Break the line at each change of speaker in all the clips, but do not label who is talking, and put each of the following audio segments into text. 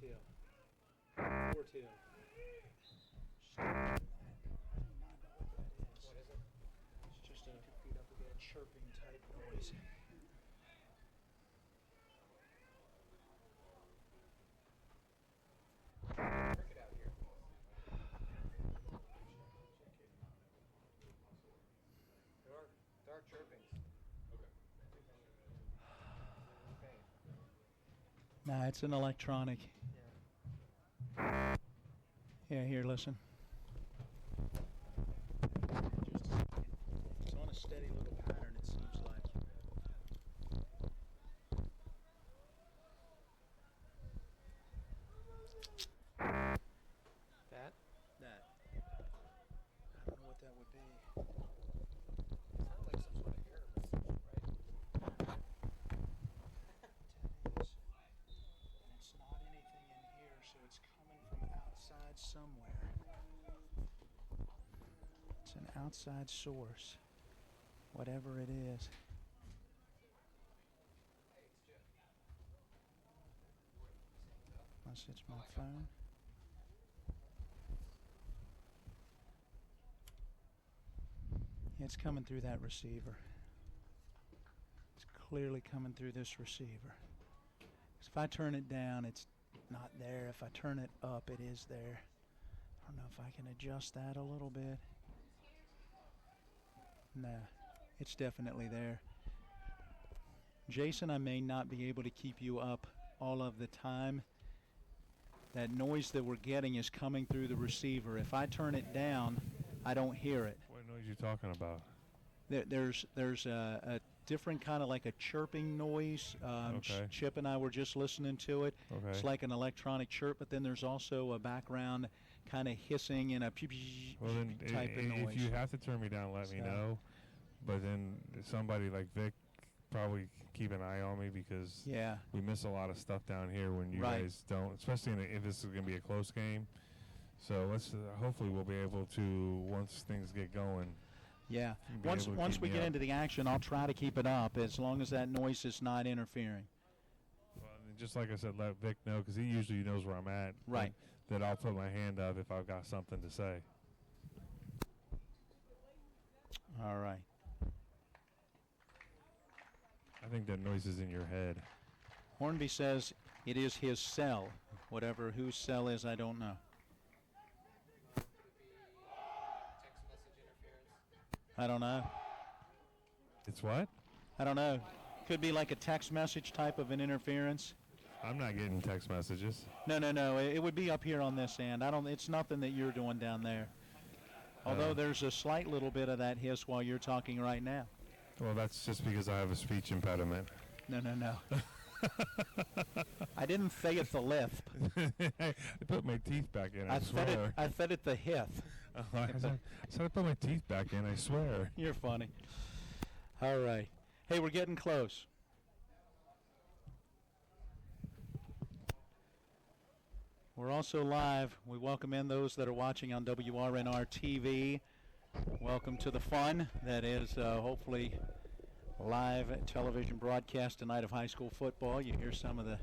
tail. 4 tail. I do not know what that is.
What is it?
It's just a chirping type noise.
Cricket out here. There are chirpings. Okay.
Nah, it's an electronic.
Yeah.
Yeah, here, listen. Just a second. It's on a steady little pattern, it seems like.
That?
That. I don't know what that would be.
It sounds like some sort of air message, right?
That is. And it's not anything in here, so it's coming from outside somewhere. It's an outside source. Whatever it is. Unless it's my phone. It's coming through that receiver. It's clearly coming through this receiver. If I turn it down, it's not there. If I turn it up, it is there. I don't know if I can adjust that a little bit. Nah, it's definitely there. Jason, I may not be able to keep you up all of the time. That noise that we're getting is coming through the receiver. If I turn it down, I don't hear it.
What noise are you talking about?
There's a different kind of like a chirping noise.
Okay.
Chip and I were just listening to it.
Okay.
It's like an electronic chirp, but then there's also a background kind of hissing and a
Well, then,
type of noise.
if you have to turn me down, let me know. But then somebody like Vic probably keep an eye on me because we miss a lot of stuff down here when you guys don't, especially if this is going to be a close game. So let's hopefully we'll be able to, once things get going.
Yeah. Once we get into the action, I'll try to keep it up as long as that noise is not interfering.
Well, just like I said, let Vic know because he usually knows where I'm at.
Right.
That I'll put my hand up if I've got something to say.
All right.
I think that noise is in your head.
Hornby says it is his cell. Whatever whose cell is, I don't know.
Text message interference.
I don't know.
It's what?
I don't know. Could be like a text message type of an interference.
I'm not getting text messages.
No. It would be up here on this end. It's nothing that you're doing down there. Although there's a slight little bit of that hiss while you're talking right now.
Well, that's just because I have a speech impediment.
No. I didn't say it's a lisp.
I put my teeth back in, I swear.
I said it the hith.
I said I put my teeth back in, I swear.
You're funny. All right. Hey, we're getting close. We're also live. We welcome in those that are watching on WRNR TV. Welcome to the fun that is hopefully live television broadcast tonight of high school football. You hear some of the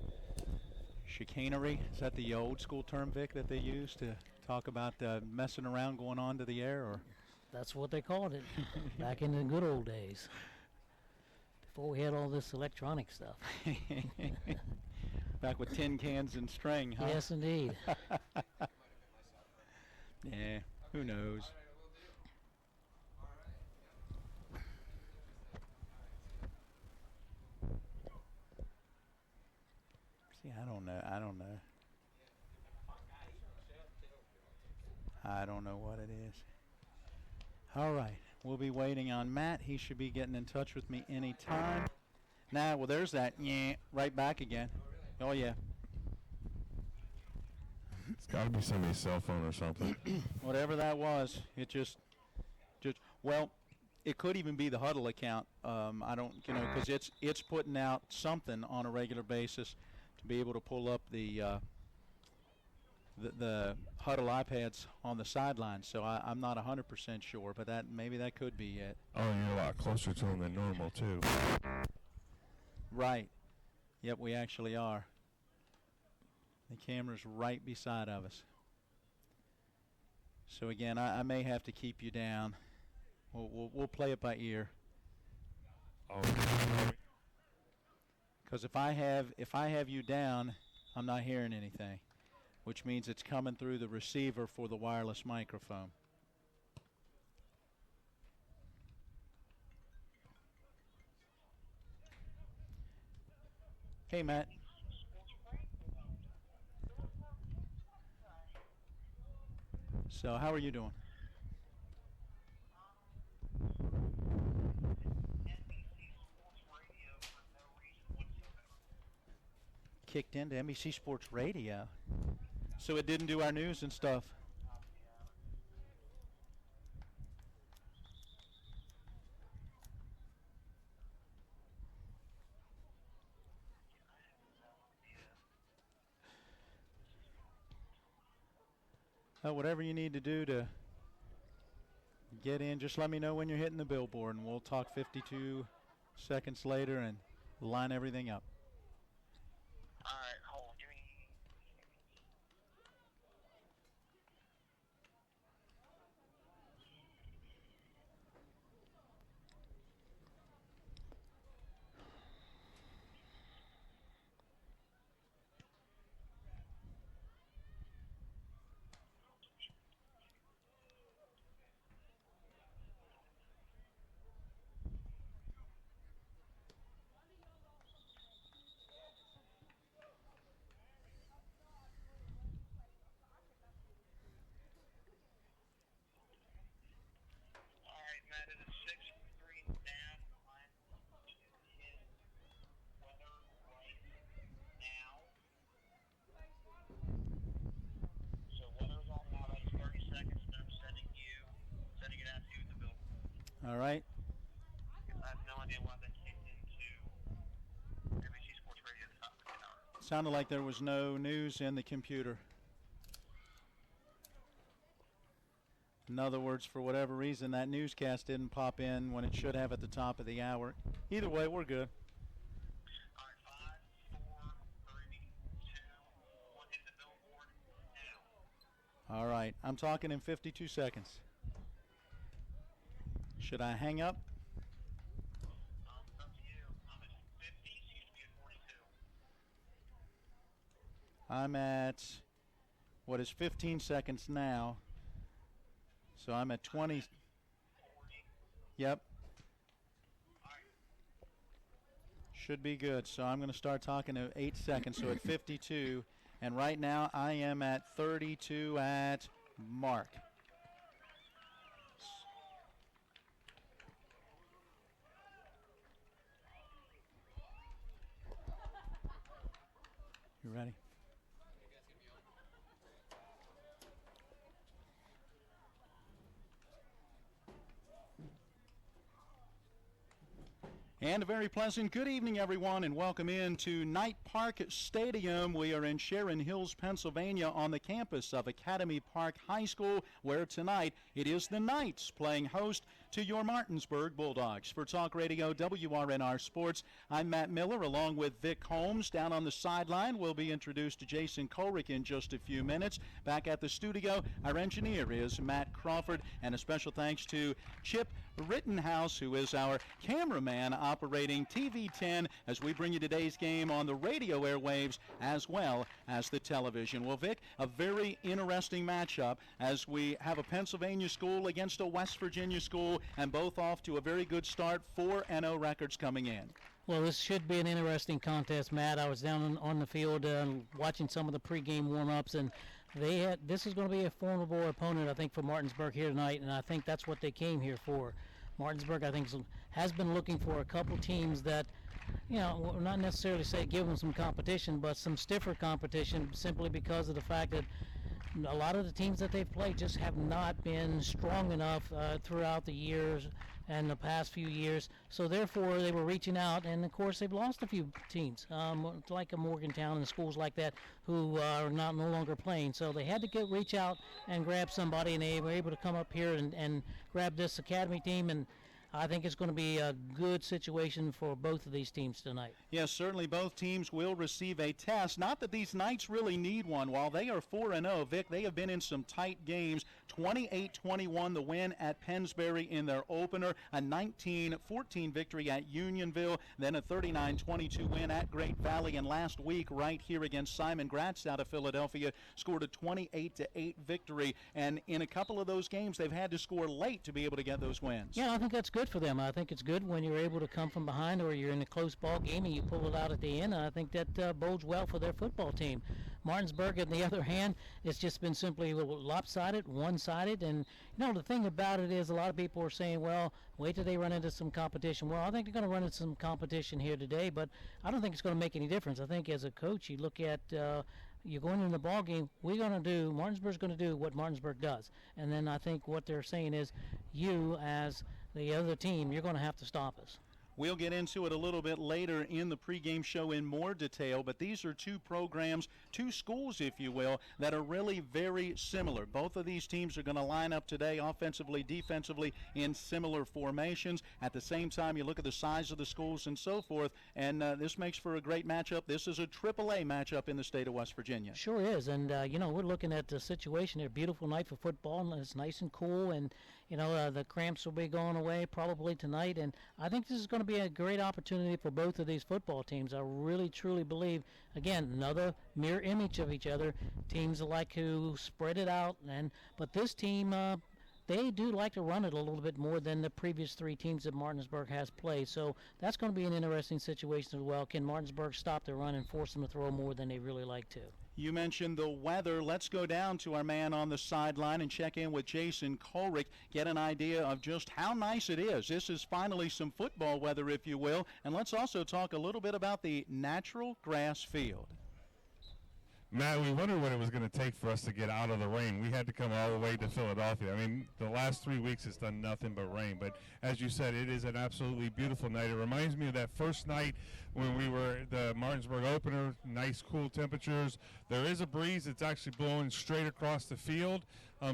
chicanery. Is that the old school term, Vic, that they use to talk about messing around going on to the air? Or
that's what they called it back in the good old days, before we had all this electronic stuff.
Back with tin cans and string, huh?
Yes, indeed.
Yeah, who knows? See, I don't know. I don't know what it is. All right, we'll be waiting on Matt. He should be getting in touch with me any time. Well, there's that. Yeah, right back again. Oh, yeah.
It's got to be somebody's cell phone or something.
Whatever that was, it just, well, it could even be the Huddle account. I don't, because it's putting out something on a regular basis to be able to pull up the Huddle iPads on the sidelines. So I'm not 100% sure, but maybe that could be it.
Oh, you're a lot closer to them than normal, too.
Right. Yep, we actually are. The camera's right beside of us. So again, I may have to keep you down. We'll play it by ear. Because if I have you down, I'm not hearing anything, which means it's coming through the receiver for the wireless microphone. Hey, Matt. So how are you doing? Kicked into NBC Sports Radio. So it didn't do our news and stuff. Whatever you need to do to get in, just let me know when you're hitting the billboard, and we'll talk 52 seconds later and line everything up.
All right, hold on. Give me. Matt, it is 6-3 down. Line to hit weather right now. So weather's on now. That is 30 seconds. And I'm sending it out to you at the billboard.
All right.
I have no idea why that kicked into NBC Sports Radio at the top of the hour.
Sounded like there was no news in the computer. In other words, for whatever reason, that newscast didn't pop in when it should have at the top of the hour. Either way, we're good.
All right, 5, 4, 3, 2, 1, hit the billboard now.
All right, I'm talking in 52 seconds. Should I hang up?
It's up to you. I'm at 50, so you should be at 42.
I'm at, what is 15 seconds now. So I'm at 20.
40.
Yep.
All right.
Should be good. So I'm going to start talking at 8 seconds. So at 52. And right now I am at 32 at Mark. You ready? And a very pleasant good evening, everyone, and welcome into Knight Park Stadium. We are in Sharon Hills, Pennsylvania, on the campus of Academy Park High School, where tonight it is the Knights playing host to your Martinsburg Bulldogs. For Talk Radio WRNR Sports, I'm Matt Miller, along with Vic Holmes. Down on the sideline, we'll be introduced to Jason Kolrick in just a few minutes. Back at the studio, our engineer is Matt Crawford, and a special thanks to Chip Rittenhouse, who is our cameraman operating TV 10 as we bring you today's game on the radio airwaves as well as the television. Well, Vic, a very interesting matchup as we have a Pennsylvania school against a West Virginia school, and both off to a very good start. 4-0 records coming in.
Well, this should be an interesting contest, Matt. I was down on the field watching some of the pregame warm-ups, and this is going to be a formidable opponent, I think, for Martinsburg here tonight, and I think that's what they came here for. Martinsburg, I think, has been looking for a couple teams that, not necessarily say give them some competition, but some stiffer competition, simply because of the fact that a lot of the teams that they've played just have not been strong enough throughout the years and the past few years. So therefore, they were reaching out, and of course, they've lost a few teams, like a Morgantown and schools like that, who are no longer playing. So they had to reach out and grab somebody, and they were able to come up here and grab this academy team. And I think it's going to be a good situation for both of these teams tonight.
Yes, certainly both teams will receive a test. Not that these Knights really need one. While they are 4-0, Vic, they have been in some tight games. 28-21 the win at Pennsbury in their opener, a 19-14 victory at Unionville, then a 39-22 win at Great Valley, and last week right here against Simon Gratz out of Philadelphia scored a 28-8 victory. And in a couple of those games, they've had to score late to be able to get those wins.
Yeah, I think that's good for them. I think it's good when you're able to come from behind or you're in a close ball game and you pull it out at the end. I think that bodes well for their football team. Martinsburg, on the other hand, it's just been simply a little lopsided, one-sided. And, you know, the thing about it is a lot of people are saying, well, wait till they run into some competition. Well, I think they're going to run into some competition here today, but I don't think it's going to make any difference. I think as a coach, you look at you're going in the ball game, Martinsburg's going to do what Martinsburg does. And then I think what they're saying is you, as the other team, you're going to have to stop us.
We'll get into it a little bit later in the pregame show in more detail, but these are two programs, two schools, if you will, that are really very similar. Both of these teams are going to line up today offensively, defensively, in similar formations. At the same time, you look at the size of the schools and so forth, and this makes for a great matchup. This is a AAA matchup in the state of West Virginia.
Sure is, and, you know, we're looking at the situation here. Beautiful night for football, and it's nice and cool, and you know, the cramps will be going away probably tonight, and I think this is going to be a great opportunity for both of these football teams. I really, truly believe, again, another mirror image of each other. Teams like to spread it out, but this team, they do like to run it a little bit more than the previous three teams that Martinsburg has played. So that's going to be an interesting situation as well. Can Martinsburg stop the run and force them to throw more than they really like to?
You mentioned the weather. Let's go down to our man on the sideline and check in with Jason Colrick, get an idea of just how nice it is. This is finally some football weather, if you will. And let's also talk a little bit about the natural grass field.
Matt, we wondered what it was going to take for us to get out of the rain. We had to come all the way to Philadelphia. I mean, the last 3 weeks it's done nothing but rain. But as you said, it is an absolutely beautiful night. It reminds me of that first night when we were the Martinsburg opener, nice cool temperatures. There is a breeze that's actually blowing straight across the field.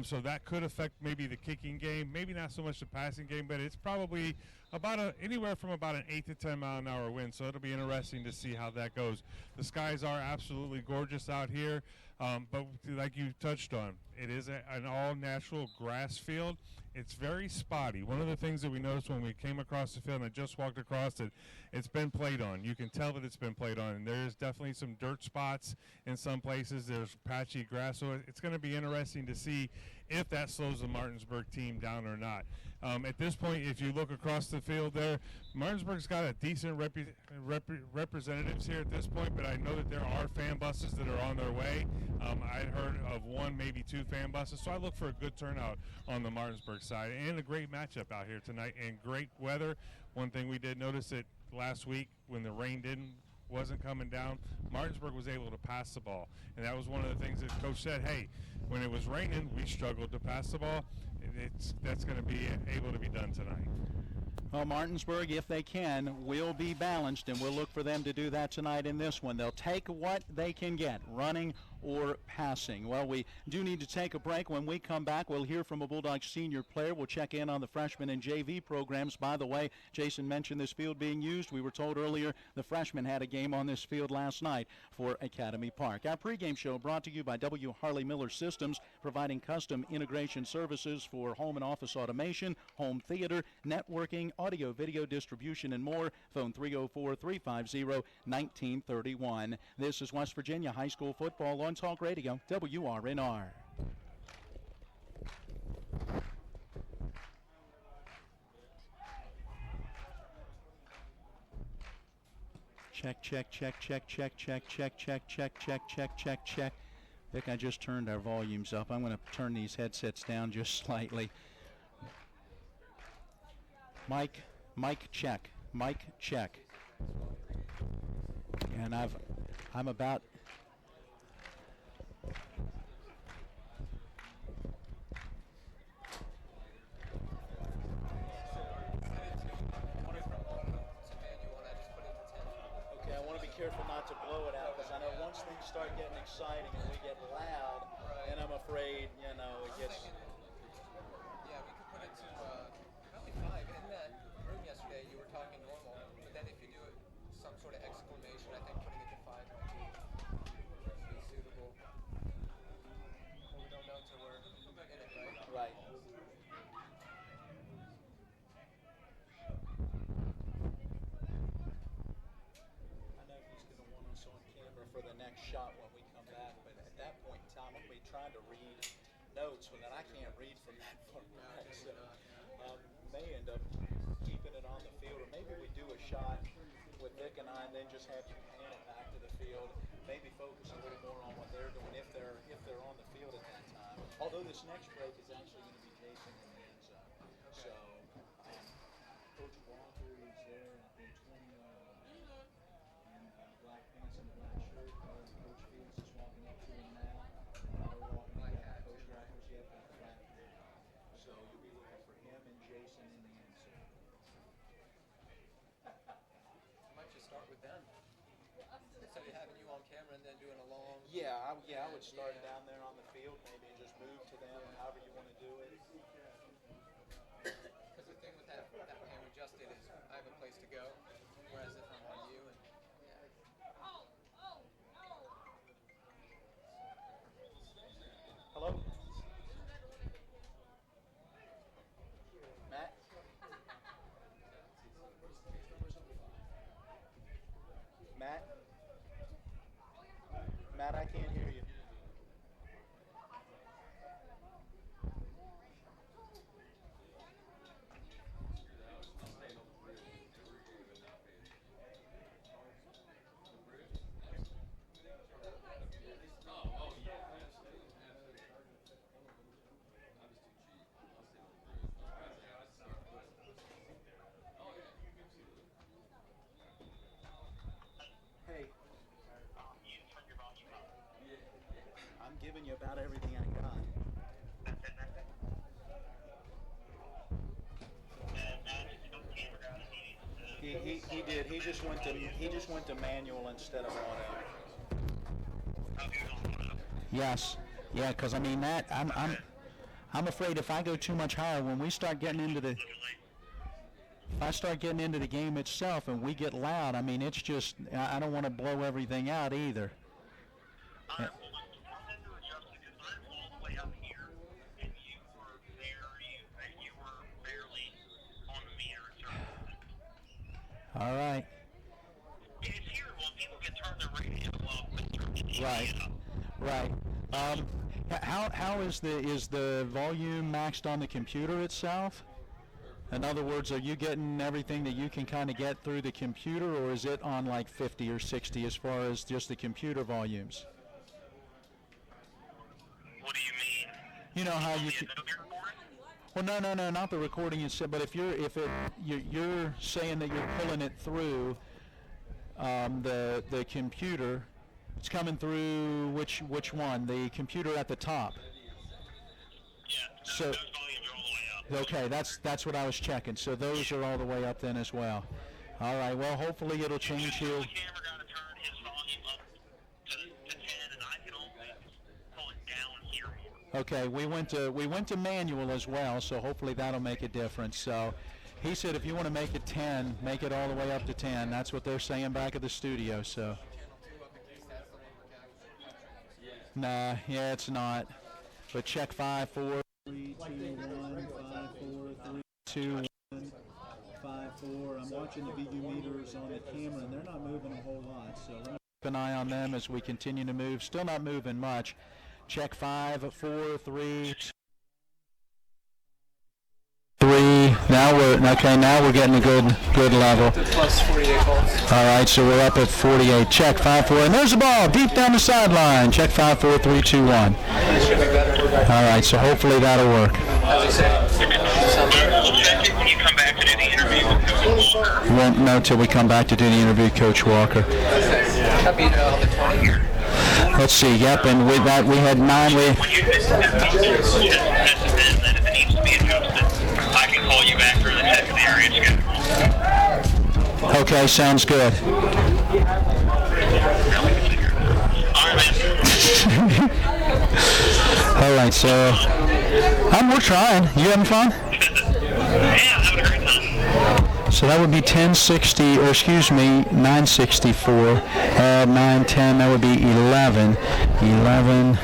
So that could affect maybe the kicking game, maybe not so much the passing game, but it's probably about anywhere from about an 8 to 10 mile an hour wind. So it'll be interesting to see how that goes. The skies are absolutely gorgeous out here, but like you touched on, it is an all-natural grass field. It's very spotty. One of the things that we noticed when we came across the field, and I just walked across it, it's been played on. You can tell that it's been played on, and there's definitely some dirt spots in some places. There's patchy grass, so it's going to be interesting to see if that slows the Martinsburg team down or not. At this point, if you look across the field there, Martinsburg's got a decent representatives here at this point, but I know that there are fan buses that are on their way. I heard of one, maybe two fan buses, so I look for a good turnout on the Martinsburg side and a great matchup out here tonight and great weather. One thing we did notice that last week when the rain wasn't coming down, Martinsburg was able to pass the ball, and that was one of the things that Coach said, hey, when it was raining, we struggled to pass the ball. That's going to be able to be done tonight.
Well, Martinsburg, if they can, will be balanced, and we'll look for them to do that tonight in this one. They'll take what they can get, running or passing. Well, we do need to take a break. When we come back, we'll hear from a Bulldogs senior player. We'll check in on the freshman and JV programs. By the way, Jason mentioned this field being used. We were told earlier the freshmen had a game on this field last night for Academy Park. Our pregame show brought to you by W. Harley Miller Systems, providing custom integration services for home and office automation, home theater, networking, audio, video distribution, and more. Phone 304-350-1931. This is West Virginia High School football on Talk Radio, WRNR. Check, check, check, check, check, check, check, check, check, check, check, check, check. Vic, I just turned our volumes up. I'm going to turn these headsets down just slightly. Mic check, mic check. And I'm about. Okay, I want to be careful not to blow it out, because I know once things start getting exciting and we get loud, then I'm afraid, it gets.
Yeah, we could put it to probably 5, isn't that? some sort of exclamation. I think putting it to 5 might be suitable. But we don't know until we're in it, right?
Right. I know he's going to want us on camera for the next shot when we come back, but at that point in time, I'm going to be trying to read notes when I can't read from that far back. So may end up keeping it on the field, or maybe we do a shot with Vic and I, and then just have you pan it back to the field. Maybe focus a little more on what they're doing if they're on the field at that time. Although this next break is actually going to be Jason in the end zone. So Coach Walker is there in 20 in black pants and a black shirt. Coach Fields is walking up to him now. They're walking up. Coach Walker's yet got the black hat. So you'll be looking for him and Jason in the end zone.
I might just start with them. Instead of having you on camera and then doing a long...
Yeah, I would start down there on the field, maybe, and just move to them, however you want to do it.
Because the thing with that pan we just did is I have a place to go, whereas if I'm on you and...
Hello? Matt? Matt? Matt, I can't hear you. Hey. I'm giving you about everything I got. He did. He just went to manual instead of auto. Yes. Yeah, because I mean that I'm afraid if I go too much higher, when we start getting into the game itself and we get loud, I mean it's just I don't want to blow everything out either. Yeah. All right.
It's here when people can turn their radio off.
Right. How is the volume maxed on the computer itself? In other words, are you getting everything that you can kind of get through the computer, or is it on like 50 or 60 as far as just the computer volumes?
What do you mean?
You know how you can. Well, no, not the recording itself. But if you're saying that you're pulling it through the computer, it's coming through which one? The computer at the top.
Yeah.
So.
Those volumes are all the way up.
Okay, that's what I was checking. So those are all the way up then as well. All right. Well, hopefully it'll change here.
The camera got to turn his volume up to 10, and I can only pull it down here more.
Okay, we went to manual as well, so hopefully that'll make a difference. So he said if you want to make it 10, make it all the way up to 10. That's what they're saying back at the studio. So. Nah, yeah, it's not. But check 5, 4, 3, 2, 1, 5, 4, 3, 2, 1, 5, 4. I'm watching the VU meters on the camera, and they're not moving a whole lot. So we're keep an eye on them as we continue to move. Still not moving much. Check 5, 4, 3, 3. Now we're getting a good level.
Plus 48 volts.
All right, so we're up at 48. Check 5, 4, and there's the ball deep down the sideline. Check 5, 4, 3, 2, 1.
It should be better.
All right, so hopefully that'll work.
As I say,
We'll check it when you come back to do the interview with Coach Walker.
We won't know till we come back to do the interview with Coach Walker.
happy to on the 20.
Let's see. Yep, and with that we had 9.
When you miss it, then if it needs to be adjusted, I can call you back or the check the area schedule.
Okay, sounds good.
All right, man.
All right, so we're trying. You having fun?
Yeah, I'm having a great time.
So that would be 1060, or excuse me, 964. Add 910, that would be 11. 11,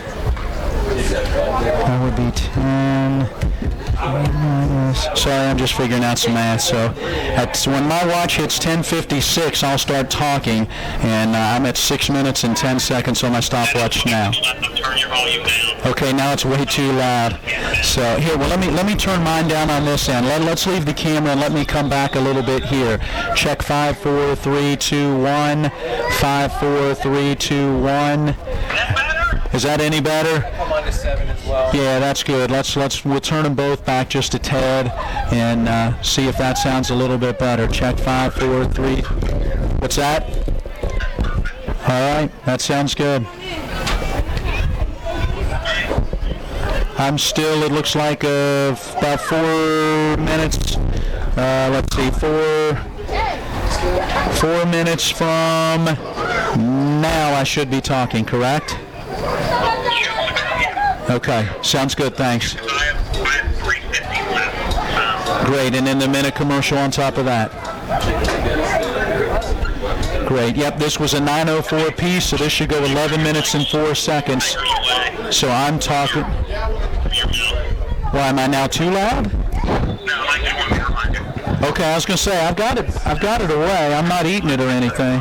that would be 10. Sorry, I'm just figuring out some math. So when my watch hits 10:56, I'll start talking, and I'm at 6 minutes and 10 seconds on my stopwatch now. Okay, now it's way too loud. So here, well, let me turn mine down on this end. Let's leave the camera and let me come back a little bit here. Check 5, 4, 3, 2, 1. 5, 4, 3, 2, 1. Is that any better?
I'm on to 7 as well.
Yeah, that's good. We'll turn them both back just a tad and see if that sounds a little bit better. Check 5, 4, 3. What's that? All right, that sounds good. I'm still, it looks like about 4 minutes. Let's see, 4 minutes from now I should be talking, correct? Okay, sounds good, thanks. Great, and then the minute commercial on top of that. Great, yep, this was a 9:04 piece, so this should go 11 minutes and 4 seconds. So I'm talking. Why, am I now too loud? Okay, I was going to say, I've got it away. I'm not eating it or anything.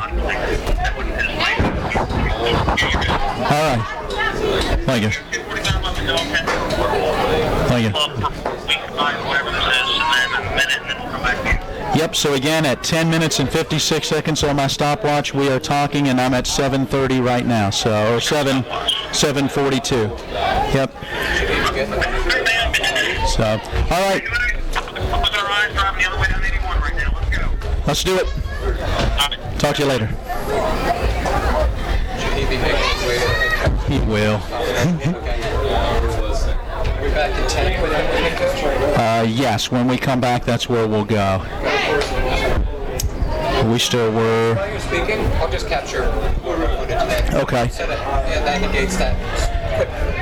All right. Thank you. Thank you. Yep, so again, at 10 minutes and 56 seconds on my stopwatch, we are talking, and I'm at 7:30 right now, so, or 7:42. Yep. So, all right. Let's do it. Talk to you later. He will. Yes, when we come back, that's where we'll go. We still were.
While you're speaking, I'll just capture more footage then.
Okay.
So that negates that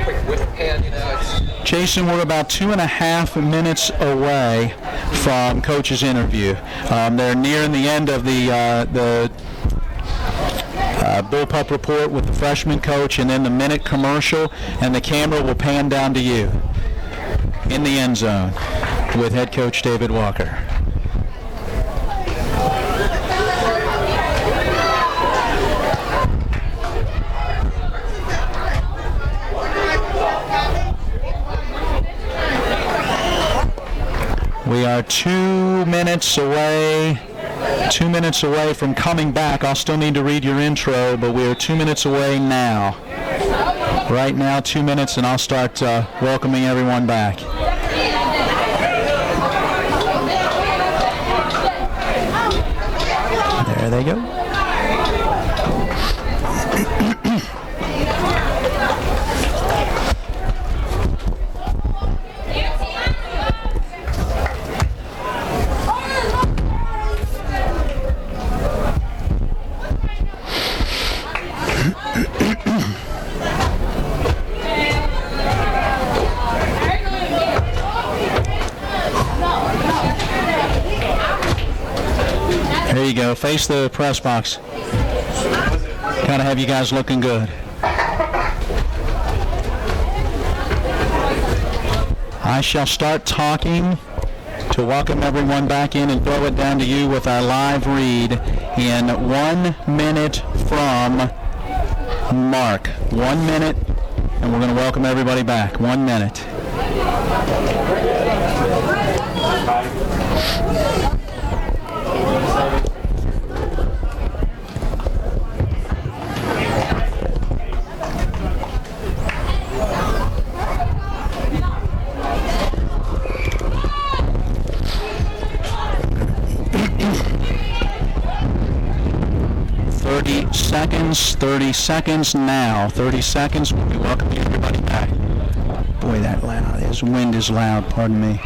quick whip pan, you know.
Jason, we're about 2.5 minutes away from Coach's interview. They're nearing the end of the bullpup report with the freshman coach, and then the minute commercial, and the camera will pan down to you in the end zone with head coach David Walker. We are 2 minutes away. 2 minutes away from coming back. I'll still need to read your intro, but we are 2 minutes away now. Right now, 2 minutes, and I'll start welcoming everyone back. There they go. There you go. Face the press box. Gotta have you guys looking good. I shall start talking to welcome everyone back in and throw it down to you with our live read in 1 minute from Mark. 1 minute, and we're going to welcome everybody back. 1 minute. Seconds, 30 seconds now. 30 seconds. We'll be welcoming everybody back. Boy, that loud. His wind is loud. Pardon me.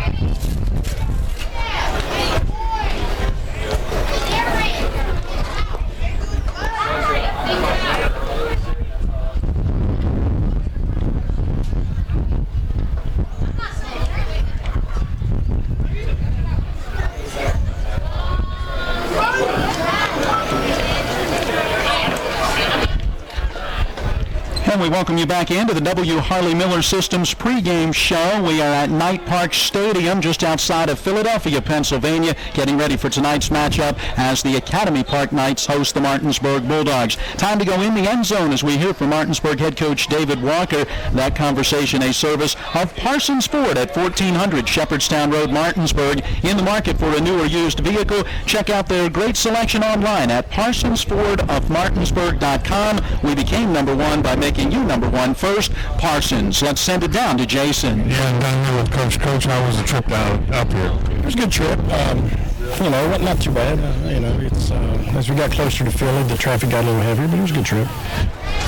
And we welcome you back into the W. Harley Miller Systems pregame show. We are at Knight Park Stadium just outside of Philadelphia, Pennsylvania, getting ready for tonight's matchup as the Academy Park Knights host the Martinsburg Bulldogs. Time to go in the end zone as we hear from Martinsburg head coach David Walker. That conversation a service of Parsons Ford at 1400 Shepherdstown Road, Martinsburg. In the market for a new or used vehicle, check out their great selection online at parsonsfordofmartinsburg.com. We became number one by making you number one first. Parsons. Let's send it down to Jason.
Yeah, I'm down here with Coach. Coach, how was the trip down up here? It was a good trip. Not too bad. It's as we got closer to Philly, the traffic got a little heavier, but it was a good trip.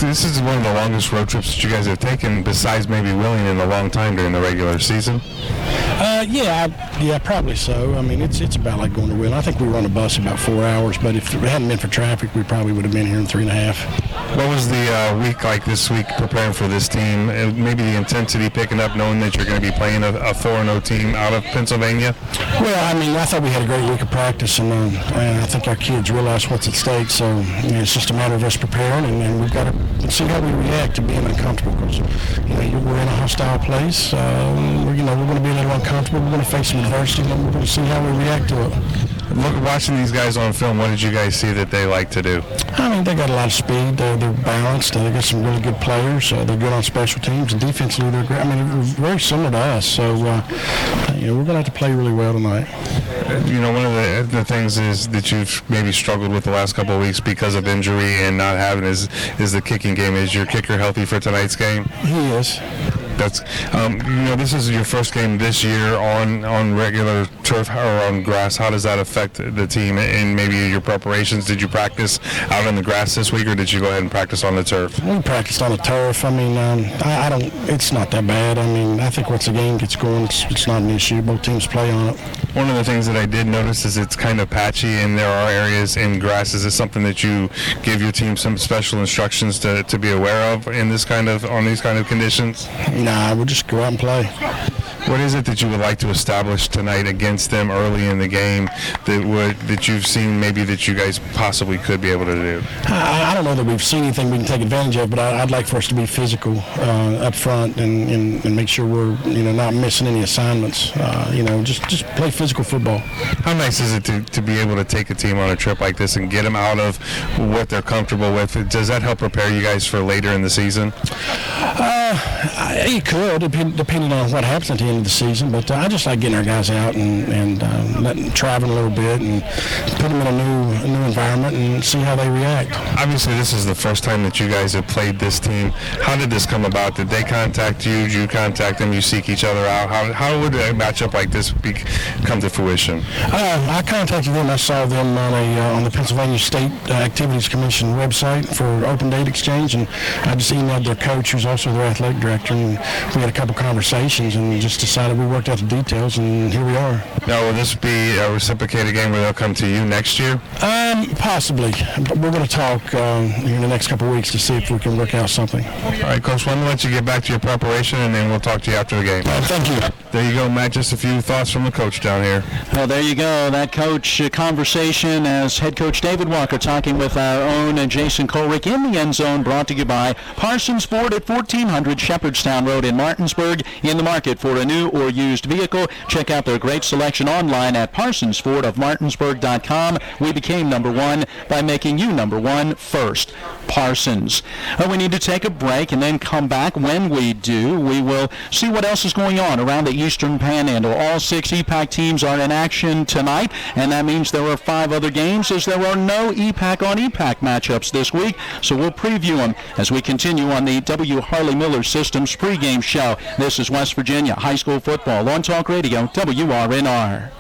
This is one of the longest road trips that you guys have taken, besides maybe Wheeling, in a long time during the regular season.
Yeah, probably so. I mean, it's about like going to Wheeling. I think we were on a bus about 4 hours, but if it hadn't been for traffic, we probably would have been here in 3.5.
What was the week like this week preparing for this team? Maybe the intensity picking up, knowing that you're going to be playing a 4-0 team out of Pennsylvania?
Well, I mean, I thought we had a great week of practice, and I think our kids realize what's at stake. So it's just a matter of us preparing, and we've got to see how we react to being uncomfortable. Because we're in a hostile place. We're going to be a little uncomfortable. We're going to face some adversity, and we're going to see how we react to it.
Watching these guys on film, what did you guys see that they like to do?
I mean, they got a lot of speed. They're balanced. They got some really good players. They're good on special teams. And defensively, they're great. I mean, they're very similar to us. So, we're going to have to play really well tonight.
One of the things is that you've maybe struggled with the last couple of weeks because of injury and not having is the kicking game. Is your kicker healthy for tonight's game?
He is.
That's this is your first game this year on regular turf or on grass. How does that affect the team and maybe your preparations? Did you practice out on the grass this week, or did you go ahead and practice on the turf?
We practiced on the turf. I mean, I don't. It's not that bad. I mean, I think once the game gets going, it's not an issue. Both teams play on it.
One of the things that I did notice is it's kind of patchy, and there are areas in grass. Is it something that you give your team some special instructions to be aware of on these kind of conditions?
Nah, we'll just go out and play.
What is it that you would like to establish tonight against them early in the game that you've seen maybe that you guys possibly could be able to do?
I don't know that we've seen anything we can take advantage of, but I'd like for us to be physical up front and make sure we're not missing any assignments. Just play physical football.
How nice is it to be able to take a team on a trip like this and get them out of what they're comfortable with? Does that help prepare you guys for later in the season?
It could, depending on what happens at the end of the season, but I just like getting our guys out and letting them travel a little bit and put them in a new environment and see how they react.
Obviously, this is the first time that you guys have played this team. How did this come about? Did they contact you? Did you contact them? You seek each other out? How would a matchup like this come to fruition?
I contacted them. I saw them on the Pennsylvania State Activities Commission website for open date exchange, and I just emailed their coach, who's also their athletic director, and we had a couple conversations and just decided we worked out the details, and here we are.
Now, will this be a reciprocated game where they'll come to you next year?
Possibly. We're going to talk in the next couple of weeks to see if we can work out something.
All right, Coach, I'm going to let you get back to your preparation, and then we'll talk to you after the game.
Thank you.
There you go, Matt. Just a few thoughts from the coach down here.
Well, there you go. That coach conversation as head coach David Walker talking with our own Jason Colrick in the end zone, brought to you by Parsons Ford at 1400 Shepherdstown Road in Martinsburg. In the market for a new or used vehicle, check out their great selection online at parsonsfordofmartinsburg.com. We became number one by making you number one first. Parsons. We need to take a break and then come back. When we do, we will see what else is going on around the Eastern Panhandle. All 6 EPAC teams are in action tonight, and that means there are 5 other games as there are no EPAC on EPAC matchups this week. So we'll preview them as we continue on the W. Harley Miller Systems pregame show. This is West Virginia High School football on Talk Radio WRNR.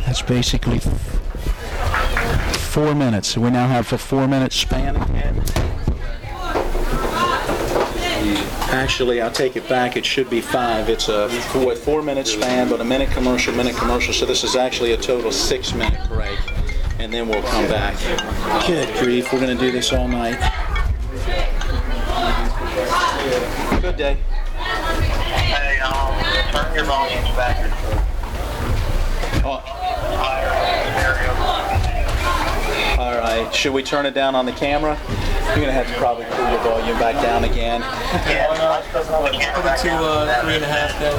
That's basically 4 minutes. We now have a 4-minute span again. Actually, I'll take it back. It should be 5. It's a 4-minute span, but a minute commercial. So this is actually a total 6-minute break, and then we'll come back. Good grief, we're going to do this all night. Good day.
Hey, turn your volumes back.
Oh. All right. Okay, should we turn it down on the camera? You're going to have to probably pull your volume back down again.
Put it to 3.5 then.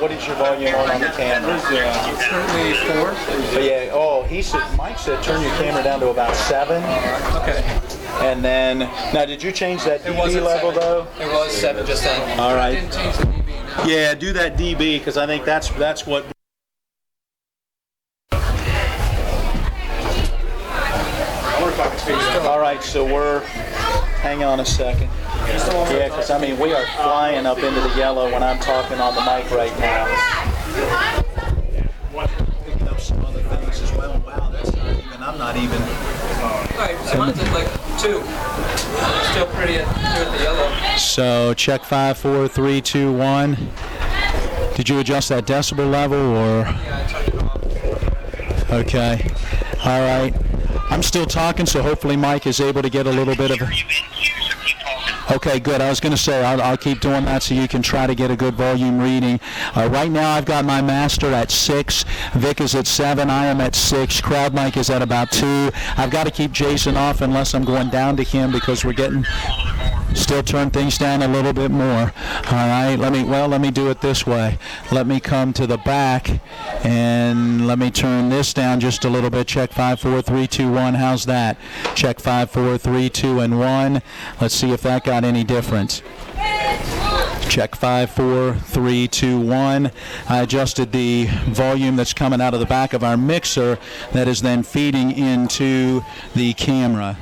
What is your volume on the camera?
Currently 4.
But yeah, Mike said turn your camera down to about 7.
Okay.
And then, now did you change that dB level though?
It was 7 just then.
All right.
I didn't change the dB now.
Yeah, do that dB because I think that's what. All right, so hang on a second. Yeah, because I mean we are flying up into the yellow when I'm talking on the mic right now. Picking up some other things as well. Wow, that's not even. I'm not even.
Alright, so mine's at like 2. Still pretty good at the yellow.
So check 5, 4, 3, 2, 1. Did you adjust that decibel level or?
Yeah, I turned it off.
Okay. All right. I'm still talking, so hopefully Mike is able to get a little bit of a... Okay, good. I was going to say, I'll keep doing that so you can try to get a good volume reading. Right now, I've got my master at 6. Vic is at 7. I am at 6. Crowd mic is at about 2. I've got to keep Jason off unless I'm going down to him because we're getting... Still turn things down a little bit more. All right, let me do it this way. Let me come to the back and let me turn this down just a little bit. Check 5, 4, 3, 2, 1. How's that? Check 5, 4, 3, 2, and 1. Let's see if that got any difference. Check 5, 4, 3, 2, 1. I adjusted the volume that's coming out of the back of our mixer that is then feeding into the camera.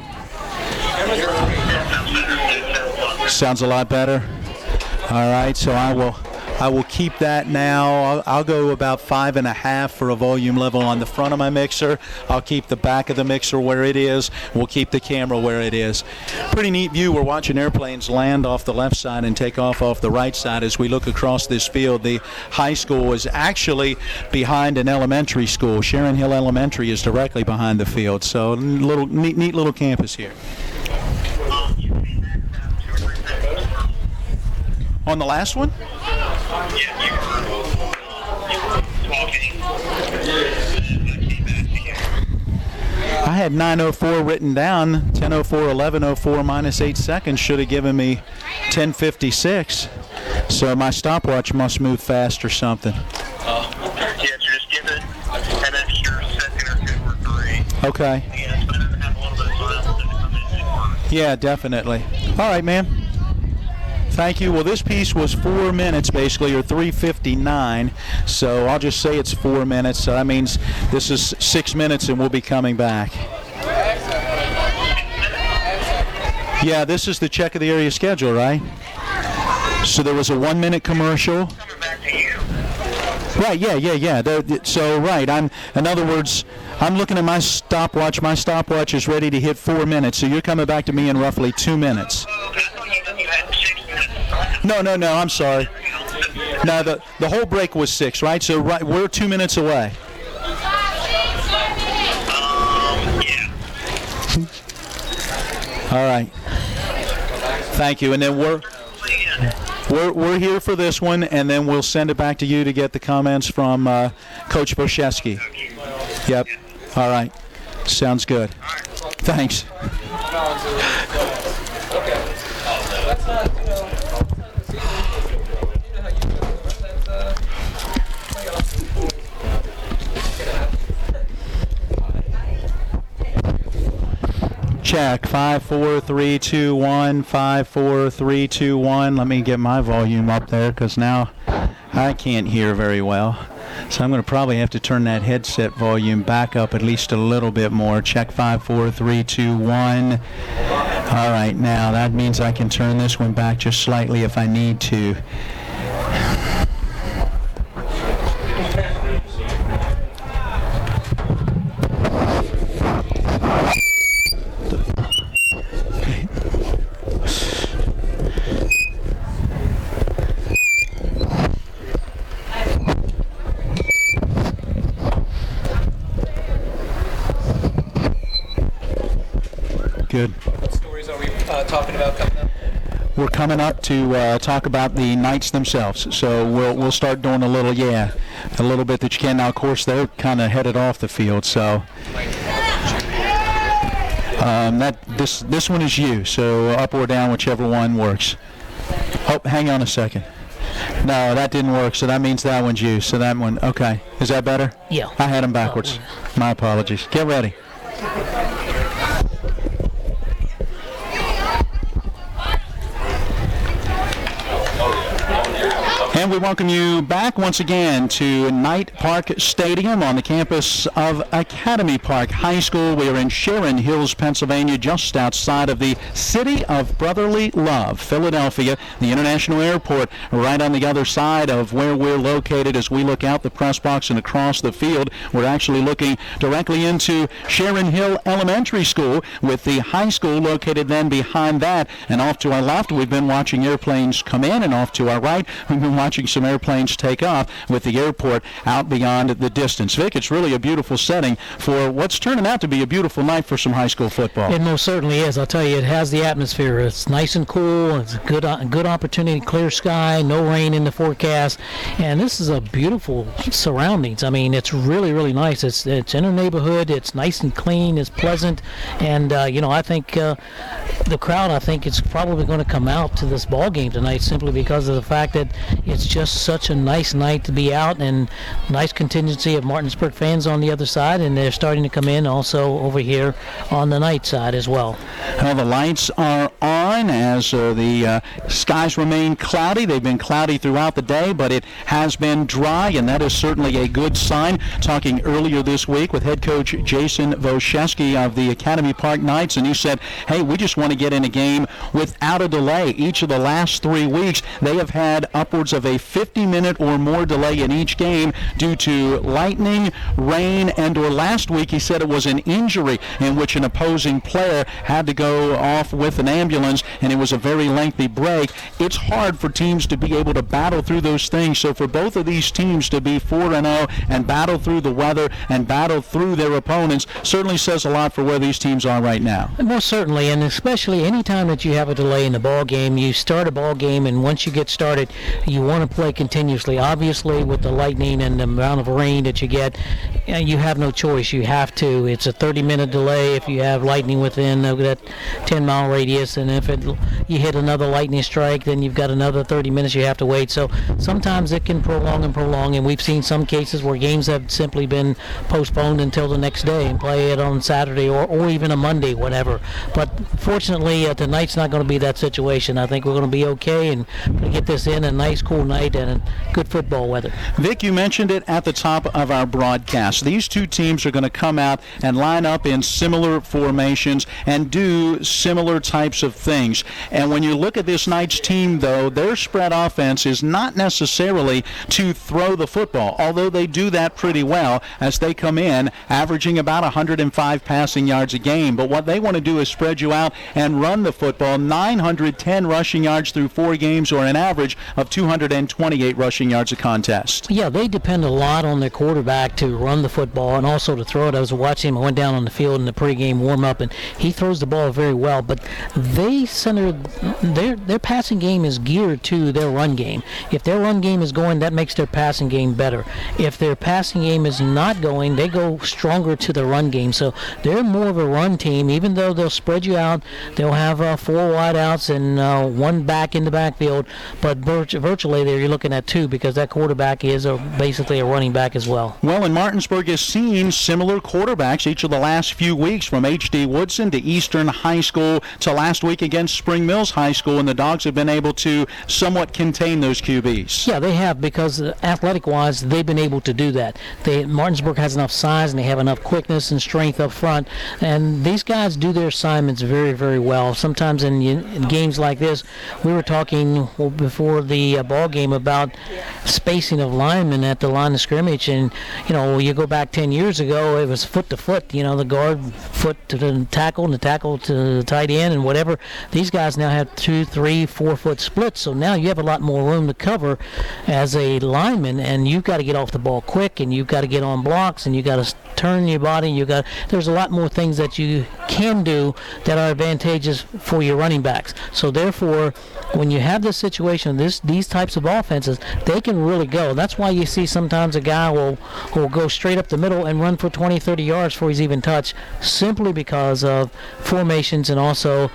Sounds a lot better. All right, so I will keep that now. I'll go about 5.5 for a volume level on the front of my mixer. I'll keep the back of the mixer where it is. We'll keep the camera where it is. Pretty neat view. We're watching airplanes land off the left side and take off the right side as we look across this field. The high school is actually behind an elementary school. Sharon Hill Elementary is directly behind the field. So neat little campus here. On the last one? I had 9:04 written down. 10:04, 11:04 minus 8 seconds should have given me 10:56. So my stopwatch must move fast or something.
Yeah, so just give it an extra second or 2 or 3.
Okay.
Yeah, it's better to have a little bit of silence than to come in 6
Yeah, definitely. All right, man. Thank you. Well, this piece was 4 minutes, basically, or 3:59. So I'll just say it's 4 minutes. So that means this is 6 minutes, and we'll be coming back. Yeah, this is the check of the area schedule, right? So there was a 1-minute commercial.
Coming back to you.
Right. Yeah. So right. In other words, I'm looking at my stopwatch. My stopwatch is ready to hit 4 minutes. So you're coming back to me in roughly 2 minutes.
I thought you had 6 minutes.
No. I'm sorry. No, the whole break was 6, right? So we're 2 minutes away.
Yeah.
All right. Thank you. And then we're here for this one, and then we'll send it back to you to get the comments from Coach Boszewski. Yep. All right. Sounds good. Thanks. Check 5, 4, 3, 2, 1. 5, 4, 3, 2, 1. Let me get my volume up there because now I can't hear very well. So I'm going to probably have to turn that headset volume back up at least a little bit more. Check 5, 4, 3, 2, 1. All right, now that means I can turn this one back just slightly if I need to. Good.
What stories are we talking about coming up?
We're coming up to talk about the Knights themselves. So we'll start doing a little bit that you can. Now, of course, they're kind of headed off the field. So This one is you, so up or down, whichever one works. Oh, hang on a second. No, that didn't work, so that means that one's you. So that one, okay. Is that better?
Yeah.
I had them backwards. My apologies. Get ready. And we welcome you back once again to Knight Park Stadium on the campus of Academy Park High School. We are in Sharon Hills, Pennsylvania, just outside of the city of brotherly love, Philadelphia, the International Airport, right on the other side of where we're located. As we look out the press box and across the field, we're actually looking directly into Sharon Hill Elementary School, with the high school located then behind that. And off to our left, we've been watching airplanes come in, and off to our right, we've been watching some airplanes take off, with the airport out beyond the distance. Vic, it's really a beautiful setting for what's turning out to be a beautiful night for some high school football.
It most certainly is. I'll tell you, it has the atmosphere. It's nice and cool. It's a good opportunity, clear sky, no rain in the forecast, and this is a beautiful surroundings. I mean, it's really, really nice. It's in a neighborhood. It's nice and clean. It's pleasant, and I think the crowd, I think, is probably going to come out to this ball game tonight simply because of the fact that it's just such a nice night to be out, and nice contingency of Martinsburg fans on the other side, and they're starting to come in also over here on the night side as well.
Well, the lights are on as the skies remain cloudy. They've been cloudy throughout the day, but it has been dry, and that is certainly a good sign. Talking earlier this week with head coach Jason Voshesky of the Academy Park Knights, and he said, hey, we just want to get in a game without a delay. Each of the last 3 weeks, they have had upwards of a 50-minute or more delay in each game due to lightning, rain, and or last week he said it was an injury in which an opposing player had to go off with an ambulance, and it was a very lengthy break. It's hard for teams to be able to battle through those things, so for both of these teams to be 4-0 and battle through the weather and battle through their opponents certainly says a lot for where these teams are right now.
Most certainly, and especially any time that you have a delay in the ball game, you start a ball game, and once you get started, you want to play continuously. Obviously, with the lightning and the amount of rain that you get, you have no choice. You have to. It's a 30-minute delay if you have lightning within that 10-mile radius, and if you hit another lightning strike, then you've got another 30 minutes you have to wait. So sometimes it can prolong, and we've seen some cases where games have simply been postponed until the next day and play it on Saturday or even a Monday, whatever. But fortunately, tonight's not going to be that situation. I think we're going to be okay and get this in a nice, cool night and good football weather.
Vic, you mentioned it at the top of our broadcast. These two teams are going to come out and line up in similar formations and do similar types of things. And when you look at this Knights team, though, their spread offense is not necessarily to throw the football, although they do that pretty well as they come in averaging about 105 passing yards a game. But what they want to do is spread you out and run the football. 910 rushing yards through 4 games, or an average of 228 rushing yards a contest.
Yeah, they depend a lot on their quarterback to run the football and also to throw it. I was watching him. I went down on the field in the pregame warm-up, and he throws the ball very well. But they center their passing game is geared to their run game. If their run game is going, that makes their passing game better. If their passing game is not going, they go stronger to the run game. So they're more of a run team, even though they'll spread you out. They'll have 4 wideouts and 1 back in the backfield, but virtually there you're looking at 2 because that quarterback is basically a running back as well.
Well, and Martinsburg has seen similar quarterbacks each of the last few weeks, from H.D. Woodson to Eastern High School to last week against Spring Mills High School, and the Dogs have been able to somewhat contain those QBs.
Yeah, they have, because athletic-wise, they've been able to do that. Martinsburg has enough size, and they have enough quickness and strength up front, and these guys do their assignments very, very well. Sometimes in games like this, we were talking before the ball game about spacing of linemen at the line of scrimmage, and you go back 10 years ago, it was foot to foot, the guard foot to the tackle and the tackle to the tight end and whatever. these guys now have 2, 3, 4 foot splits. So now you have a lot more room to cover as a lineman, and you've got to get off the ball quick, and you've got to get on blocks, and you've got to turn your body. There's a lot more things that you can do that are advantageous for your running backs. So therefore, when you have this situation, these types of offenses, they can really go. That's why you see sometimes a guy will go straight up the middle and run for 20, 30 yards before he's even touched, simply because of formations, and also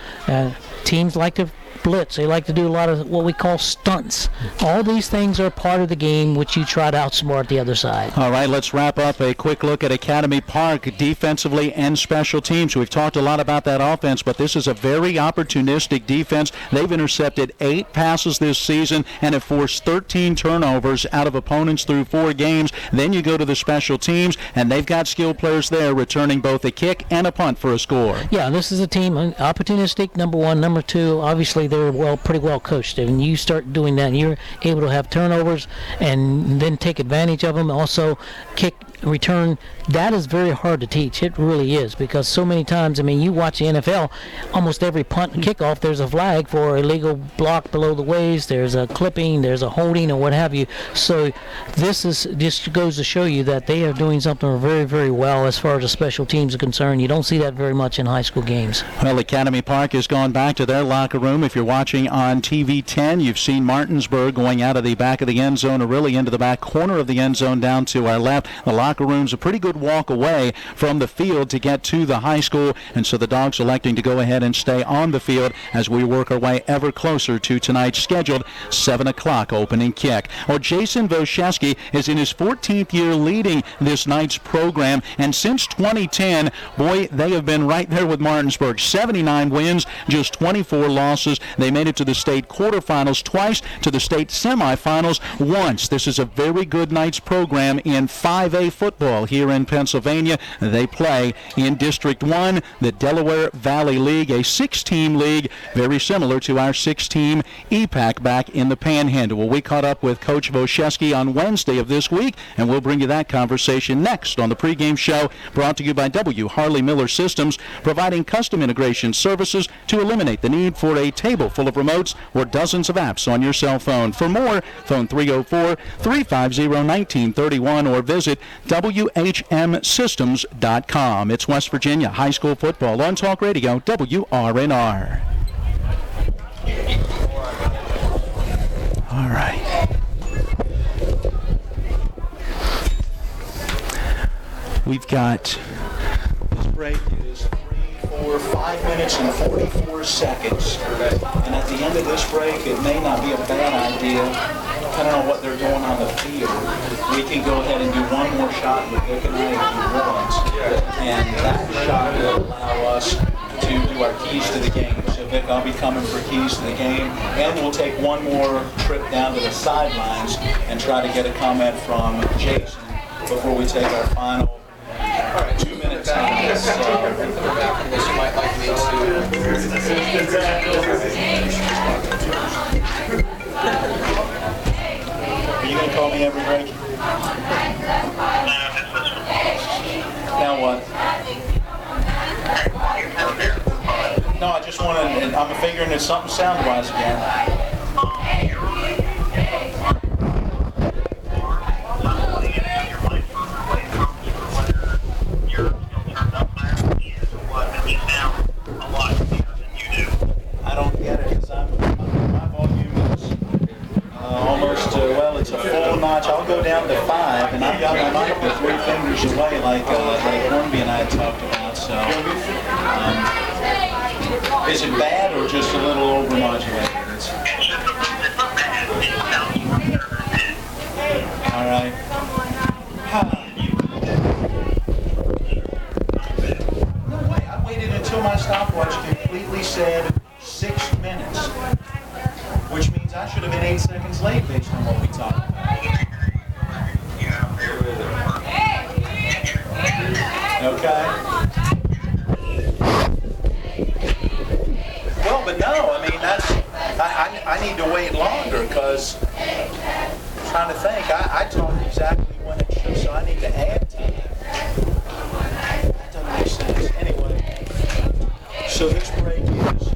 teams like to blitz. They like to do a lot of what we call stunts. All these things are part of the game, which you try to outsmart the other side.
All right, let's wrap up a quick look at Academy Park defensively and special teams. We've talked a lot about that offense, but this is a very opportunistic defense. They've intercepted 8 passes this season and have forced 13 turnovers out of opponents through 4 games. Then you go to the special teams, and they've got skilled players there returning both a kick and a punt for a score.
Yeah, this is a team, opportunistic, number one. Number two, obviously they're pretty well coached. And you start doing that, and you're able to have turnovers and then take advantage of them. Also, kick return, that is very hard to teach. It really is, because so many times, I mean, you watch the NFL, almost every punt and kickoff, there's a flag for illegal block below the waist, there's a clipping, there's a holding, or what have you. So this goes to show you that they are doing something very, very well as far as the special teams are concerned. You don't see that very much in high school games.
Well, Academy Park has gone back to their locker room. If you're watching on TV 10, you've seen Martinsburg going out of the back of the end zone, or really into the back corner of the end zone down to our left. The locker room's a pretty good walk away from the field to get to the high school, and so the Dogs electing to go ahead and stay on the field as we work our way ever closer to tonight's scheduled 7 o'clock opening kick. Well, Jason Wojcicki is in his 14th year leading this night's program, and since 2010, boy, they have been right there with Martinsburg. 79 wins, just 24 losses. They made it to the state quarterfinals twice, to the state semifinals once. This is a very good night's program in 5A football here in Pennsylvania. They play in District 1, the Delaware Valley League, a 6-team league, very similar to our 6-team EPAC back in the Panhandle. Well, we caught up with Coach Wojcicki on Wednesday of this week, and we'll bring you that conversation next on the pregame show, brought to you by W. Harley Miller Systems, providing custom integration services to eliminate the need for a table full of remotes or dozens of apps on your cell phone. For more, phone 304-350-1931 or visit WHMsystems.com. It's West Virginia High School Football on Talk Radio, WRNR. All right. We've got, this break is 5 minutes and 44 seconds. And at the end of this break, it may not be a bad idea, depending on what they're doing on the field. We can go ahead and do one more shot with Vic and I if you want. And that shot will allow us to do our keys to the game. So Vic, I'll be coming for keys to the game. And we'll take one more trip down to the sidelines and try to get a comment from Jason before we take our final 2-minute time.
You might like me to.
Are you going to call me every break? Now what? No, I just want to, I'm figuring it's something sound-wise again. I don't get it, because my volume is almost, well, it's a full notch. I'll go down to 5, and I've got my mic with 3 fingers away, like Hornby and I had talked about. So, is it bad or just a little overmodulated? All right. No way. I waited until my stopwatch completely said 6 minutes, which means I should have been 8 seconds late based on what we talked about. Okay. Well, but no, I mean, that's, I need to wait longer, because I'm trying to think. I talked exactly when it should, so I need to add time. That doesn't make sense. Anyway, so this break is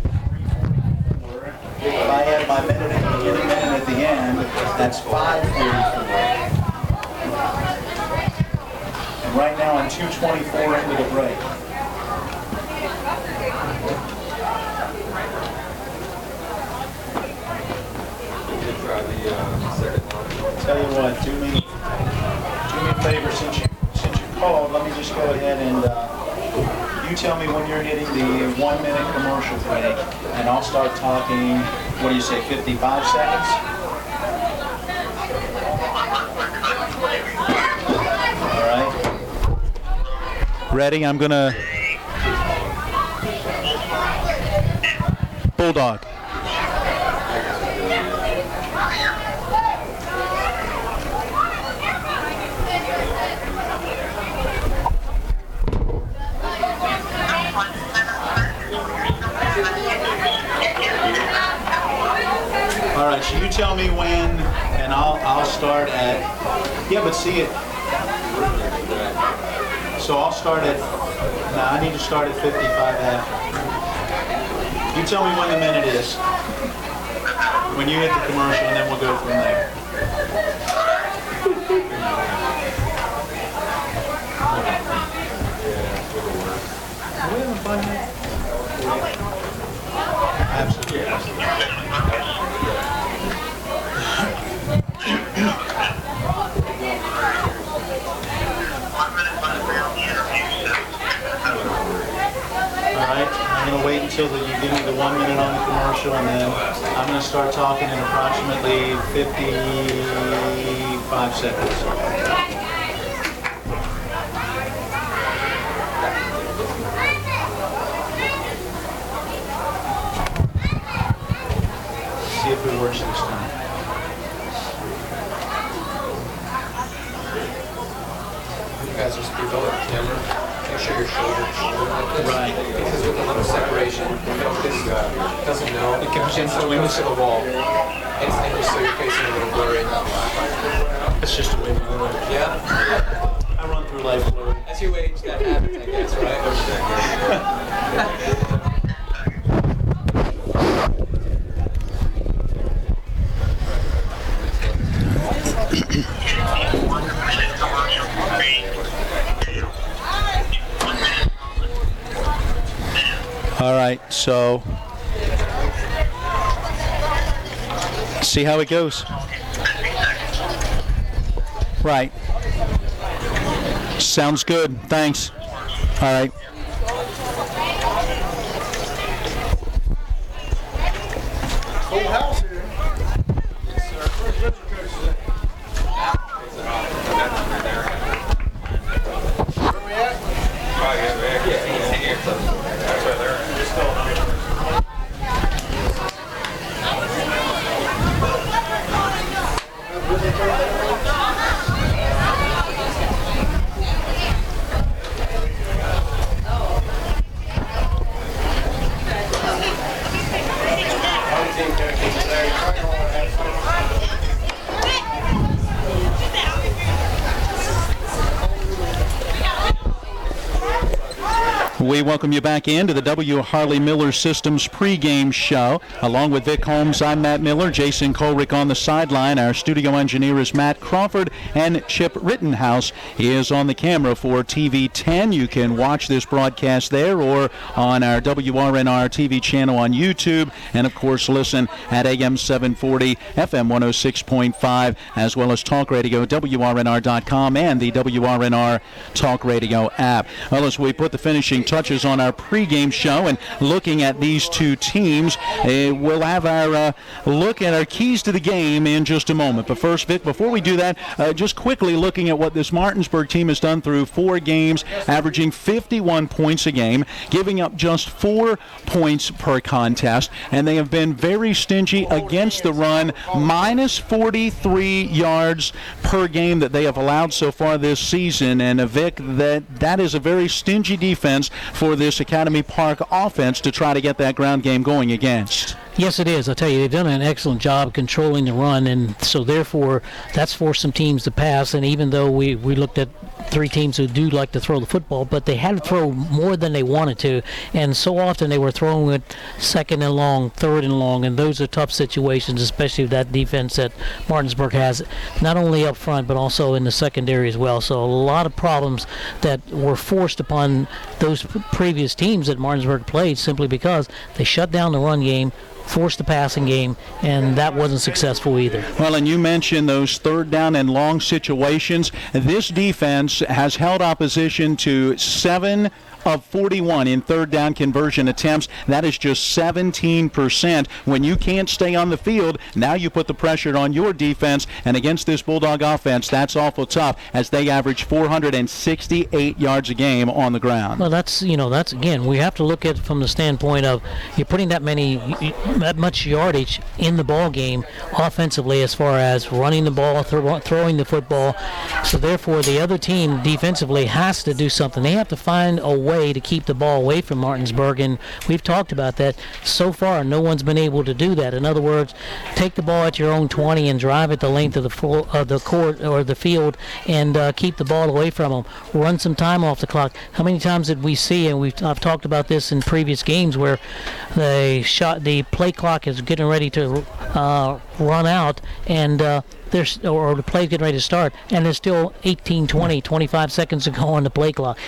That's 5:44. And right now I'm 2:24 into the break. Tell you what, do me a favor, since you called, let me just go ahead and you tell me when you're hitting the 1 minute commercial break, and I'll start talking, what do you say, 55 seconds? All right. Ready? I'm going to... Bulldog. All right, so you tell me when, and I'll start at, yeah, but see it. So I'll start at, no, I need to start at 55 after. You tell me when the minute is, when you hit the commercial, and then we'll go from there. Are we having fun here? Absolutely. Alright, I'm going to wait until you give me the 1 minute on the commercial, and then I'm going to start talking in approximately 55 seconds. See if it works this time.
You guys just be below the camera. Make sure your shoulders
Right.
because with a little separation, focus doesn't know. It can change the wings to the wall. And just so you're facing a little blurry.
It's just a way to do it.
Yeah.
I run through life blurry.
As you age, that happens, I guess, right?
All right, so see how it goes. Right. Sounds good. Thanks. All right.
Full house here. Yes, sir. Where's the coach today? Where we at?
We welcome you back into the W. Harley Miller Systems pregame show. Along with Vic Holmes, I'm Matt Miller. Jason Colrick on the sideline. Our studio engineer is Matt Crawford, and Chip Rittenhouse is on the camera for TV 10. You can watch this broadcast there or on our WRNR TV channel on YouTube, and of course listen at AM 740, FM 106.5, as well as Talk Radio, WRNR.com, and the WRNR Talk Radio app. Well, as we put the finishing touches on our pregame show and looking at these two teams, we'll have our look at our keys to the game in just a moment. But first, Vic, before we do that, just quickly looking at what this Martinsburg team has done through 4 games, averaging 51 points a game, giving up just 4 points per contest, and they have been very stingy against the run, minus 43 yards per game that they have allowed so far this season. And Vic, that is a very stingy defense for this Academy Park offense to try to get that ground game going against.
Yes, it is. I'll tell you, they've done an excellent job controlling the run, and so therefore that's forced some teams to pass. And even though we looked at three teams who do like to throw the football, but they had to throw more than they wanted to, and so often they were throwing it second and long, third and long, and those are tough situations, especially with that defense that Martinsburg has, not only up front but also in the secondary as well. So a lot of problems that were forced upon those previous teams that Martinsburg played simply because they shut down the run game, forced the passing game, and that wasn't successful either.
Well, and you mentioned those third down and long situations. This defense has held opposition to 7 of 41 in third down conversion attempts. That is just 17%. When you can't stay on the field, now you put the pressure on your defense, and against this Bulldog offense, that's awful tough as they average 468 yards a game on the ground.
Well, that's again, we have to look at it from the standpoint of you're putting that much yardage in the ball game offensively as far as running the ball, throwing the football. So therefore, the other team defensively has to do something. They have to find a way to keep the ball away from Martinsburg, and we've talked about that. So far, no one's been able to do that. In other words, take the ball at your own 20 and drive it the length of the court or the field and keep the ball away from them. Run some time off the clock. How many times did we see, and I've talked about this in previous games, where the play clock is getting ready to run out, and or the play's getting ready to start, and there's still 18, 20, 25 seconds to go on the play clock.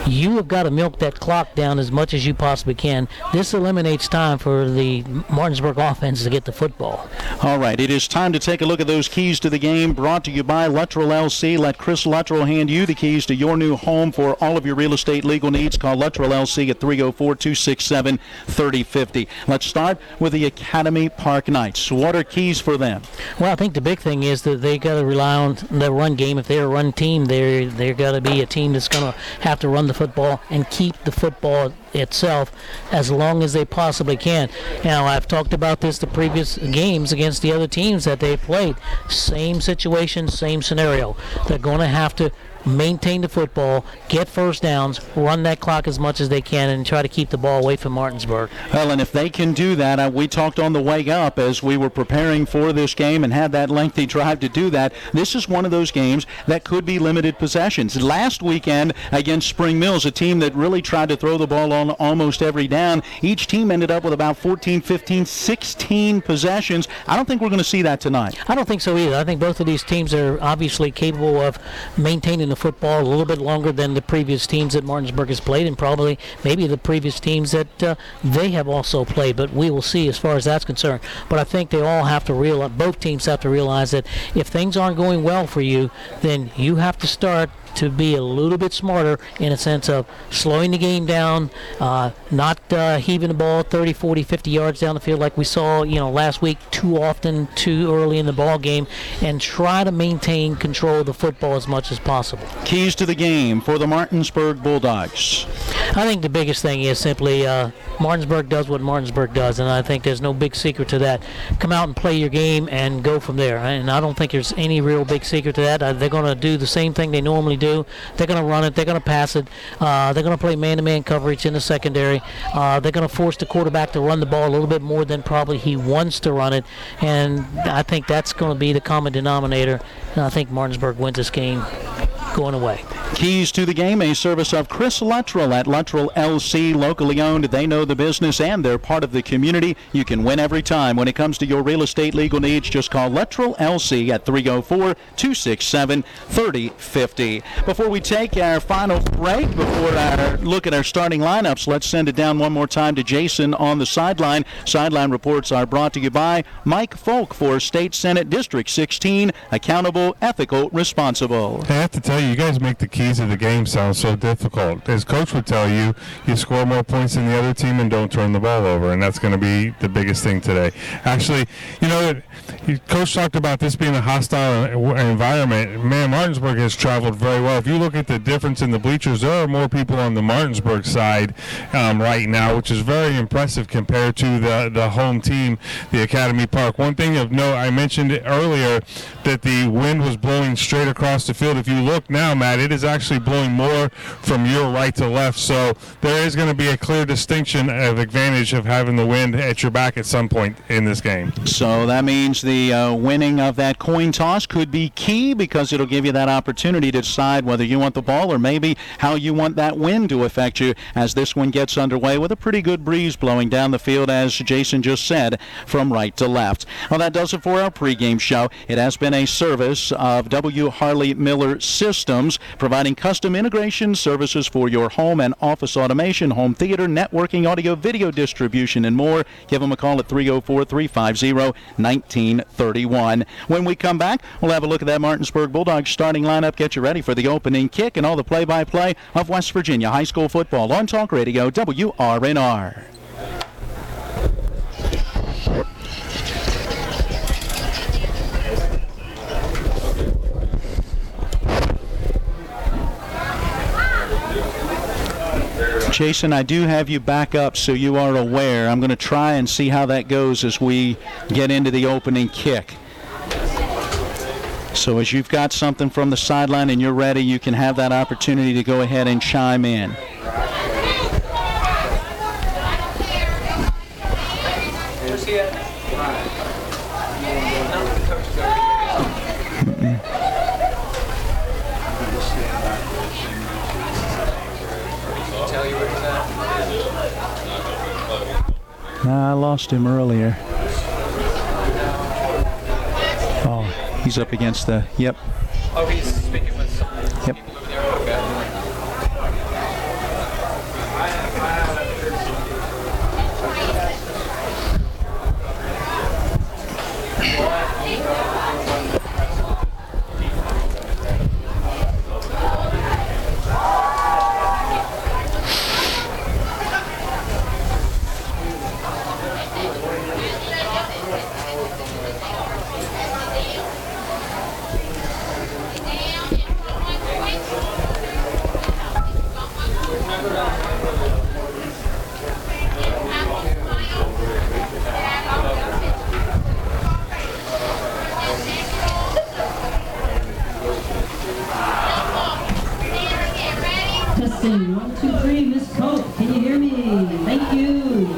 You have got to milk that clock down as much as you possibly can. This eliminates time for the Martinsburg offense to get the football.
All right, it is time to take a look at those keys to the game, brought to you by Luttrell LC. Let Chris Luttrell hand you the keys to your new home for all of your real estate legal needs. Call Luttrell LC at 304-267-3050. Let's start with the Academy Park Knights. What are keys for them?
Well, I think the big thing is that they got to rely on the run game. If they're a run team, they're got to be a team that's going to have to run the football and keep the football itself as long as they possibly can. Now, I've talked about this the previous games against the other teams that they've played. Same situation, same scenario. They're going to have to maintain the football, get first downs, run that clock as much as they can, and try to keep the ball away from Martinsburg.
Well, and if they can do that, we talked on the way up as we were preparing for this game and had that lengthy drive to do that. This is one of those games that could be limited possessions. Last weekend against Spring Mills, a team that really tried to throw the ball on almost every down, each team ended up with about 14, 15, 16 possessions. I don't think we're going to see that tonight.
I don't think so either. I think both of these teams are obviously capable of maintaining the football a little bit longer than the previous teams that Martinsburg has played, and probably maybe the previous teams that they have also played, but we will see as far as that's concerned. But I think they all have to realize, both teams have to realize that if things aren't going well for you, then you have to start to be a little bit smarter in a sense of slowing the game down, not heaving the ball 30, 40, 50 yards down the field like we saw, last week too often, too early in the ball game, and try to maintain control of the football as much as possible.
Keys to the game for the Martinsburg Bulldogs.
I think the biggest thing is simply Martinsburg does what Martinsburg does, and I think there's no big secret to that. Come out and play your game and go from there, and I don't think there's any real big secret to that. They're going to do the same thing they normally do. They're going to run it. They're going to pass it. They're going to play man-to-man coverage in the secondary. They're going to force the quarterback to run the ball a little bit more than probably he wants to run it, and I think that's going to be the common denominator. And I think Martinsburg wins this game going away.
Keys to the game, a service of Chris Luttrell at Luttrell LC, locally owned. They know the business and they're part of the community. You can win every time. When it comes to your real estate legal needs, just call Luttrell LC at 304-267-3050. Before we take our final break, before our look at our starting lineups, let's send it down one more time to Jason on the sideline. Sideline reports are brought to you by Mike Folk for State Senate District 16, accountable, ethical, responsible.
I have to tell you, you guys make the keys of the game sound so difficult. As Coach would tell you, you score more points than the other team and don't turn the ball over, and that's going to be the biggest thing today. Actually, Coach talked about this being a hostile environment. Man, Martinsburg has traveled very well. If you look at the difference in the bleachers, there are more people on the Martinsburg side right now, which is very impressive compared to the home team, the Academy Park. One thing of note, I mentioned earlier that the wind was blowing straight across the field. If you look, now, Matt, it is actually blowing more from your right to left, so there is going to be a clear distinction of advantage of having the wind at your back at some point in this game.
So that means the winning of that coin toss could be key, because it'll give you that opportunity to decide whether you want the ball or maybe how you want that wind to affect you as this one gets underway with a pretty good breeze blowing down the field, as Jason just said, from right to left. Well, that does it for our pregame show. It has been a service of W. Harley Miller Systems, providing custom integration services for your home and office automation, home theater, networking, audio, video distribution, and more. Give them a call at 304-350-1931. When we come back, we'll have a look at that Martinsburg Bulldogs starting lineup, get you ready for the opening kick, and all the play-by-play of West Virginia high school football on Talk Radio WRNR. Jason, I do have you back up so you are aware. I'm going to try and see how that goes as we get into the opening kick. So as you've got something from the sideline and you're ready, you can have that opportunity to go ahead and chime in. I lost him earlier. Oh, he's up against the, yep.
Oh, he's speaking with some
Yep.
people over there. Okay.
Testing, 1, 2, 3, Miss Coke, can you hear me? Thank you.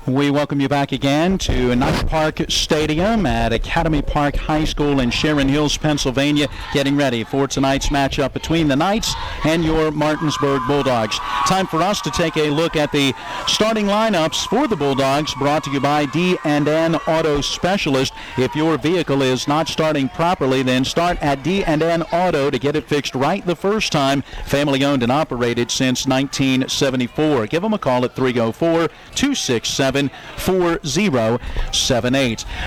We welcome you back again to Knight Park Stadium at Academy Park High School in Sharon Hills, Pennsylvania, getting ready for tonight's matchup between the Knights and your Martinsburg Bulldogs. Time for us to take a look at the starting lineups for the Bulldogs, brought to you by D&N Auto Specialist. If your vehicle is not starting properly, then start at D&N Auto to get it fixed right the first time. Family owned and operated since 1974. Give them a call at 304-267-4078.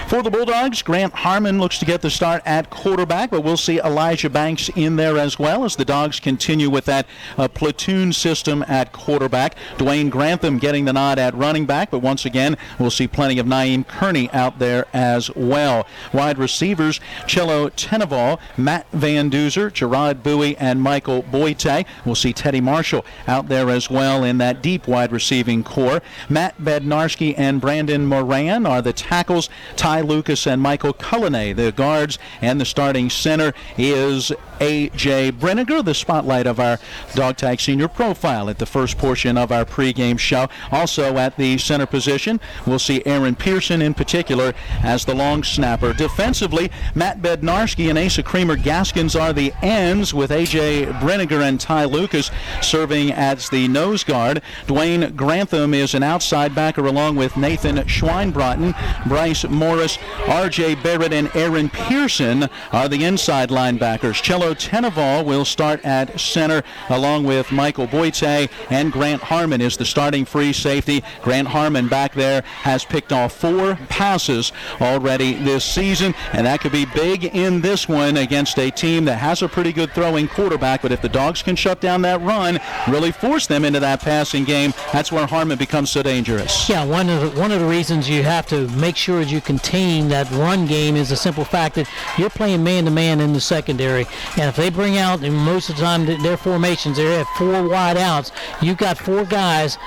For the Bulldogs, Grant Harmon looks to get the start at quarterback, but we'll see Elijah Banks in there as well as the Dogs continue with that platoon system at quarterback. Dwayne Grantham getting the nod at running back, but once again, we'll see plenty of Naeem Kearney out there as well. Wide receivers, Cello Teneval, Matt Van Duzer, Gerard Bowie, and Michael Boite. We'll see Teddy Marshall out there as well in that deep wide receiving core. Matt Bednarski and Brandon Moran are the tackles. Ty Lucas and Michael Cullinay, the guards, and the starting center is A.J. Brenniger, the spotlight of our Dog Tag Senior Profile at the first portion of our pregame show. Also at the center position, we'll see Aaron Pearson in particular as the long snapper. Defensively, Matt Bednarski and Asa Creamer Gaskins are the ends, with A.J. Brenniger and Ty Lucas serving as the nose guard. Dwayne Grantham is an outside backer along with Nathan Schweinbraten. Bryce Morris, R.J. Barrett, and Aaron Pearson are the inside linebackers. Cello Teneval will start at center along with Michael Boite, and Grant Harmon is the starting free safety. Grant Harmon back there has picked off 4 passes already this season, and that could be big in this one against a team that has a pretty good throwing quarterback, but if the Dogs can shut down that run, really force them into that passing game, that's where Harmon becomes so dangerous.
Yeah, one of the reasons you have to make sure you contain that run game is the simple fact that you're playing man-to-man in the secondary. And if they bring out, and most of the time their formations, they have 4 wide outs, you've got 4 guys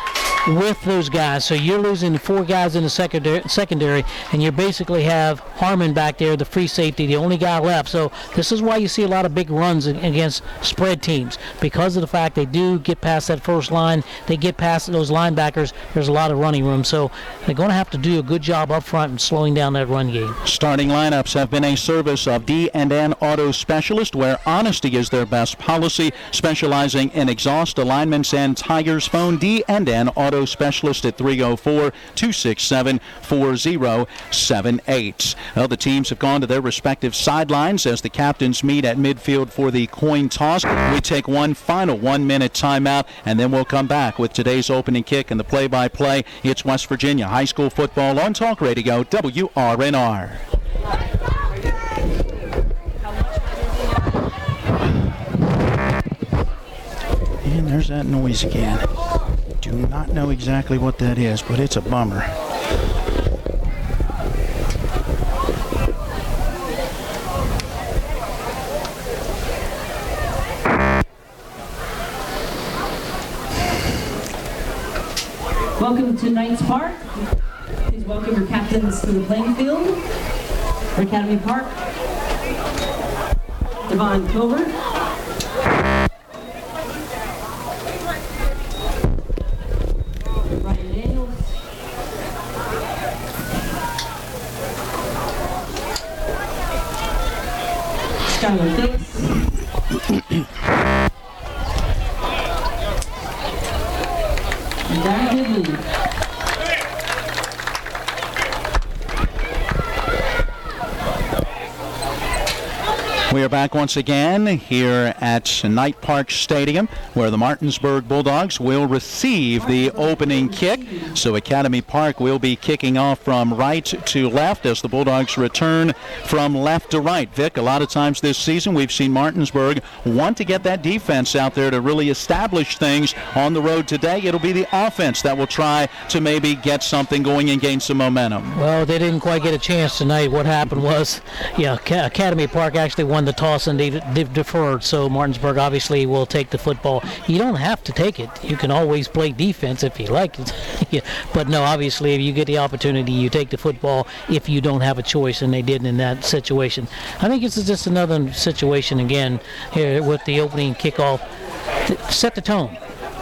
with those guys. So you're losing 4 guys in the secondary, and you basically have Harmon back there, the free safety, the only guy left. So this is why you see a lot of big runs against spread teams, because of the fact they do get past that first line, they get past those linebackers, there's a lot of running room. So they're going to have to do a good job up front in slowing down that run game.
Starting lineups have been a service of D&N Auto Specialist, where honesty is their best policy, specializing in exhaust alignments and tires. Phone D&N Auto Specialist at 304-267-4078. Well, the teams have gone to their respective sidelines as the captains meet at midfield for the coin toss. We take one final 1-minute timeout, and then we'll come back with today's opening kick and the play-by-play. It's West Virginia High School football on Talk Radio WRNR. And there's that noise again. Do not know exactly what that is, but it's a bummer.
Welcome to Knights Park. Please welcome your captains to the playing field. For Academy Park, Devon Covert. Ryan Daniels. Skylar Phillips.
We are back once again here at Knight Park Stadium, where the Martinsburg Bulldogs will receive the opening kick. So Academy Park will be kicking off from right to left as the Bulldogs return from left to right. Vic, a lot of times this season we've seen Martinsburg want to get that defense out there to really establish things on the road. Today it'll be the offense that will try to maybe get something going and gain some momentum.
Well, they didn't quite get a chance tonight. What happened was, Academy Park actually won the toss and they deferred, so Martinsburg obviously will take the football. You don't have to take it. You can always play defense if you like it. But no, obviously if you get the opportunity, you take the football if you don't have a choice, and they did in that situation. I think it's just another situation again here with the opening kickoff. Set the tone.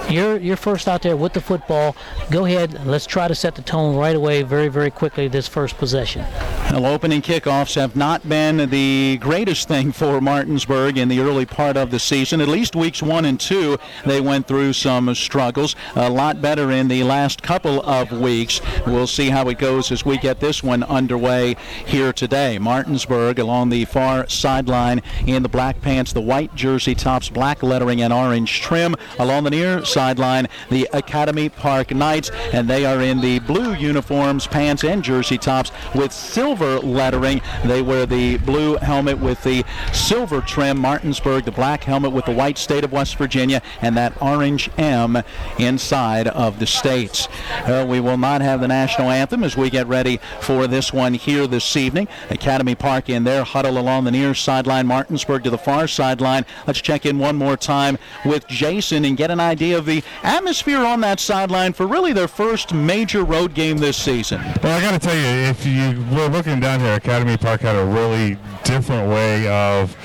You're first out there with the football. Go ahead, let's try to set the tone right away very, very quickly this first possession.
Well, opening kickoffs have not been the greatest thing for Martinsburg in the early part of the season. At least weeks 1 and 2, they went through some struggles. A lot better in the last couple of weeks. We'll see how it goes as we get this one underway here today. Martinsburg along the far sideline in the black pants, the white jersey tops, black lettering and orange trim. Along the near sideline, the Academy Park Knights, and they are in the blue uniforms, pants and jersey tops with silver lettering. They wear the blue helmet with the silver trim. Martinsburg, the black helmet with the white State of West Virginia and that orange M inside of the states. We will not have the national anthem as we get ready for this one here this evening. Academy Park in their huddle along the near sideline, Martinsburg to the far sideline. Let's check in one more time with Jason and get an idea of the atmosphere on that sideline for really their first major road game this season.
Well, I got to tell you, if you were looking down here, Academy Park had a really different way of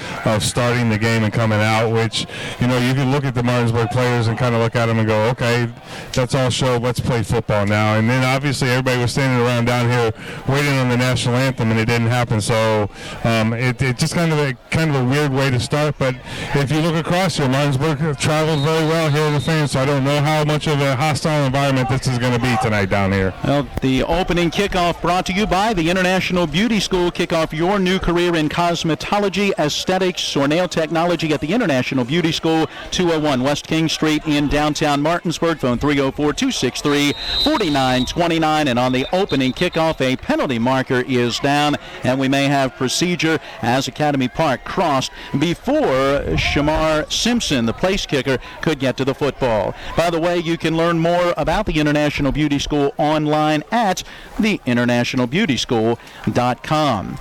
starting the game and coming out, which, you can look at the Martinsburg players and kind of look at them and go, okay, that's all show, let's play football now. And then obviously everybody was standing around down here waiting on the national anthem, and it didn't happen. So it just kind of a weird way to start. But if you look across here, Martinsburg traveled very well here in the fans, so I don't know how much of a hostile environment this is going to be tonight down here.
Well, the opening kickoff brought to you by the International Beauty School. Kick off your new career in cosmetology, aesthetics, or nail technology at the International Beauty School, 201 West King Street in downtown Martinsburg. Phone 304-263-4929. And on the opening kickoff, a penalty marker is down, and we may have procedure as Academy Park crossed before Shamar Simpson, the place kicker, could get to the football. football. By the way, you can learn more about the International Beauty School online at theinternationalbeautyschool.com.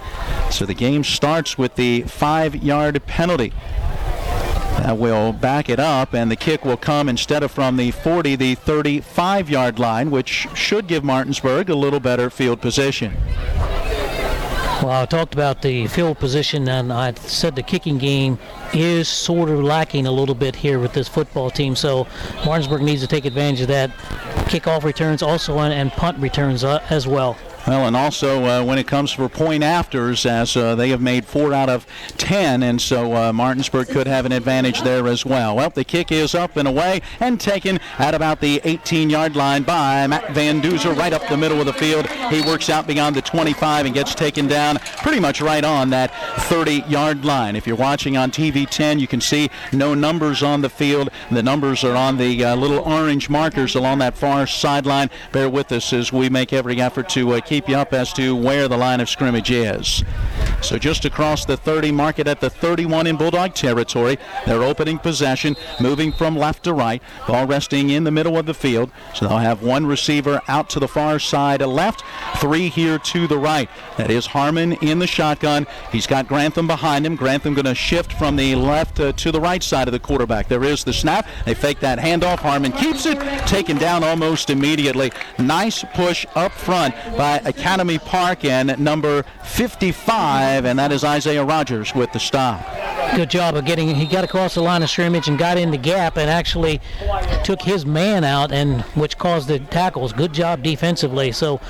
So the game starts with the 5-yard penalty. That will back it up, and the kick will come instead of from the 40, the 35-yard line, which should give Martinsburg a little better field position.
Well, I talked about the field position, and I said the kicking game is sort of lacking a little bit here with this football team, so Martinsburg needs to take advantage of that. Kickoff returns also and punt returns as well.
Well, and also when it comes for point afters, as they have made 4 out of 10, and so Martinsburg could have an advantage there as well. Well, the kick is up and away and taken at about the 18-yard line by Matt Van Duzer right up the middle of the field. He works out beyond the 25 and gets taken down pretty much right on that 30-yard line. If you're watching on TV 10, you can see no numbers on the field. The numbers are on the little orange markers along that far sideline. Bear with us as we make every effort to keep you up as to where the line of scrimmage is. So just across the 30, mark it at the 31 in Bulldog territory. Their opening possession, moving from left to right. Ball resting in the middle of the field. So they'll have one receiver out to the far side left, 3 here to the right. That is Harmon in the shotgun. He's got Grantham behind him. Grantham going to shift from the left to the right side of the quarterback. There is the snap. They fake that handoff. Harmon keeps it, taken down almost immediately. Nice push up front by Academy Park and number 55, and that is Isaiah Rogers with the stop.
Good job of he got across the line of scrimmage and got in the gap and actually took his man out, and which caused the tackles. Good job defensively. So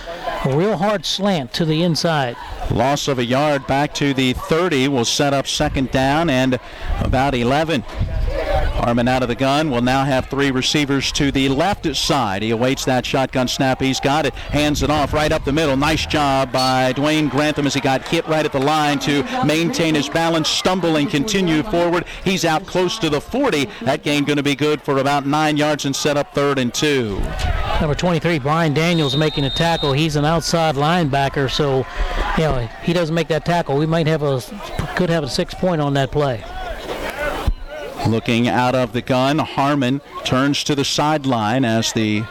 a real hard slant to the inside.
Loss of a yard back to the 30 will set up second down and about 11. Harmon out of the gun will now have 3 receivers to the left side. He awaits that shotgun snap. He's got it. Hands it off right up the middle. Nice job by Dwayne Grantham as he got hit right at the line to maintain his balance, stumble, and continue forward. He's out close to the 40. That gain going to be good for about 9 yards and set up 3rd and 2.
Number 23, Brian Daniels, making a tackle. He's an outside linebacker, so he doesn't make that tackle. We might could have a 6-point on that play.
Looking out of the gun, Harmon turns to the sideline as the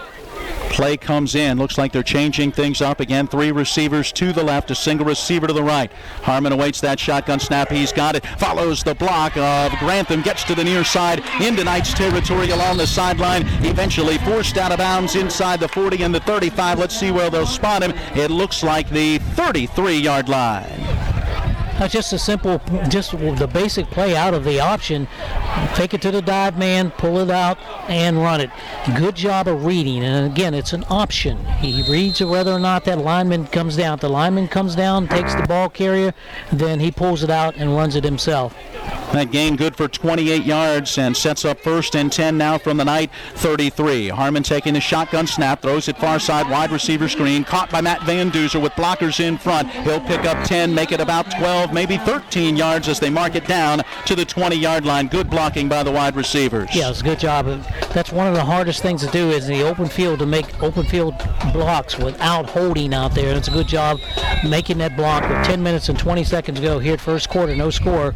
play comes in. Looks like they're changing things up again. 3 receivers to the left, a single receiver to the right. Harmon awaits that shotgun snap. He's got it. Follows the block of Grantham. Gets to the near side into Knight's territory along the sideline. Eventually forced out of bounds inside the 40 and the 35. Let's see where they'll spot him. It looks like the 33-yard line.
Just a simple, just the basic play out of the option. Take it to the dive man, pull it out, and run it. Good job of reading. And again, it's an option. He reads whether or not that lineman comes down. If the lineman comes down, takes the ball carrier, then he pulls it out and runs it himself.
That gain good for 28 yards and sets up 1st and 10 now from the Knight 33. Harmon taking the shotgun snap, throws it far side, wide receiver screen, caught by Matt Van Duzer with blockers in front. He'll pick up 10, make it about 12, maybe 13 yards as they mark it down to the 20-yard line. Good blocking by the wide receivers.
Yeah, it's a good job. That's one of the hardest things to do is the open field, to make open field blocks without holding out there. And it's a good job making that block with 10 minutes and 20 seconds to go here at first quarter, no score.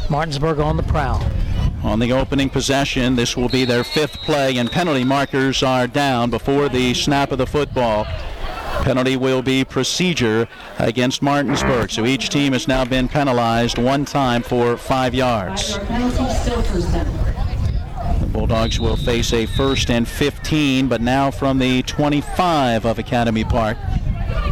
Martinsburg on the prowl.
On the opening possession, this will be their 5th play, and penalty markers are down before the snap of the football. Penalty will be procedure against Martinsburg. So each team has now been penalized 1 time for 5 yards. The Bulldogs will face a 1st and 15, but now from the 25 of Academy Park.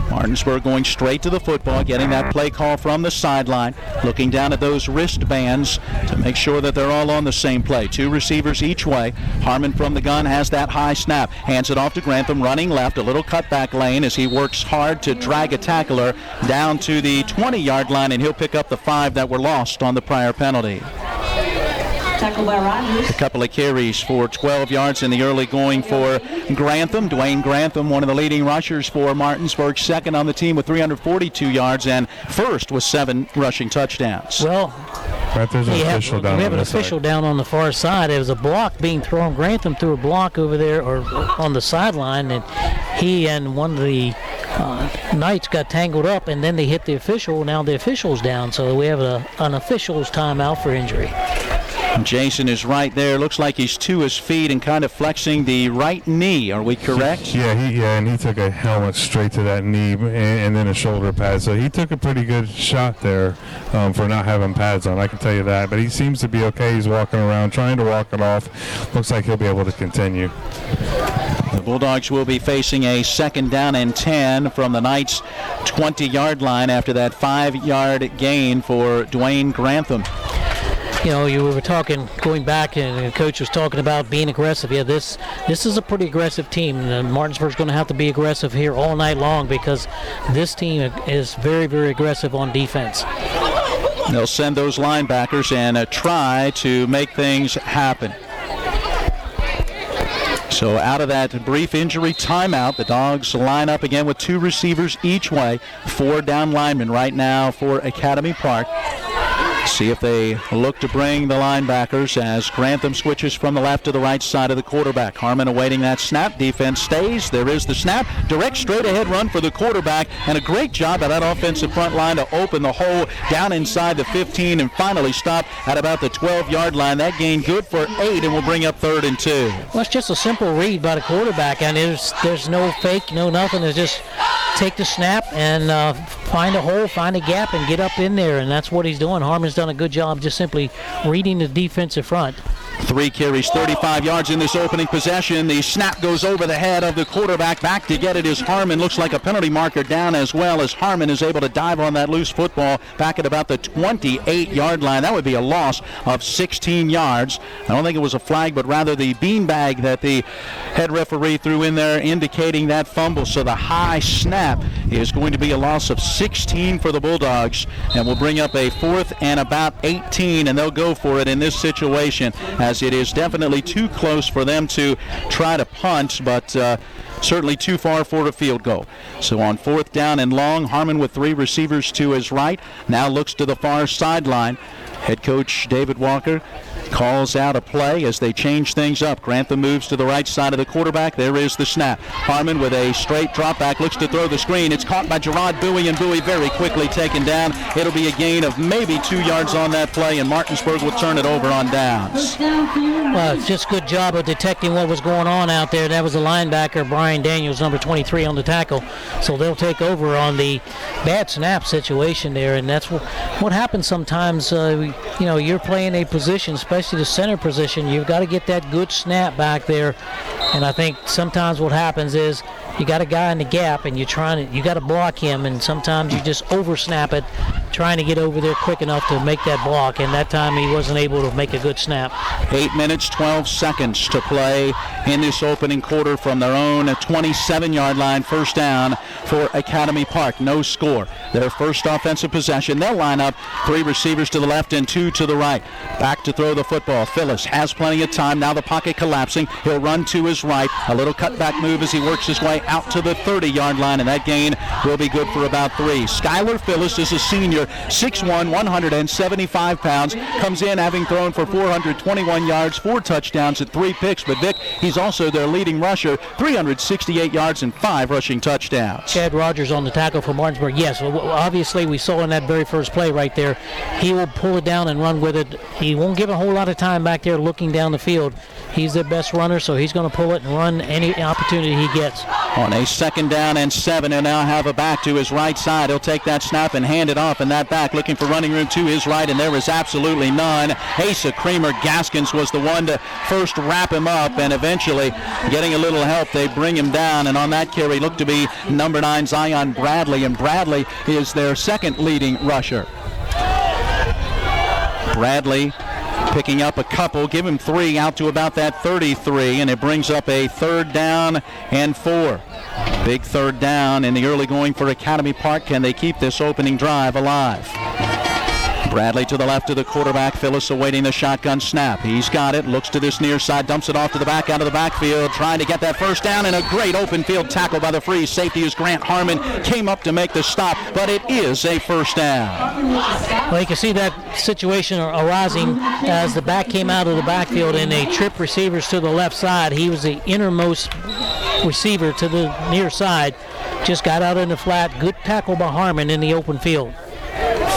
Martinsburg going straight to the football, getting that play call from the sideline, looking down at those wristbands to make sure that they're all on the same play. 2 receivers each way. Harmon from the gun has that high snap, hands it off to Grantham, running left, a little cutback lane as he works hard to drag a tackler down to the 20-yard line, and he'll pick up the 5 that were lost on the prior penalty.
Tackle by Rogers.
A couple of carries for 12 yards in the early going for Grantham. Dwayne Grantham, one of the leading rushers for Martinsburg, 2nd on the team with 342 yards and 1st with 7 rushing touchdowns.
Well, we have an official down on the far side. It was a block being thrown. Grantham threw a block over there or on the sideline, and he and one of the Knights got tangled up, and then they hit the official. Now the official's down, so we have an official's timeout for injury.
Jason is right there. Looks like he's to his feet and kind of flexing the right knee. Are we correct?
Yeah, and he took a helmet straight to that knee and then a shoulder pad. So he took a pretty good shot there for not having pads on, I can tell you that. But he seems to be okay. He's walking around, trying to walk it off. Looks like he'll be able to continue.
The Bulldogs will be facing a 2nd down and 10 from the Knights' 20-yard line after that 5-yard gain for Dwayne Grantham.
You know, you were talking, going back, and the coach was talking about being aggressive. Yeah, this is a pretty aggressive team. And Martinsburg's going to have to be aggressive here all night long because this team is very, very aggressive on defense.
They'll send those linebackers and try to make things happen. So out of that brief injury timeout, the Dogs line up again with 2 receivers each way, 4 down linemen right now for Academy Park. See if they look to bring the linebackers as Grantham switches from the left to the right side of the quarterback. Harmon awaiting that snap. Defense stays. There is the snap. Direct straight ahead run for the quarterback, and a great job by that offensive front line to open the hole down inside the 15 and finally stop at about the 12-yard line. That gain good for 8 and will bring up 3rd and 2.
Well, it's just a simple read by the quarterback, and there's no fake, no nothing. It's just take the snap and find a hole, find a gap, and get up in there, and that's what he's doing. Harmon's done a good job just simply reading the defensive front.
3 carries, 35 yards in this opening possession. The snap goes over the head of the quarterback. Back to get it is Harmon. Looks like a penalty marker down as well, as Harmon is able to dive on that loose football back at about the 28-yard line. That would be a loss of 16 yards. I don't think it was a flag, but rather the beanbag that the head referee threw in there indicating that fumble. So the high snap is going to be a loss of 16 for the Bulldogs, and will bring up a 4th and about 18, and they'll go for it in this situation, as it is definitely too close for them to try to punt, but certainly too far for a field goal. So on 4th down and long, Harmon with 3 receivers to his right, now looks to the far sideline. Head coach David Walker calls out a play as they change things up. Grantham moves to the right side of the quarterback. There is the snap. Harmon with a straight drop back looks to throw the screen. It's caught by Gerard Bowie, and Bowie very quickly taken down. It'll be a gain of maybe 2 yards on that play, and Martinsburg will turn it over on downs.
Well, it's just a good job of detecting what was going on out there. That was the linebacker, Brian Daniels, number 23 on the tackle. So they'll take over on the bad snap situation there, and that's what happens sometimes. You're playing a position, especially the center position. You've got to get that good snap back there, and I think sometimes what happens is you got a guy in the gap and you got to block him, and sometimes you just over snap it, trying to get over there quick enough to make that block, and that time he wasn't able to make a good snap.
8 minutes, 12 seconds to play in this opening quarter from their own 27-yard line. 1st down for Academy Park. No score. Their first offensive possession. They'll line up 3 receivers to the left and 2 to the right. Back to throw the football. Phyllis has plenty of time. Now the pocket collapsing. He'll run to his right. A little cutback move as he works his way out to the 30-yard line, and that gain will be good for about 3. Skylar Phyllis is a senior, 6'1", 175 pounds. Comes in having thrown for 421 yards, 4 touchdowns and 3 picks. But Vic, he's also their leading rusher, 368 yards and 5 rushing touchdowns.
Chad Rogers on the tackle for Martinsburg. Yes, obviously we saw in that very first play right there, he will pull it down and run with it. He won't give a whole lot of time back there looking down the field. He's their best runner, so he's going to pull it and run any opportunity he gets.
On a 2nd down and 7, he'll now have a back to his right side. He'll take that snap and hand it off, and that back looking for running room to his right, and there is absolutely none. Asa Creamer Gaskins was the one to first wrap him up, and eventually getting a little help, they bring him down, and on that carry looked to be number 9 Zion Bradley, and Bradley is their 2nd leading rusher. Bradley picking up a couple, give him 3 out to about that 33, and it brings up a 3rd down and 4. Big 3rd down in the early going for Academy Park. Can they keep this opening drive alive? Bradley to the left of the quarterback. Phyllis awaiting the shotgun snap. He's got it. Looks to this near side. Dumps it off to the back out of the backfield. Trying to get that 1st down, and a great open field tackle by the free safety as Grant Harmon came up to make the stop, but it is a 1st down.
Well, you can see that situation arising as the back came out of the backfield and they tripped receivers to the left side. He was the innermost receiver to the near side. Just got out in the flat. Good tackle by Harmon in the open field.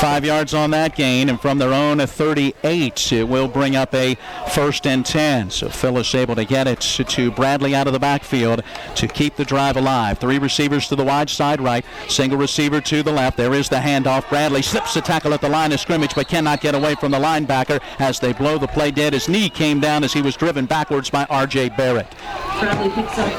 5 yards on that gain, and from their own 38, it will bring up a 1st and 10. So Phyllis able to get it to Bradley out of the backfield to keep the drive alive. 3 receivers to the wide side right, single receiver to the left. There is the handoff. Bradley slips the tackle at the line of scrimmage, but cannot get away from the linebacker as they blow the play dead. His knee came down as he was driven backwards by R.J. Barrett.
Bradley picks up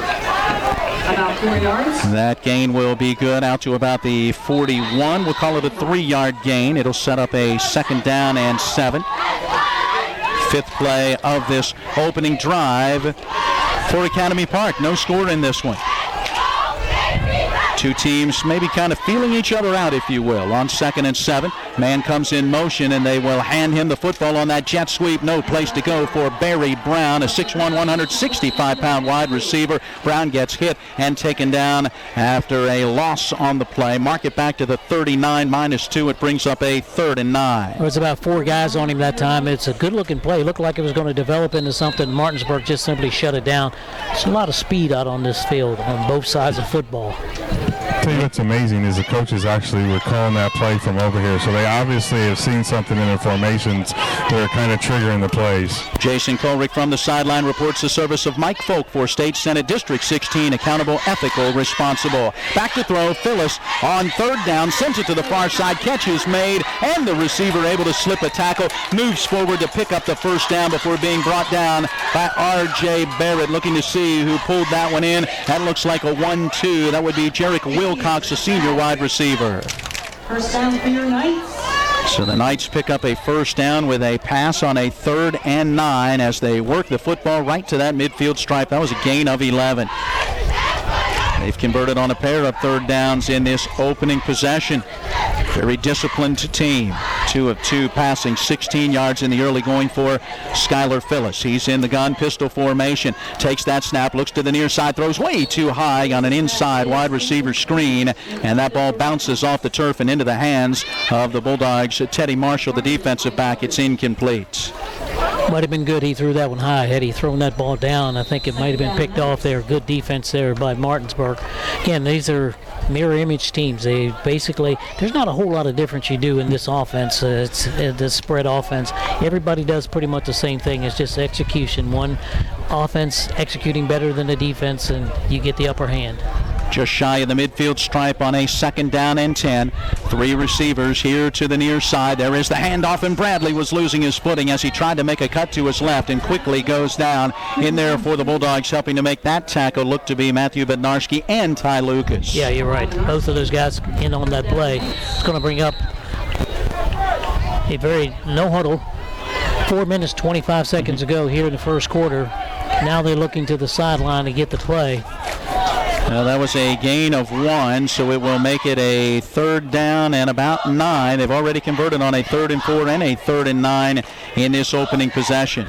about 4 yards.
That gain will be good out to about the 41. We'll call it a 3-yard gain. It'll set up a 2nd down and 7. 5th play of this opening drive for Academy Park. No score in this one. 2 teams maybe kind of feeling each other out, if you will. On 2nd and 7, man comes in motion, and they will hand him the football on that jet sweep. No place to go for Barry Brown, a 6'1", 165-pound wide receiver. Brown gets hit and taken down after a loss on the play. Mark it back to the 39, -2. It brings up a 3rd and 9.
There was about 4 guys on him that time. It's a good-looking play. It looked like it was going to develop into something. Martinsburg just simply shut it down. There's a lot of speed out on this field on both sides of football.
I tell you what's amazing is the coaches actually were calling that play from over here, so they obviously have seen something in their formations that are kind of triggering the plays.
Jason Kolrick from the sideline reports the service of Mike Folk for State Senate District 16, accountable, ethical, responsible. Back to throw, Phyllis on 3rd down, sends it to the far side, catch is made, and the receiver able to slip a tackle, moves forward to pick up the 1st down before being brought down by R.J. Barrett. Looking to see who pulled that one in. That looks like a 1-2. That would be Jarek Wilcox, a senior wide receiver.
1st down for your Knights.
So the Knights pick up a 1st down with a pass on a 3rd and 9 as they work the football right to that midfield stripe. That was a gain of 11. They've converted on a pair of 3rd downs in this opening possession. Very disciplined team. 2 of 2 passing, 16 yards in the early going for Skylar Phyllis. He's in the gun pistol formation. Takes that snap, looks to the near side, throws way too high on an inside wide receiver screen, and that ball bounces off the turf and into the hands of the Bulldogs. Teddy Marshall, the defensive back. It's incomplete.
Might have been good. He threw that one high. Had he thrown that ball down, I think it might have been picked off there. Good defense there by Martinsburg. Again, these are mirror image teams. They basically, there's not a whole lot of difference you do in this offense. It's the spread offense. Everybody does pretty much the same thing. It's just execution. One offense executing better than the defense, and you get the upper hand.
Just shy of the midfield stripe on a 2nd down and 10. 3 receivers here to the near side. There is the handoff, and Bradley was losing his footing as he tried to make a cut to his left and quickly goes down. In there for the Bulldogs, helping to make that tackle look to be Matthew Bednarski and Ty Lucas.
Yeah, you're right. Both of those guys in on that play. It's going to bring up a very no huddle. 4 minutes, 25 seconds ago here in the 1st quarter. Now they're looking to the sideline to get the play.
That was a gain of 1, so it will make it a 3rd down and about 9. They've already converted on a 3rd and 4 and a 3rd and 9 in this opening possession.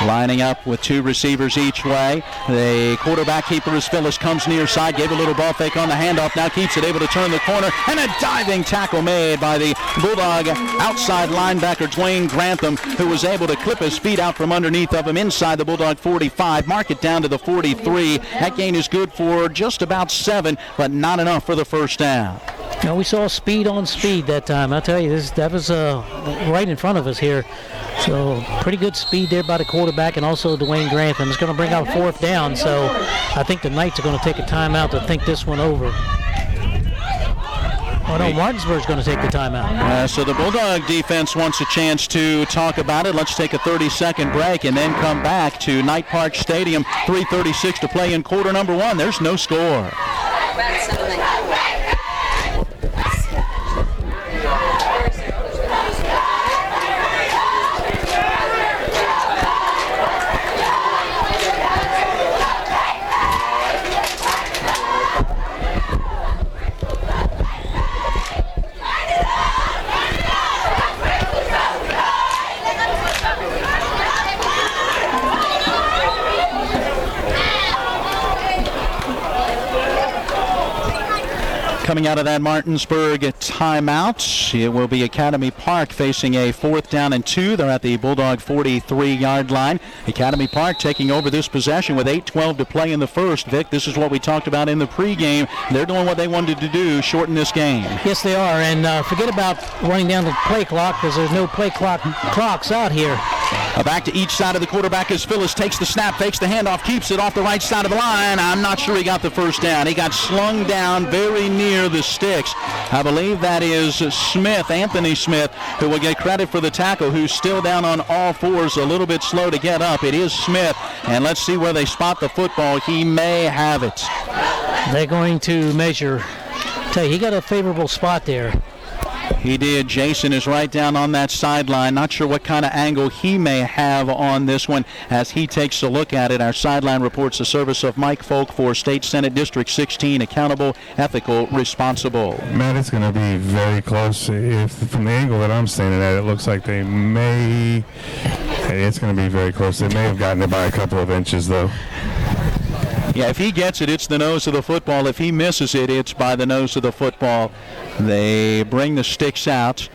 Lining up with 2 receivers each way. The quarterback keeper is Phyllis, comes near side, gave a little ball fake on the handoff, now keeps it, able to turn the corner, and a diving tackle made by the Bulldog outside linebacker Dwayne Grantham, who was able to clip his feet out from underneath of him inside the Bulldog 45, mark it down to the 43. That gain is good for just about 7, but not enough for the 1st down.
Now we saw speed on speed that time. I'll tell you, that was right in front of us here. So pretty good speed there by the quarterback and also Dwayne Grantham. It's going to bring out 4th down, so I think the Knights are going to take a timeout to think this one over. Oh, no, Martinsburg's going to take the timeout.
So the Bulldog defense wants a chance to talk about it. Let's take a 30-second break and then come back to Knight Park Stadium. 3:36 to play in quarter number 1. There's no score. Coming out of that Martinsburg timeout, it will be Academy Park facing a 4th down and 2. They're at the Bulldog 43-yard line. Academy Park taking over this possession with 8:12 to play in the first. Vic, this is what we talked about in the pregame. They're doing what they wanted to do, shorten this game.
Yes, they are, and forget about running down the play clock because there's no play clocks out here.
Back to each side of the quarterback as Phyllis takes the snap, fakes the handoff, keeps it off the right side of the line. I'm not sure he got the first down. He got slung down very near the sticks. I believe that is Smith, Anthony Smith, who will get credit for the tackle, who's still down on all fours, a little bit slow to get up. It is Smith, and let's see where they spot the football. He may have it.
They're going to measure. Tell you, he got a favorable spot there.
He did. Jason is right down on that sideline. Not sure what kind of angle he may have on this one as he takes a look at it. Our sideline reports the service of Mike Folk for State Senate District 16, accountable, ethical, responsible.
Matt, it's going to be very close. If from the angle that I'm standing at, it looks like they may. It's going to be very close. They may have gotten it by a couple of inches, though.
Yeah, if he gets it, it's the nose of the football. If he misses it, it's by the nose of the football. They bring the sticks out.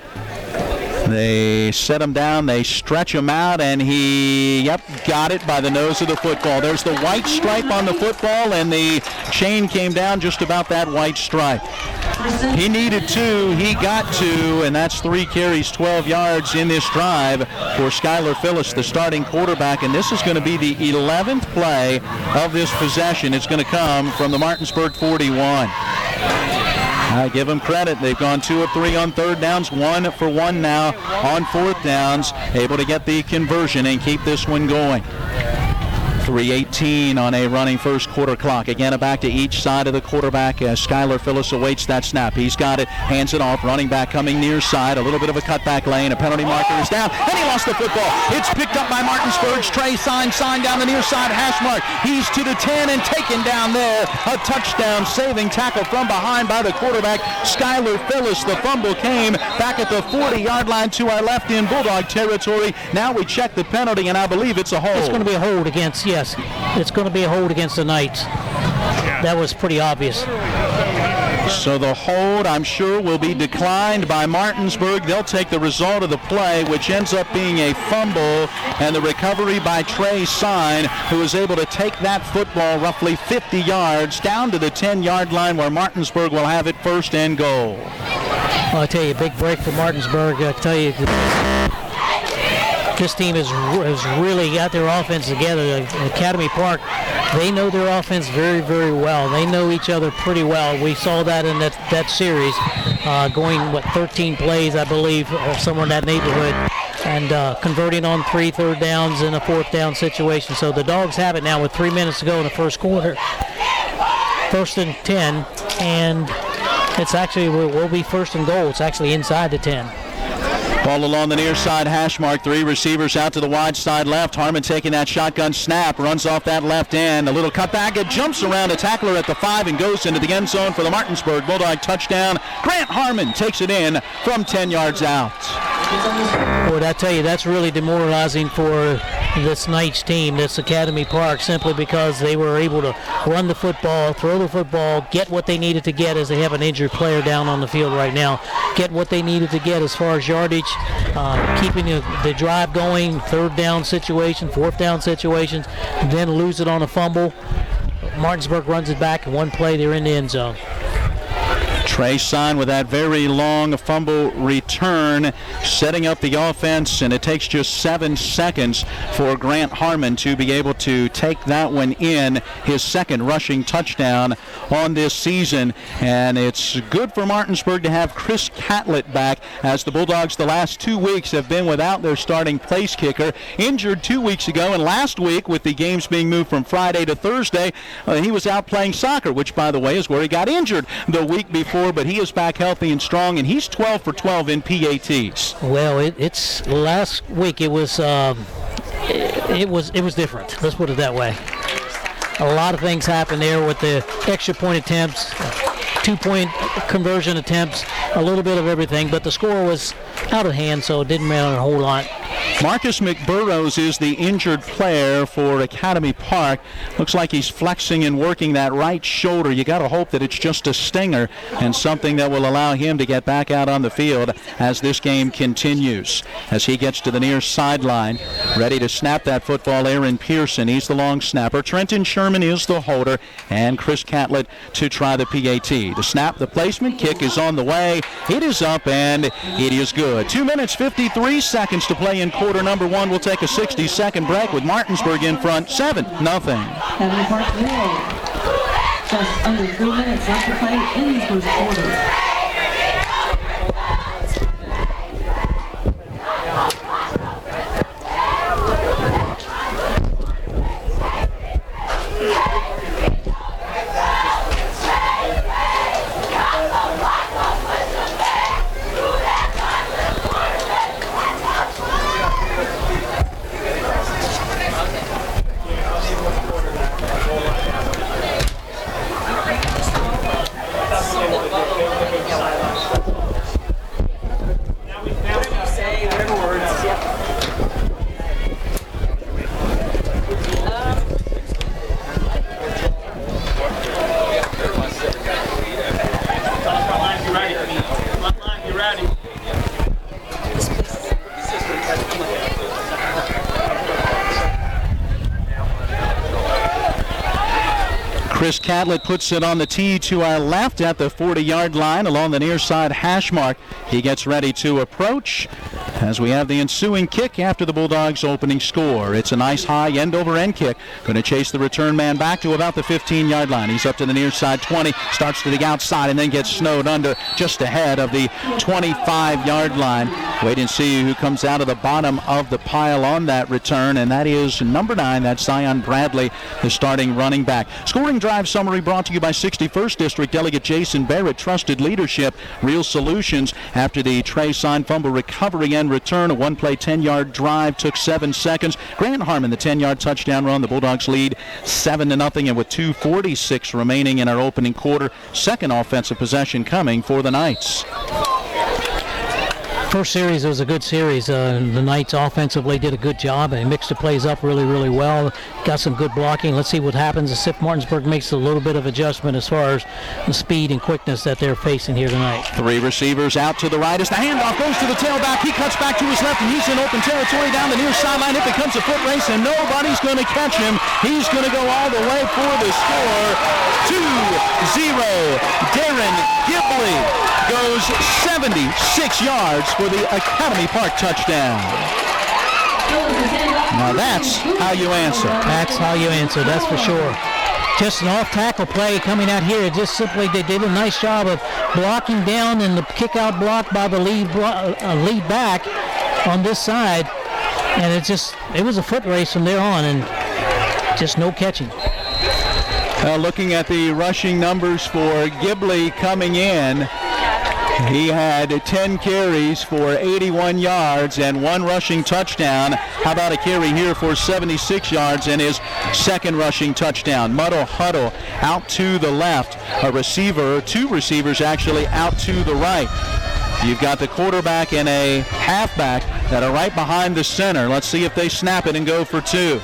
They set him down, they stretch him out, and he, got it by the nose of the football. There's the white stripe on the football, and the chain came down just about that white stripe. He needed 2, he got 2, and that's 3 carries, 12 yards in this drive for Skylar Phillips, the starting quarterback, and this is going to be the 11th play of this possession. It's going to come from the Martinsburg 41. I give them credit. They've gone 2 of 3 on 3rd downs, 1 for 1 now on 4th downs, able to get the conversion and keep this one going. 3:18 on a running first quarter clock. Again, a back to each side of the quarterback as Skylar Phillips awaits that snap. He's got it, hands it off, running back coming near side, a little bit of a cutback lane, a penalty marker is down, and he lost the football. It's picked up by Martinsburg's Trey Sign down the near side hash mark. He's to the 10 and taken down there. A touchdown saving tackle from behind by the quarterback, Skylar Phillips. The fumble came back at the 40-yard line to our left in Bulldog territory. Now we check the penalty, and I believe it's a hold.
It's going to be a hold against, yes, it's going to be a hold against the Knights. That was pretty obvious.
So the hold, I'm sure, will be declined by Martinsburg. They'll take the result of the play, which ends up being a fumble, and the recovery by Trey Sign, who was able to take that football roughly 50 yards down to the 10-yard line where Martinsburg will have it first and goal.
Well, I tell you, a big break for Martinsburg. I tell you, this team has really got their offense together. Academy Park, they know their offense very, very well. They know each other pretty well. We saw that in that series, going, 13 plays, I believe, somewhere in that neighborhood, and converting on 3 third downs in a 4th down situation. So the Dogs have it now with 3 minutes to go in the first quarter. 1st and 10, and it's actually, will be 1st and goal. It's actually inside the 10.
Ball along the near side hash mark. 3 receivers out to the wide side left. Harmon taking that shotgun snap. Runs off that left end. A little cutback. It jumps around a tackler at the 5 and goes into the end zone for the Martinsburg Bulldog touchdown. Grant Harmon takes it in from 10 yards out.
Boy, I tell you, that's really demoralizing for this Knights team, this Academy Park, simply because they were able to run the football, throw the football, get what they needed to get, as they have an injured player down on the field right now, get what they needed to get as far as yardage, keeping the drive going, 3rd down situation, 4th down situations, and then lose it on a fumble. Martinsburg runs it back, and one play, they're in the end zone.
Trey Sign with that very long fumble return, setting up the offense, and it takes just 7 seconds for Grant Harmon to be able to take that one in, his 2nd rushing touchdown on this season. And it's good for Martinsburg to have Chris Catlett back, as the Bulldogs the last 2 weeks have been without their starting place kicker, injured 2 weeks ago, and last week with the games being moved from Friday to Thursday, he was out playing soccer, which, by the way, is where he got injured the week before, but he is back healthy and strong, and he's 12 for 12 in PATs.
Well, it's last week it was different. Let's put it that way. A lot of things happened there with the extra point attempts, 2-point conversion attempts, a little bit of everything, but the score was out of hand, so it didn't matter a whole lot.
Marcus McBurrows is the injured player for Academy Park. Looks like he's flexing and working that right shoulder. You got to hope that it's just a stinger and something that will allow him to get back out on the field as this game continues. As he gets to the near sideline, ready to snap that football, Aaron Pearson. He's the long snapper. Trenton Sherman is the holder, and Chris Catlett to try the PAT. To snap the placement, kick is on the way. It is up, and it is good. 2 minutes, 53 seconds to play in quarter number one. We'll take a 60-second break with Martinsburg in front, 7-0.
Academy Park 0. Just under 3 minutes left to play in the first quarter.
Chris Catlett puts it on the tee to our left at the 40-yard line along the near side hash mark. He gets ready to approach as we have the ensuing kick after the Bulldogs' opening score. It's a nice high end-over-end kick. Going to chase the return man back to about the 15-yard line. He's up to the near side 20, starts to the outside, and then gets snowed under just ahead of the 25-yard line. Wait and see who comes out of the bottom of the pile on that return, and that is number 9. That's Zion Bradley, the starting running back. Scoring drive summary brought to you by 61st District Delegate Jason Barrett. Trusted leadership, real solutions. After the Trey Sign fumble recovery and return, a one-play 10-yard drive took 7 seconds. Grant Harmon, the 10-yard touchdown run. The Bulldogs lead 7-0, and with 2:46 remaining in our opening quarter, second offensive possession coming for the Knights.
First series was a good series. The Knights offensively did a good job and mixed the plays up really, really well. Got some good blocking. Let's see what happens as if Martinsburg makes a little bit of adjustment as far as the speed and quickness that they're facing here tonight.
3 receivers out to the right as the handoff goes to the tailback. He cuts back to his left, and he's in open territory down the near sideline. It becomes a foot race, and nobody's going to catch him. He's going to go all the way for the score. 2-0. Darren Gibley goes 76 yards for the Academy Park touchdown. Now that's how you answer.
That's how you answer, that's for sure. Just an off-tackle play coming out here. Just simply they did a nice job of blocking down and the kick-out block by the lead back on this side. And it was a foot race from there on and just no catching.
Looking at the rushing numbers for Gibley coming in, he had 10 carries for 81 yards and 1 rushing touchdown. How about a carry here for 76 yards and his second rushing touchdown? Muddle Huddle out to the left. A receiver, 2 receivers actually out to the right. You've got the quarterback and a halfback that are right behind the center. Let's see if they snap it and go for 2.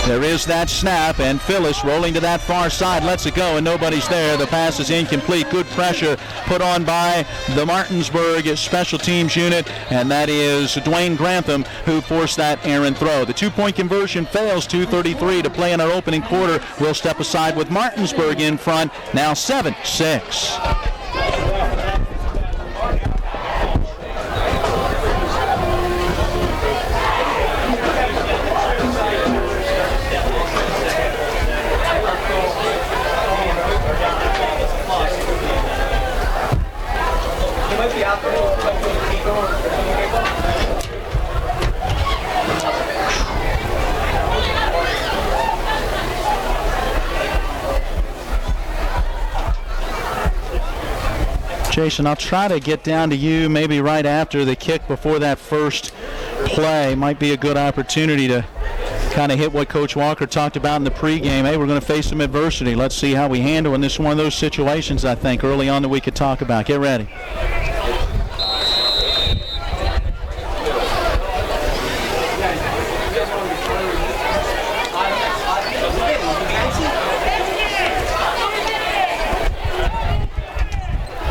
There is that snap, and Phyllis rolling to that far side, lets it go, and nobody's there. The pass is incomplete. Good pressure put on by the Martinsburg special teams unit, and that is Dwayne Grantham who forced that errant throw. The 2-point conversion fails. 2:33 to play in our opening quarter. We'll step aside with Martinsburg in front, now 7-6. Jason, I'll try to get down to you maybe right after the kick before that first play. Might be a good opportunity to kind of hit what Coach Walker talked about in the pregame. Hey, we're going to face some adversity. Let's see how we handle it. And this is one of those situations, I think, early on that we could talk about. Get ready.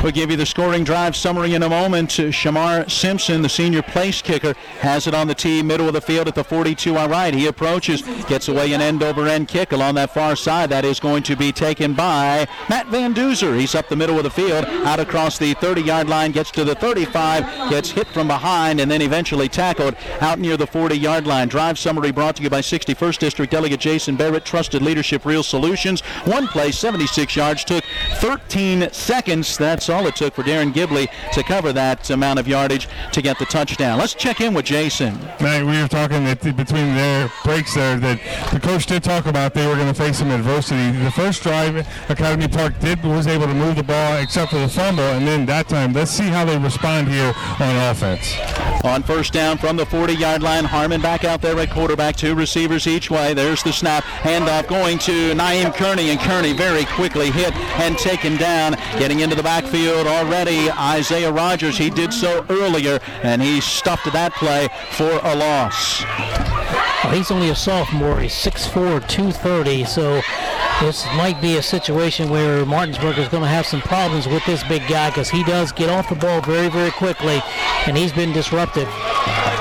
We'll give you the scoring drive summary in a moment. Shamar Simpson, the senior place kicker, has it on the tee, middle of the field at the 42 on right. He approaches, gets away an end-over-end kick along that far side. That is going to be taken by Matt Van Duzer. He's up the middle of the field, out across the 30-yard line, gets to the 35, gets hit from behind, and then eventually tackled out near the 40-yard line. Drive summary brought to you by 61st District Delegate Jason Barrett, Trusted Leadership, Real Solutions. One play, 76 yards, took 13 seconds. That's all it took for Darren Gibley to cover that amount of yardage to get the touchdown. Let's check in with Jason.
Matt, we were talking between their breaks there that the coach did talk about they were going to face some adversity. The first drive, Academy Park was able to move the ball except for the fumble, and then that time, let's see how they respond here on offense.
On first down from the 40-yard line, Harmon back out there at quarterback, 2 receivers each way. There's the snap, handoff going to Naeem Kearney, and Kearney very quickly hit and taken down. Getting into the backfield already, Isaiah Rogers. He did so earlier, and he stuffed that play for a loss.
Well, he's only a sophomore. He's 6'4", 230, so this might be a situation where Martinsburg is going to have some problems with this big guy because he does get off the ball very, very quickly, and he's been disruptive.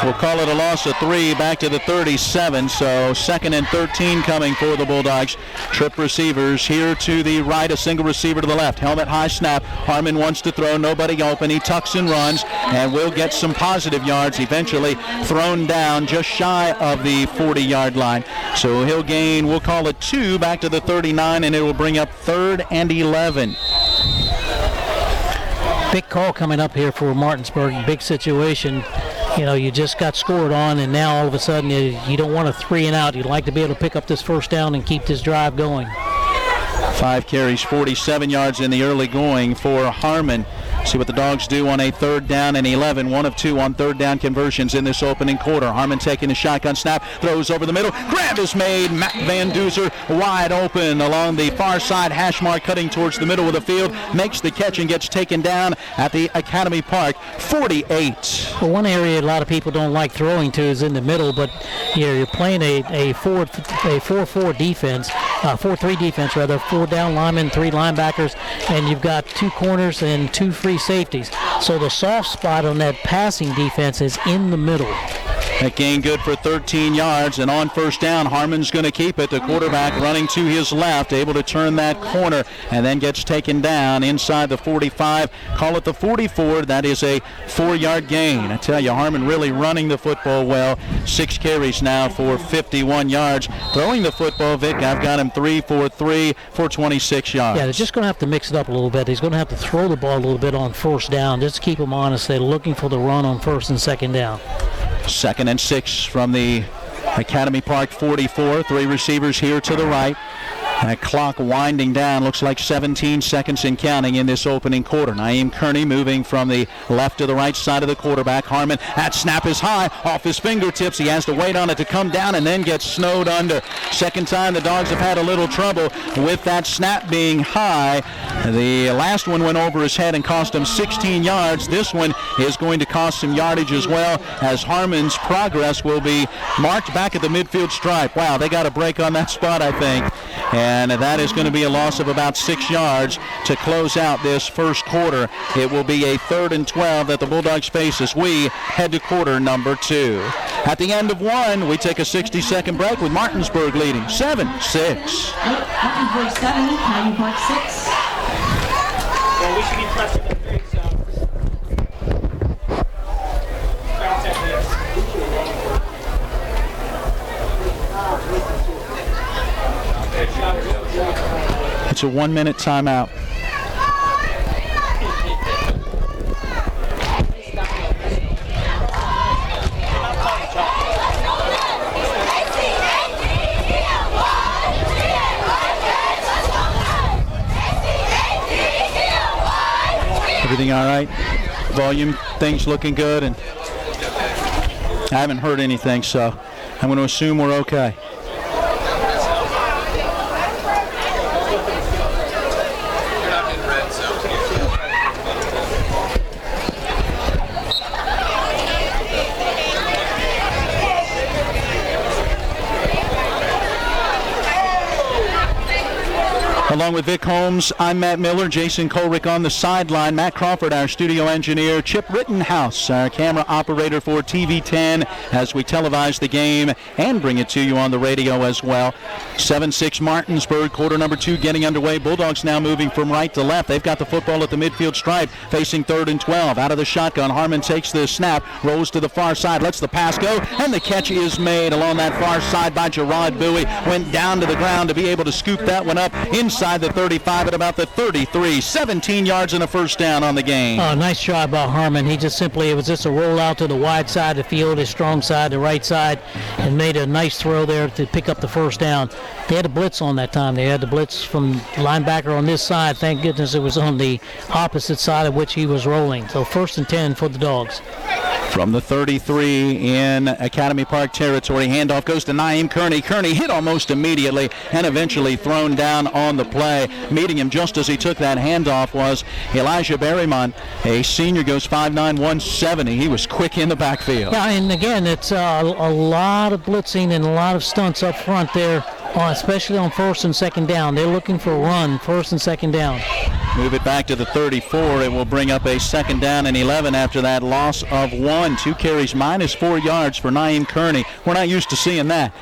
We'll call it a loss of 3 back to the 37, so 2nd and 13 coming for the Bulldogs. Trip receivers here to the right, a single receiver to the left. Helmet high snap. Harmon wants to throw, nobody open. He tucks and runs and will get some positive yards, eventually thrown down just shy of the 40-yard line. So he'll gain, we'll call it 2 back to the 39, and it will bring up 3rd and 11.
Big call coming up here for Martinsburg. Big situation. You know, you just got scored on, and now all of a sudden you don't want a 3 and out. You'd like to be able to pick up this first down and keep this drive going.
5 carries, 47 yards in the early going for Harmon. See what the Dogs do on a 3rd down and 11. 1 of 2 on 3rd down conversions in this opening quarter. Harmon taking a shotgun snap, throws over the middle. Grab is made. Matt Van Duzer wide open along the far side hash mark, cutting towards the middle of the field. Makes the catch and gets taken down at the Academy Park 48.
Well, one area a lot of people don't like throwing to is in the middle, but you're playing a 4-4 defense, 4-3 defense rather. 4 down linemen, 3 linebackers, and you've got 2 corners and 2 free safeties. So the soft spot on that passing defense is in the middle.
That gain good for 13 yards, and on first down, Harmon's going to keep it. The quarterback running to his left, able to turn that corner, and then gets taken down inside the 45. Call it the 44. That is a 4-yard gain. I tell you, Harmon really running the football well. 6 carries now for 51 yards. Throwing the football, Vic, I've got him 3 for 3 for 26 yards.
Yeah, they're just going to have to mix it up a little bit. He's going to have to throw the ball a little bit on first down, just to keep him honest. They're looking for the run on 1st and 2nd down.
2nd and 6 from the Academy Park 44. 3 receivers here to the right. That clock winding down. Looks like 17 seconds and counting in this opening quarter. Naeem Kearney moving from the left to the right side of the quarterback. Harmon, that snap is high off his fingertips. He has to wait on it to come down and then gets snowed under. Second time the Dogs have had a little trouble with that snap being high. The last one went over his head and cost him 16 yards. This one is going to cost some yardage as well, as Harmon's progress will be marked back at the midfield stripe. Wow, they got a break on that spot, I think. And that is going to be a loss of about 6 yards to close out this first quarter. It will be a 3rd and 12 that the Bulldogs face as we head to quarter number 2. At the end of 1, we take a 60-second break with Martinsburg leading 7-6.
Martinsburg 7, Academy Park 6.
Well, we should be pressing the big, so.
It's a 1-minute timeout. Everything all right? Volume, things looking good, and I haven't heard anything, so I'm going to assume we're okay. Along with Vic Holmes, I'm Matt Miller, Jason Colrick on the sideline, Matt Crawford, our studio engineer, Chip Rittenhouse, our camera operator for TV10 as we televise the game and bring it to you on the radio as well. 7-6 Martinsburg, quarter number 2 getting underway. Bulldogs now moving from right to left. They've got the football at the midfield stripe, facing 3rd and 12. Out of the shotgun, Harmon takes the snap, rolls to the far side, lets the pass go, and the catch is made along that far side by Gerard Bowie. Went down to the ground to be able to scoop that one up inside the 35 at about the 33. 17 yards and a first down on the game.
Oh, nice try by Harmon. He just simply, it was just a roll out to the wide side of the field, his strong side, the right side, and made a nice throw there to pick up the first down. They had a blitz on that time. They had the blitz from linebacker on this side. Thank goodness it was on the opposite side of which he was rolling. So 1st and 10 for the Dogs.
From the 33 in Academy Park territory, handoff goes to Naeem Kearney. Kearney hit almost immediately and eventually thrown down on the play. Meeting him just as he took that handoff was Elijah Berryman, a senior, goes 5'9", 170. He was quick in the backfield.
Yeah, and again, it's a lot of blitzing and a lot of stunts up front there, especially on 1st and 2nd down. They're looking for a run, 1st and 2nd down.
Move it back to the 34. It will bring up a 2nd down and 11 after that loss of 1. 2 carries, -4 yards for Naeem Kearney. We're not used to seeing that.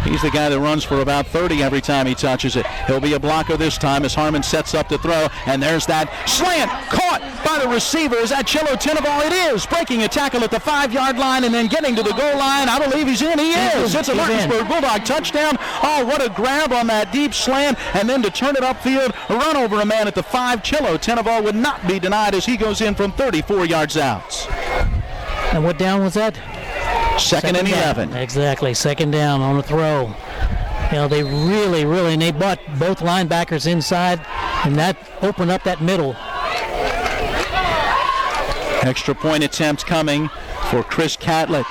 He's the guy that runs for about 30 every time he touches it. He'll be a blocker this time as Harmon sets up the throw, and there's that slant caught by the receiver. Is that Chelo Tenable? It is. Breaking a tackle at the 5-yard line and then getting to the goal line. I believe he's in. He is. It's a Martinsburg Bulldog touchdown. Oh, what a grab on that deep slant, and then to turn it upfield, run over a man at the 5. Chelo Tenable would not be denied as he goes in from 34 yards out.
And what down was that?
Second and 11.
Exactly, 2nd down on the throw. You know, they really, and they brought both linebackers inside, and that opened up that middle.
Extra point attempt coming for Chris Catlett.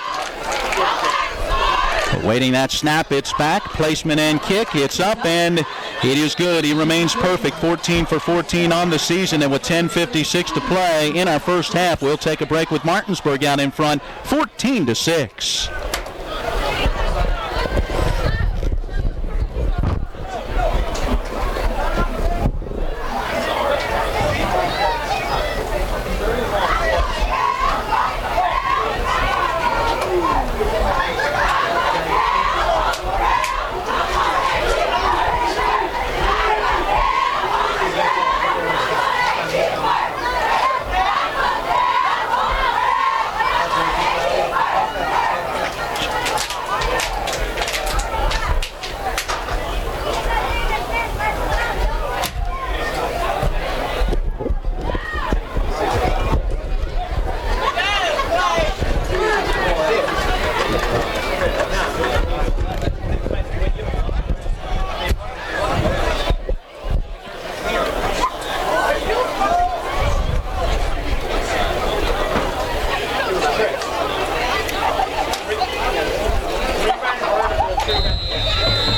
Awaiting that snap, it's back, placement and kick, it's up, and it is good. He remains perfect, 14 for 14 on the season, and with 10:56 to play in our first half, we'll take a break with Martinsburg out in front, 14-6.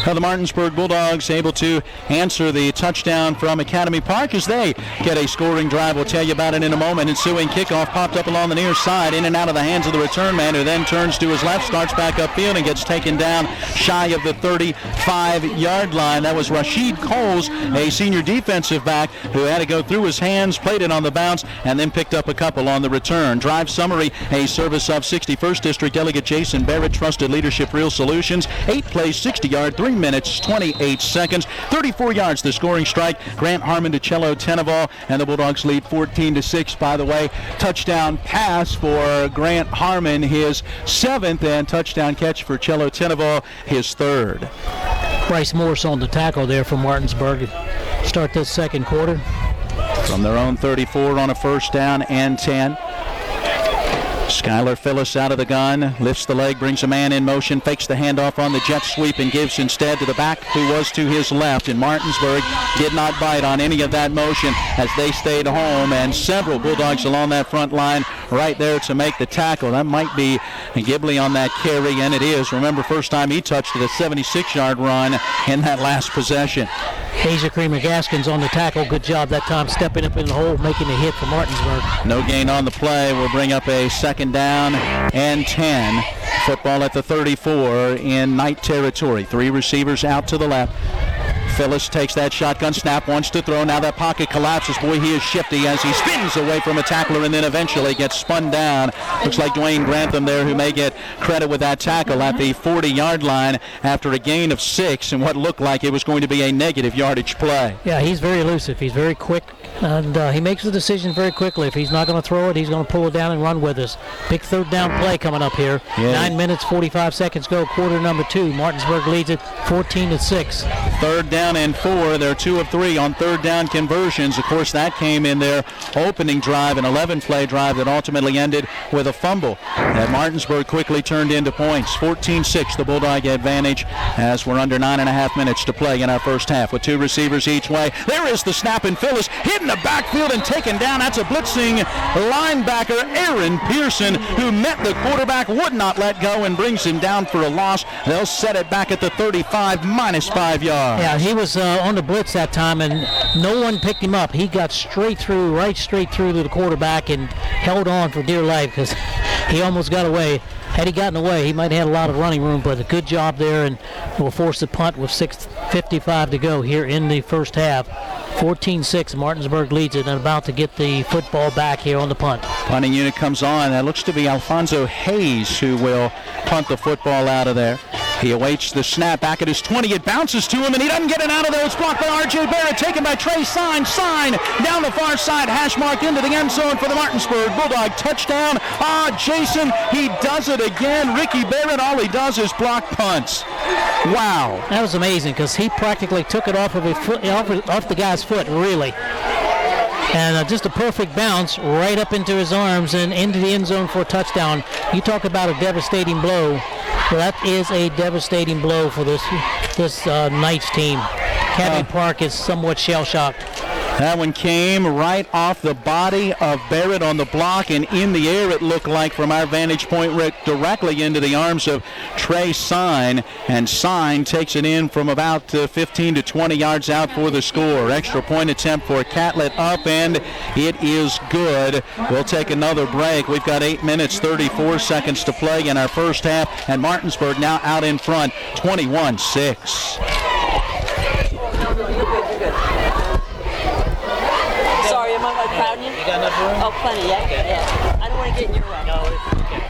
The Martinsburg Bulldogs able to answer the touchdown from Academy Park as they get a scoring drive. We'll tell you about it in a moment. Ensuing kickoff popped up along the near side, in and out of the hands of the return man, who then turns to his left, starts back upfield, and gets taken down shy of the 35-yard line. That was Rashid Coles, a senior defensive back, who had to go through his hands, played it on the bounce, and then picked up a couple on the return. Drive summary, a service of 61st District Delegate Jason Barrett, Trusted Leadership Real Solutions. 8 plays, 60-yard, 3 minutes, 28 seconds, 34 yards the scoring strike. Grant Harmon to Chelo Tenable, and the Bulldogs lead 14-6. By the way, touchdown pass for Grant Harmon, his 7th, and touchdown catch for Chelo Tenable, his 3rd.
Bryce Morris on the tackle there for Martinsburg. Start this second quarter.
From their own 34 on a 1st down and 10. Skylar Phyllis out of the gun, lifts the leg, brings a man in motion, fakes the handoff on the jet sweep, and gives instead to the back who was to his left. And Martinsburg did not bite on any of that motion as they stayed home, and several Bulldogs along that front line right there to make the tackle. That might be Gibley on that carry, and it is. Remember, first time he touched it, a 76-yard run in that last possession.
Asia Creamer Gaskins on the tackle. Good job that time stepping up in the hole, making a hit for Martinsburg.
No gain on the play. We'll bring up a 2nd down and 10. Football at the 34 in night territory. 3 receivers out to the left. Phyllis takes that shotgun snap, wants to throw. Now that pocket collapses. Boy, he is shifty as he spins away from a tackler and then eventually gets spun down. Looks like Dwayne Grantham there, who may get credit with that tackle at the 40-yard line after a gain of 6 and what looked like it was going to be a negative yardage play.
Yeah, he's very elusive. He's very quick, and he makes the decision very quickly. If he's not going to throw it, he's going to pull it down and run with us. Big third down play coming up here. Yeah. 9 minutes, 45 seconds go, quarter number 2. Martinsburg leads it 14-6.
3rd down and 4. They're 2 of 3 on third down conversions. Of course, that came in their opening drive, an 11-play drive that ultimately ended with a fumble that Martinsburg quickly turned into points. 14-6, the Bulldog advantage as we're under 9.5 minutes to play in our first half with 2 receivers each way. There is the snap, and Phyllis hit in the backfield and taken down. That's a blitzing linebacker, Aaron Pearson, who met the quarterback, would not let go, and brings him down for a loss. They'll set it back at the 35, minus 5 yards.
Yeah, he was on the blitz that time, and no one picked him up. He got right straight through to the quarterback and held on for dear life because he almost got away. Had he gotten away, he might have had a lot of running room, but a good job there, and will force the punt with 6:55 to go here in the first half. 14-6, Martinsburg leads it and about to get the football back here on the punt.
Punting unit comes on. That looks to be Alfonso Hayes who will punt the football out of there. He awaits the snap back at his 20. It bounces to him, and he doesn't get it out of there. It's blocked by R.J. Barrett, taken by Trey Sign down the far side, hash marked into the end zone for the Martinsburg Bulldog touchdown. Jason, he does it again. Ricky Barrett, all he does is block punts. Wow.
That was amazing because he practically took it off of his foot, off the guy's foot, really. And just a perfect bounce right up into his arms and into the end zone for a touchdown. You talk about a devastating blow. Well, that is a devastating blow for this Knights team. Academy Park is somewhat shell-shocked.
That one came right off the body of Barrett on the block, and in the air it looked like from our vantage point directly into the arms of Trey Sign, and Sign takes it in from about 15 to 20 yards out for the score. Extra point attempt for Catlett up, and it is good. We'll take another break. We've got 8 minutes, 34 seconds to play in our first half, and Martinsburg now out in front, 21-6.
Crowding you? You got enough room? Oh, plenty, yeah. Okay. Yeah. I don't want to get in your way. No, it's okay.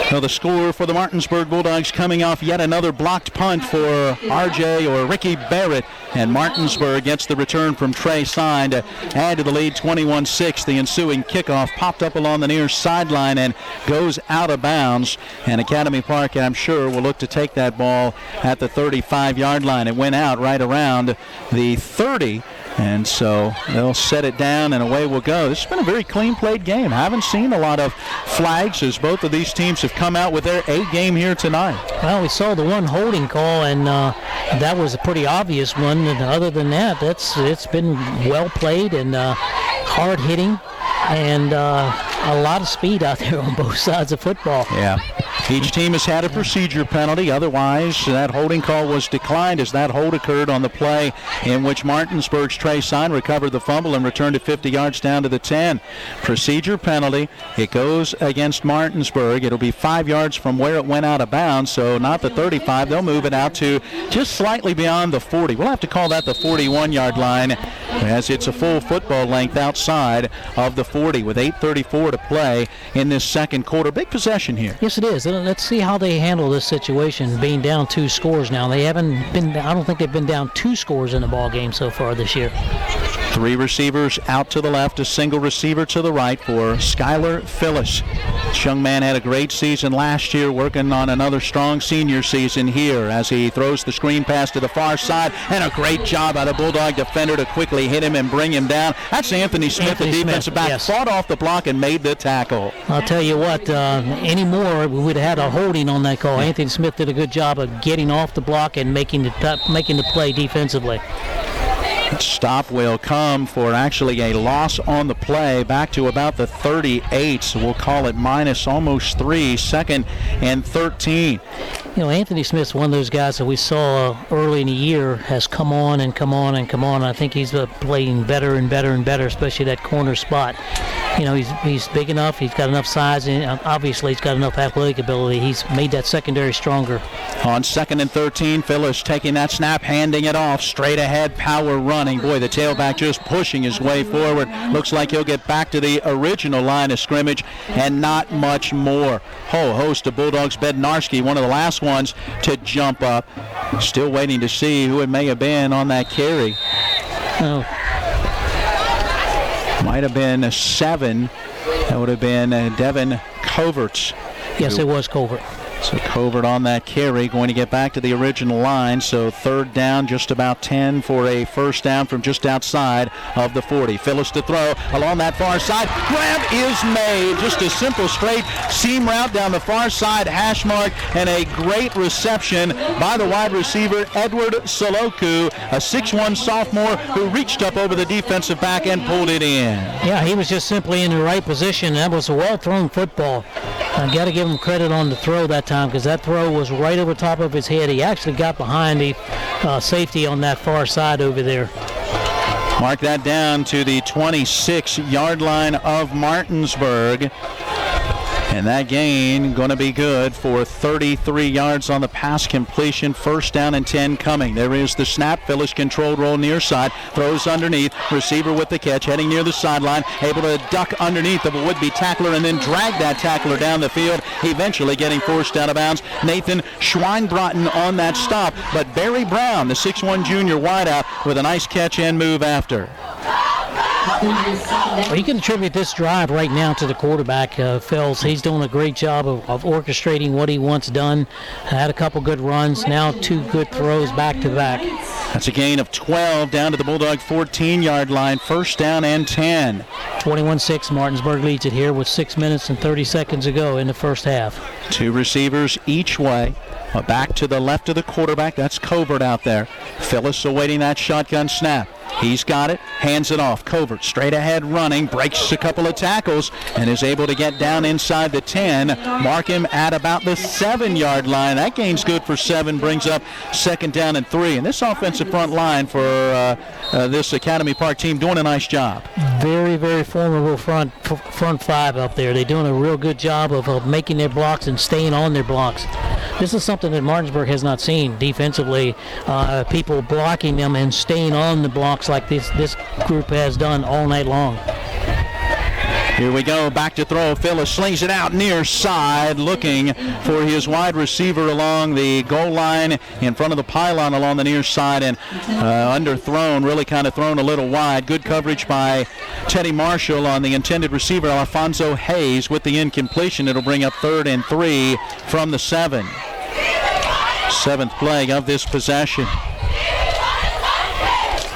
So the score for the Martinsburg Bulldogs coming off yet another blocked punt for RJ or Ricky Barrett, and Martinsburg gets the return from Trey Sign to add to the lead 21-6. The ensuing kickoff popped up along the near sideline and goes out of bounds, and Academy Park, I'm sure, will look to take that ball at the 35-yard line. It went out right around the 30. And so they'll set it down, and away we'll go. This has been a very clean played game. I haven't seen a lot of flags as both of these teams have come out with their A game here tonight.
Well, we saw the one holding call, and that was a pretty obvious one. And other than that, it's been well played and hard hitting, and a lot of speed out there on both sides of football.
Yeah. Each team has had a procedure penalty. Otherwise, that holding call was declined as that hold occurred on the play in which Martinsburg's Trey Sign recovered the fumble and returned it 50 yards down to the 10. Procedure penalty. It goes against Martinsburg. It'll be 5 yards from where it went out of bounds, so not the 35. They'll move it out to just slightly beyond the 40. We'll have to call that the 41-yard line as it's a full football length outside of the 40 with 8:34 to play in this second quarter. Big possession here.
Yes, it is. Let's see how they handle this situation, being down 2 scores now. They haven't been, I don't think they've been down 2 scores in the ball game so far this year.
Three receivers out to the left, a single receiver to the right for Skylar Phyllis. This young man had a great season last year, working on another strong senior season here as he throws the screen pass to the far side, and a great job by the Bulldog defender to quickly hit him and bring him down. That's Anthony Smith, the defensive back,
yes.
fought off the block and made the tackle.
I'll tell you what, anymore we would have had a holding on that call. Anthony Smith did a good job of getting off the block and making the play defensively.
Stop will come for actually a loss on the play, back to about the 38, so we'll call it minus almost 3, 2nd and 13.
You know, Anthony Smith's one of those guys that we saw early in the year has come on and come on and come on. I think he's playing better and better and better, especially that corner spot. You know, he's big enough, he's got enough size, and obviously he's got enough athletic ability. He's made that secondary stronger.
On 2nd and 13, Phyllis taking that snap, handing it off, straight ahead, power running. Boy, the tailback just pushing his way forward. Looks like he'll get back to the original line of scrimmage and not much more. Host of Bulldogs, Bednarski, one of the last ones to jump up. Still waiting to see who it may have been on that carry.
Oh.
Might have been a 7. That would have been Devin Coverts.
Yes, it was Covert.
So Covert on that carry, going to get back to the original line. So 3rd down, just about 10 for a first down from just outside of the 40. Phyllis to throw along that far side. Grab is made. Just a simple straight seam route down the far side, hash mark, and a great reception by the wide receiver, Edward Soloku, a 6'1 sophomore who reached up over the defensive back and pulled it in.
Yeah, he was just simply in the right position. That was a well-thrown football. I got to give him credit on the throw that time, because that throw was right over top of his head. He actually got behind the safety on that far side over there.
Mark that down to the 26-yard line of Martinsburg. And that gain going to be good for 33 yards on the pass completion. 1st down and 10 coming. There is the snap. Phyllis controlled roll near side. Throws underneath. Receiver with the catch. Heading near the sideline. Able to duck underneath of a would-be tackler and then drag that tackler down the field. Eventually getting forced out of bounds. Nathan Schweinbraten on that stop. But Barry Brown, the 6'1 junior wideout, with a nice catch and move after.
Well, you can attribute this drive right now to the quarterback, Fells. He's doing a great job of orchestrating what he wants done. Had a couple good runs, now 2 good throws back to back.
That's a gain of 12 down to the Bulldog 14-yard line. 1st down and 10.
21-6, Martinsburg leads it here with 6 minutes and 30 seconds to go in the first half.
2 receivers each way. Back to the left of the quarterback. That's Covert out there. Phyllis awaiting that shotgun snap. He's got it, hands it off. Covert straight ahead running, breaks a couple of tackles, and is able to get down inside the 10. Mark him at about the 7-yard line. That gain's good for 7, brings up 2nd down and 3. And this offensive front line for this Academy Park team doing a nice job.
Very, very formidable front 5 up there. They're doing a real good job of making their blocks and staying on their blocks. This is something that Martinsburg has not seen defensively. People blocking them and staying on the blocks like this group has done all night long.
Here we go, back to throw. Phyllis slings it out near side, looking for his wide receiver along the goal line in front of the pylon along the near side, and underthrown, really kind of thrown a little wide. Good coverage by Teddy Marshall on the intended receiver, Alfonso Hayes, with the incompletion. It'll bring up 3rd and 3 from the 7. 7th play of this possession.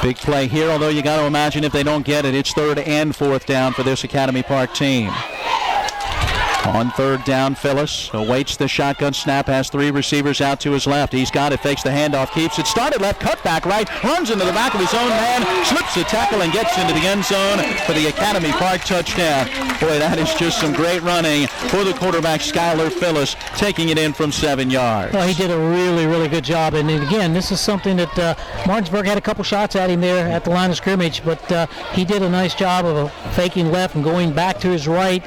Big play here, although you got to imagine if they don't get it, it's 3rd and 4th down for this Academy Park team. On 3rd down, Phyllis awaits the shotgun snap, has 3 receivers out to his left. He's got it, fakes the handoff, keeps it, started left, cut back right, runs into the back of his own man, slips the tackle and gets into the end zone for the Academy Park touchdown. Boy, that is just some great running for the quarterback, Skylar Phyllis, taking it in from 7 yards.
Well, he did a really, really good job. And again, this is something that Martinsburg had a couple shots at him there at the line of scrimmage, but he did a nice job of faking left and going back to his right.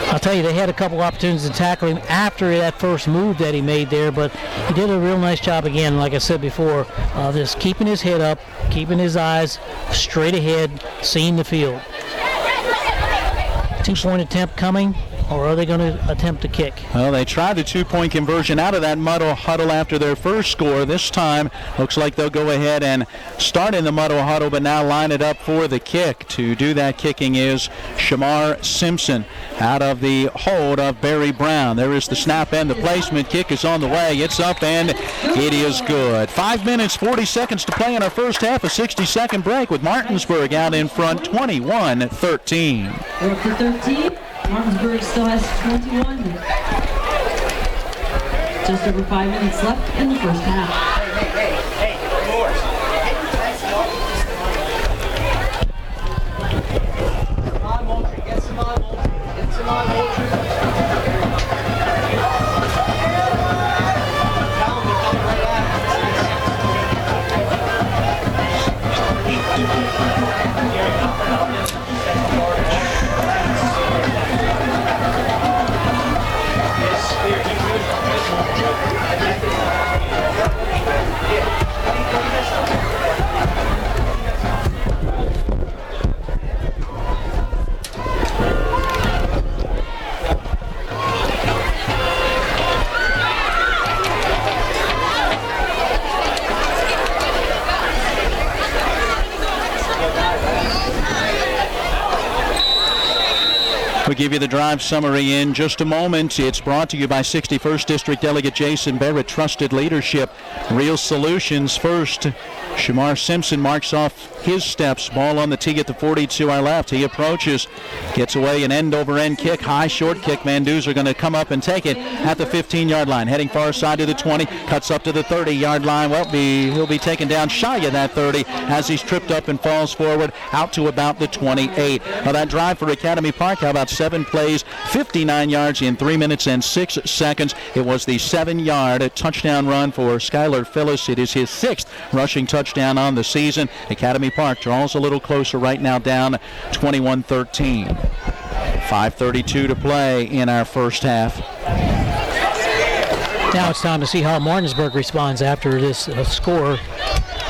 I'll tell you, they had a couple opportunities to tackle him after that first move that he made there, but he did a real nice job again, like I said before, just keeping his head up, keeping his eyes straight ahead, seeing the field. 2-point attempt coming. or are they going to attempt to kick?
Well, they tried the 2-point conversion out of that huddle after their first score. This time, looks like they'll go ahead and start in the muddle huddle, but now line it up for the kick. To do that kicking is Shamar Simpson out of the hold of Barry Brown. There is the snap and the placement. Kick is on the way. It's up and it is good. 5 minutes, 40 seconds to play in our first half. A 60-second break with Martinsburg out in front, 21-13.
We're up to 13. Martinsburg still has 21. Just over 5 minutes left in the first half.
We'll give you the drive summary in just a moment. It's brought to you by 61st District Delegate Jason Barrett. Trusted leadership, real solutions first. Shamar Simpson marks off his steps. Ball on the tee at the 40 to our left. He approaches, gets away, an end-over-end kick, high short kick. Manduza are going to come up and take it at the 15-yard line. Heading far side to the 20, cuts up to the 30-yard line. Well, he'll be taken down shy of that 30 as he's tripped up and falls forward out to about the 28. Now that drive for Academy Park, how about 7 plays, 59 yards in 3 minutes and 6 seconds. It was the 7-yard touchdown run for Skylar Phillips. It is his 6th rushing touchdown on the season. Academy Park draws a little closer right now, down 21-13. 5:32 to play in our first half.
Now it's time to see how Martinsburg responds after this score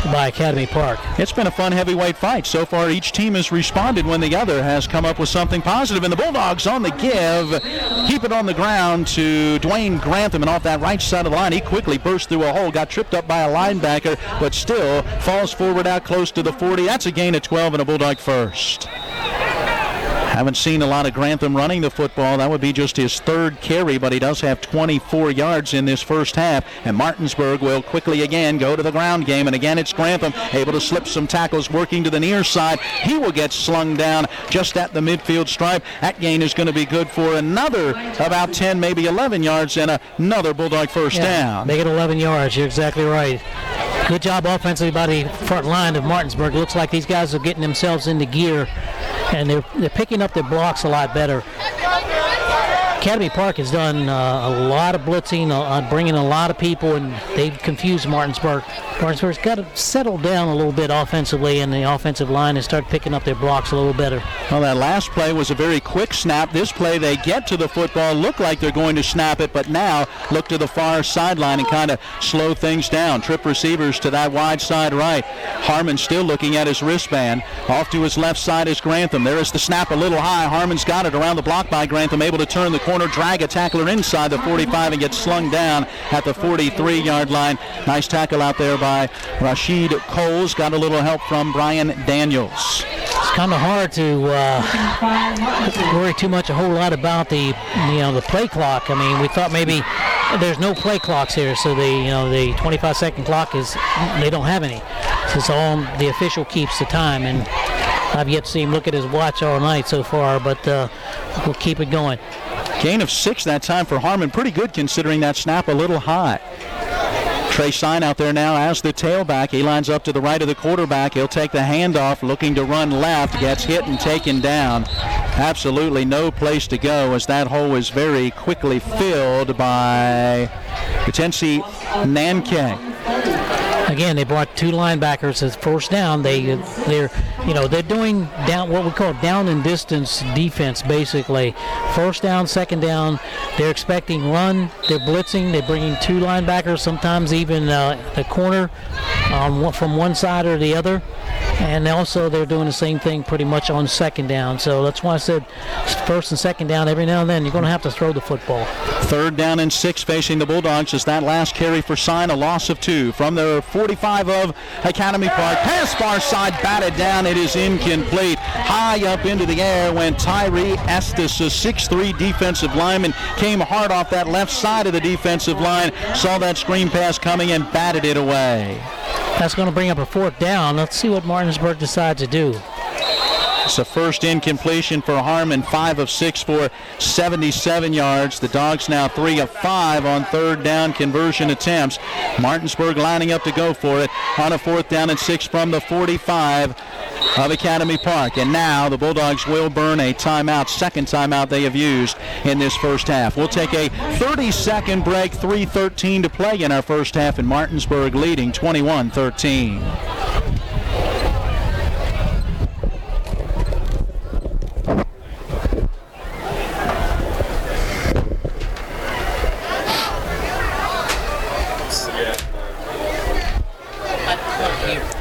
by Academy Park.
It's been a fun heavyweight fight. So far, each team has responded when the other has come up with something positive. And the Bulldogs on the give. Keep it on the ground to Dwayne Grantham. And off that right side of the line, he quickly burst through a hole, got tripped up by a linebacker, but still falls forward out close to the 40. That's a gain of 12 and a Bulldog first. Haven't seen a lot of Grantham running the football. That would be just his 3rd carry, but he does have 24 yards in this first half. And Martinsburg will quickly again go to the ground game. And again, it's Grantham able to slip some tackles, working to the near side. He will get slung down just at the midfield stripe. That gain is going to be good for another about 10, maybe 11 yards, and another Bulldog first down.
Make it 11 yards. You're exactly right. Good job offensively by the front line of Martinsburg. Looks like these guys are getting themselves into gear, and they're picking up their blocks a lot better. Academy Park has done a lot of blitzing, bringing a lot of people, and they've confused Martinsburg. Martinsburg's got to settle down a little bit offensively, and the offensive line has started picking up their blocks a little better.
Well, that last play was a very quick snap. This play, they get to the football, look like they're going to snap it, but now look to the far sideline and kind of slow things down. Trip receivers to that wide side right. Harmon still looking at his wristband. Off to his left side is Grantham. There is the snap a little high. Harmon's got it around the block by Grantham, able to turn the corner, drag a tackler inside the 45 and get slung down at the 43-yard line. Nice tackle out there by Rashid Coles. Got a little help from Brian Daniels.
It's kind of hard to worry too much, a whole lot about the play clock. I mean, we thought maybe there's no play clocks here, so the 25-second clock they don't have any. So it's all the official keeps the time, and I've yet to see him look at his watch all night so far, but we'll keep it going.
Gain of 6 that time for Harmon. Pretty good considering that snap a little high. Trey Sign out there now as the tailback. He lines up to the right of the quarterback. He'll take the handoff, looking to run left. Gets hit and taken down. Absolutely no place to go, as that hole is very quickly filled by Potensi Nankang.
Again, they brought 2 linebackers as first down. They're doing down what we call down and distance defense, basically. First down, second down, they're expecting run. They're blitzing. They're bringing 2 linebackers, sometimes even the corner from one side or the other. And also they're doing the same thing pretty much on second down. So that's why I said first and second down, every now and then you're going to have to throw the football.
3rd down and 6 facing the Bulldogs as that last carry for Sign, a loss of 2. From the 45 of Academy Park, pass far side, batted down. It is incomplete. High up into the air went Tyree Estes, a 6'3" defensive lineman, came hard off that left side of the defensive line, saw that screen pass coming and batted it away.
That's going to bring up a 4th down. Let's see what Martinsburg decides to do.
It's a first incompletion for Harmon, 5 of 6 for 77 yards. The Dogs now 3 of 5 on 3rd down conversion attempts. Martinsburg lining up to go for it on a 4th down and 6 from the 45 of Academy Park. And now the Bulldogs will burn a timeout, second timeout they have used in this first half. We'll take a 30-second break, 3:13 to play in our first half, and Martinsburg leading 21-13.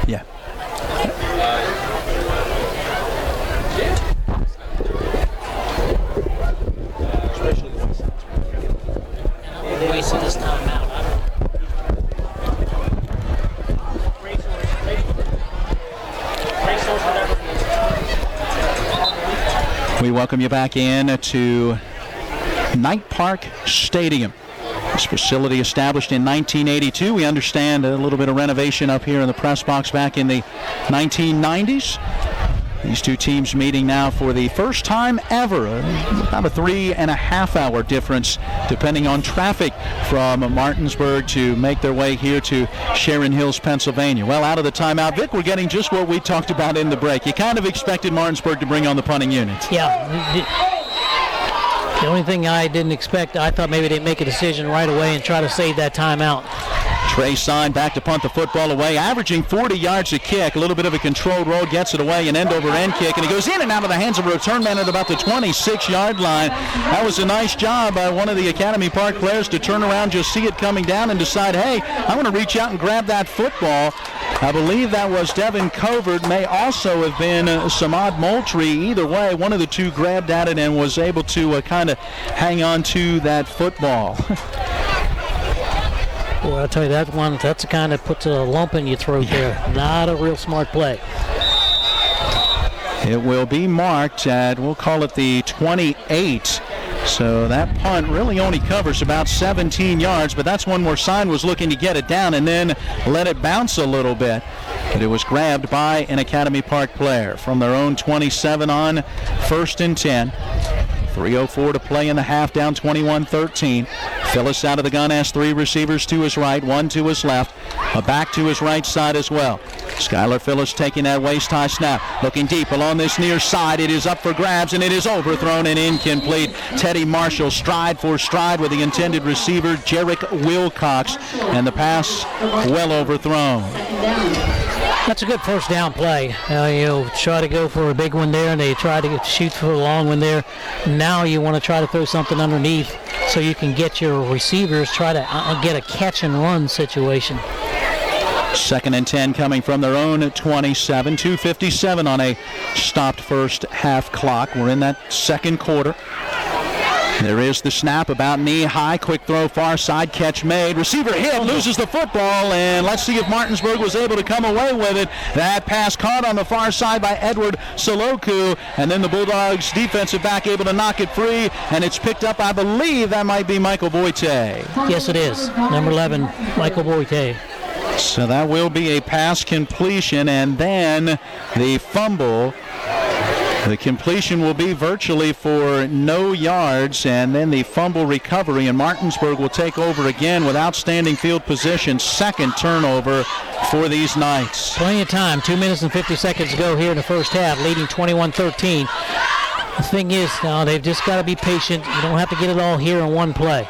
Yeah.
Wasting this time out.
We welcome you back in to Knight Park Stadium. This facility established in 1982. We understand a little bit of renovation up here in the press box back in the 1990s. These two teams meeting now for the first time ever. About a 3.5 hour difference, depending on traffic, from Martinsburg to make their way here to Sharon Hills, Pennsylvania. Well, out of the timeout, Vic, we're getting just what we talked about in the break. You kind of expected Martinsburg to bring on the punting unit.
Yeah. The only thing I didn't expect, I thought maybe they'd make a decision right away and try to save that timeout.
Trey Sign back to punt the football away, averaging 40 yards a kick. A little bit of a controlled roll, gets it away, an end-over-end kick, and he goes in and out of the hands of a return man at about the 26-yard line. That was a nice job by one of the Academy Park players to turn around, just see it coming down, and decide, hey, I want to reach out and grab that football. I believe that was Devin Covert, may also have been Samad Moultrie. Either way, one of the two grabbed at it and was able to kind of hang on to that football.
Well, I'll tell you, that's the kind that puts a lump in your throat there. Not a real smart play.
It will be marked at, we'll call it the 28. So that punt really only covers about 17 yards, but that's one where Sign was looking to get it down and then let it bounce a little bit. But it was grabbed by an Academy Park player from their own 27 on 1st and 10. 3:04 to play in the half, down 21-13. Phyllis out of the gun has 3 receivers to his right, 1 to his left, a back to his right side as well. Skylar Phyllis taking that waist-high snap, looking deep along this near side. It is up for grabs, and it is overthrown and incomplete. Teddy Marshall stride for stride with the intended receiver, Jarek Wilcox, and the pass well overthrown.
That's a good first down play. You try to go for a big one there, and they try to shoot for a long one there. Now you want to try to throw something underneath so you can get your receivers, try to get a catch and run situation.
2nd and 10 coming from their own 27. 2:57 on a stopped first half clock. We're in that second quarter. There is the snap, about knee high, quick throw far side, catch made, receiver hit, loses the football, and let's see if Martinsburg was able to come away with it. That pass caught on the far side by Edward Soloku, and then the Bulldogs defensive back able to knock it free, and it's picked up, I believe that might be Michael Boite.
Yes, it is. Number 11, Michael Boite.
So that will be a pass completion, and then the fumble. The completion will be virtually for no yards, and then the fumble recovery, and Martinsburg will take over again with outstanding field position. Second turnover for these Knights.
Plenty of time, 2 minutes and 50 seconds to go here in the first half, leading 21-13. The thing is, now they've just got to be patient. You don't have to get it all here in one play.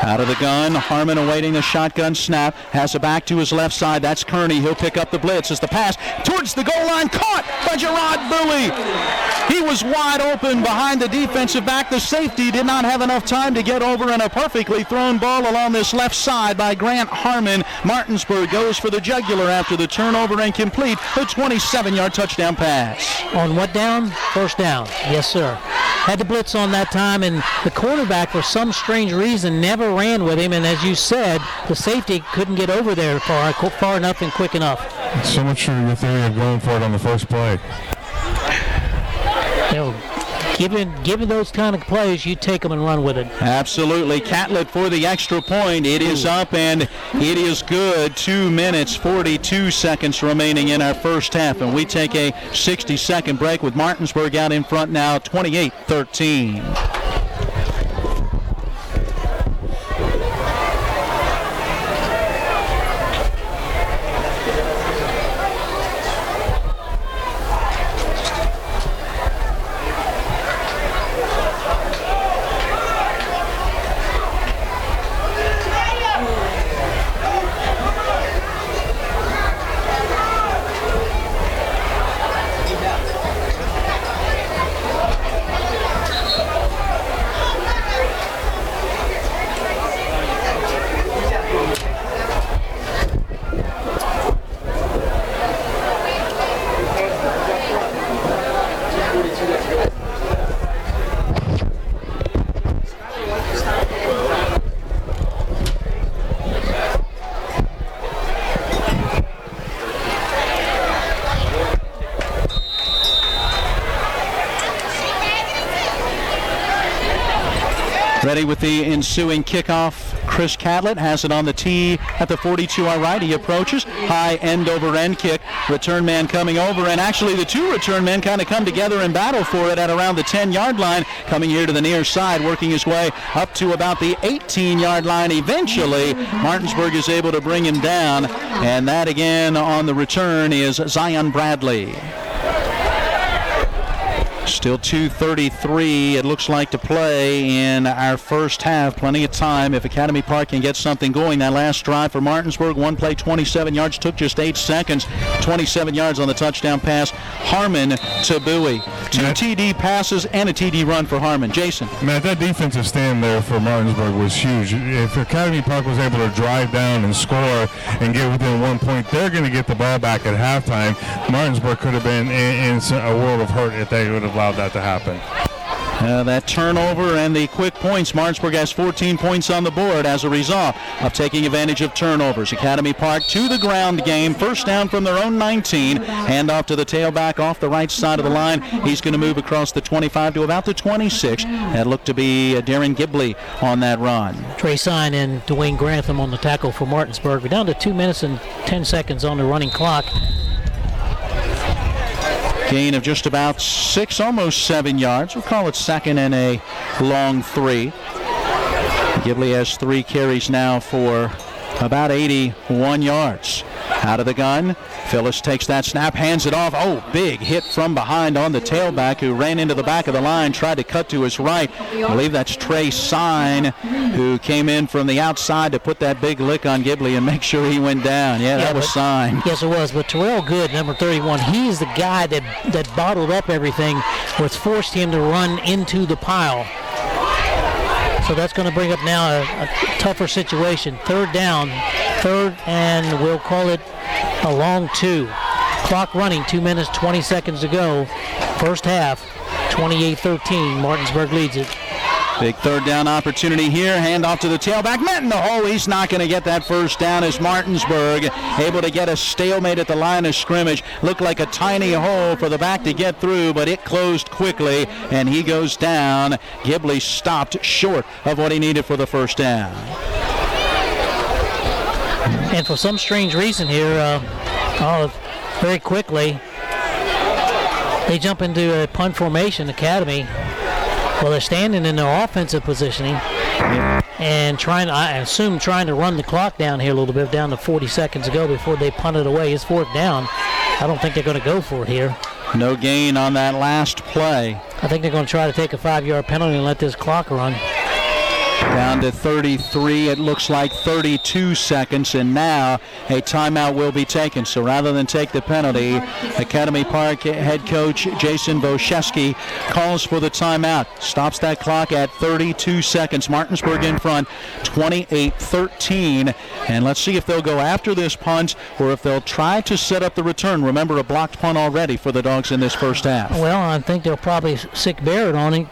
Out of the gun, Harmon awaiting the shotgun snap, has it back to his left side. That's Kearney. He'll pick up the blitz as the pass towards the goal line, caught by Gerard Bowie. He was wide open behind the defensive back. The safety did not have enough time to get over, and a perfectly thrown ball along this left side by Grant Harmon. Martinsburg goes for the jugular after the turnover and complete a 27-yard touchdown pass.
On what down? First down. Yes, sir. Had the blitz on that time, and the cornerback, for some strange reason, never ran with him. And as you said, the safety couldn't get over there far enough and quick enough.
So much for your theory of going for it on the first play.
You know, given those kind of plays, you take them and run with it.
Absolutely. Catlett for the extra point. It is up and it is good. 2 minutes, 42 seconds remaining in our first half. And we take a 60-second break with Martinsburg out in front now, 28-13. Ready with the ensuing kickoff. Chris Catlett has it on the tee at the 42-yard right. He approaches. High end-over-end kick. Return man coming over. And actually the two return men kind of come together and battle for it at around the 10-yard line. Coming here to the near side, working his way up to about the 18-yard line. Eventually, Martinsburg is able to bring him down. And that again on the return is Zion Bradley. Still 2:33, it looks like, to play in our first half. Plenty of time if Academy Park can get something going. That last drive for Martinsburg, one play, 27 yards, took just 8 seconds. 27 yards on the touchdown pass. Harmon to Bowie. 2 TD passes and a TD run for Harmon. Jason.
Matt, that defensive stand there for Martinsburg was huge. If Academy Park was able to drive down and score and get within 1 point, they're going to get the ball back at halftime. Martinsburg could have been in a world of hurt if they would have allowed that to happen.
That turnover and the quick points. Martinsburg has 14 points on the board as a result of taking advantage of turnovers. Academy Park to the ground game. First down from their own 19. Hand off to the tailback off the right side of the line. He's going to move across the 25 to about the 26. That looked to be Darren Gibley on that run.
Trey Sign and Dwayne Grantham on the tackle for Martinsburg. We're down to 2 minutes and 10 seconds on the running clock.
Gain of just about 6, almost 7 yards. We'll call it second and a long 3. Gibley has 3 carries now for about 81 yards. Out of the gun. Phyllis takes that snap, hands it off. Oh, big hit from behind on the tailback who ran into the back of the line, tried to cut to his right. I believe that's Trey Sign who came in from the outside to put that big lick on Gibley and make sure he went down. Yeah, that was Sign.
Yes, it was. But Terrell Good, number 31, he's the guy that bottled up everything, which forced him to run into the pile. So that's going to bring up now a tougher situation. Third down, and we'll call it a long 2. Clock running, 2 minutes, 20 seconds to go. First half, 28-13. Martinsburg leads it.
Big third down opportunity here. Hand off to the tailback. Met in the hole. He's not going to get that first down as Martinsburg able to get a stalemate at the line of scrimmage. Looked like a tiny hole for the back to get through, but it closed quickly, and he goes down. Gibley stopped short of what he needed for the first down.
And for some strange reason here, very quickly, they jump into a punt formation, Academy. Well, they're standing in their offensive positioning and trying to run the clock down here a little bit, down to 40 seconds to go before they punt it away. It's fourth down. I don't think they're going to go for it here.
No gain on that last play.
I think they're going to try to take a 5-yard penalty and let this clock run.
Down to 33, it looks like 32 seconds, and now a timeout will be taken. So rather than take the penalty, Academy Park head coach Jason Boszewski calls for the timeout. Stops that clock at 32 seconds. Martinsburg in front, 28-13. And let's see if they'll go after this punt or if they'll try to set up the return. Remember, a blocked punt already for the Dogs in this first half.
Well, I think they'll probably sick Barrett on it.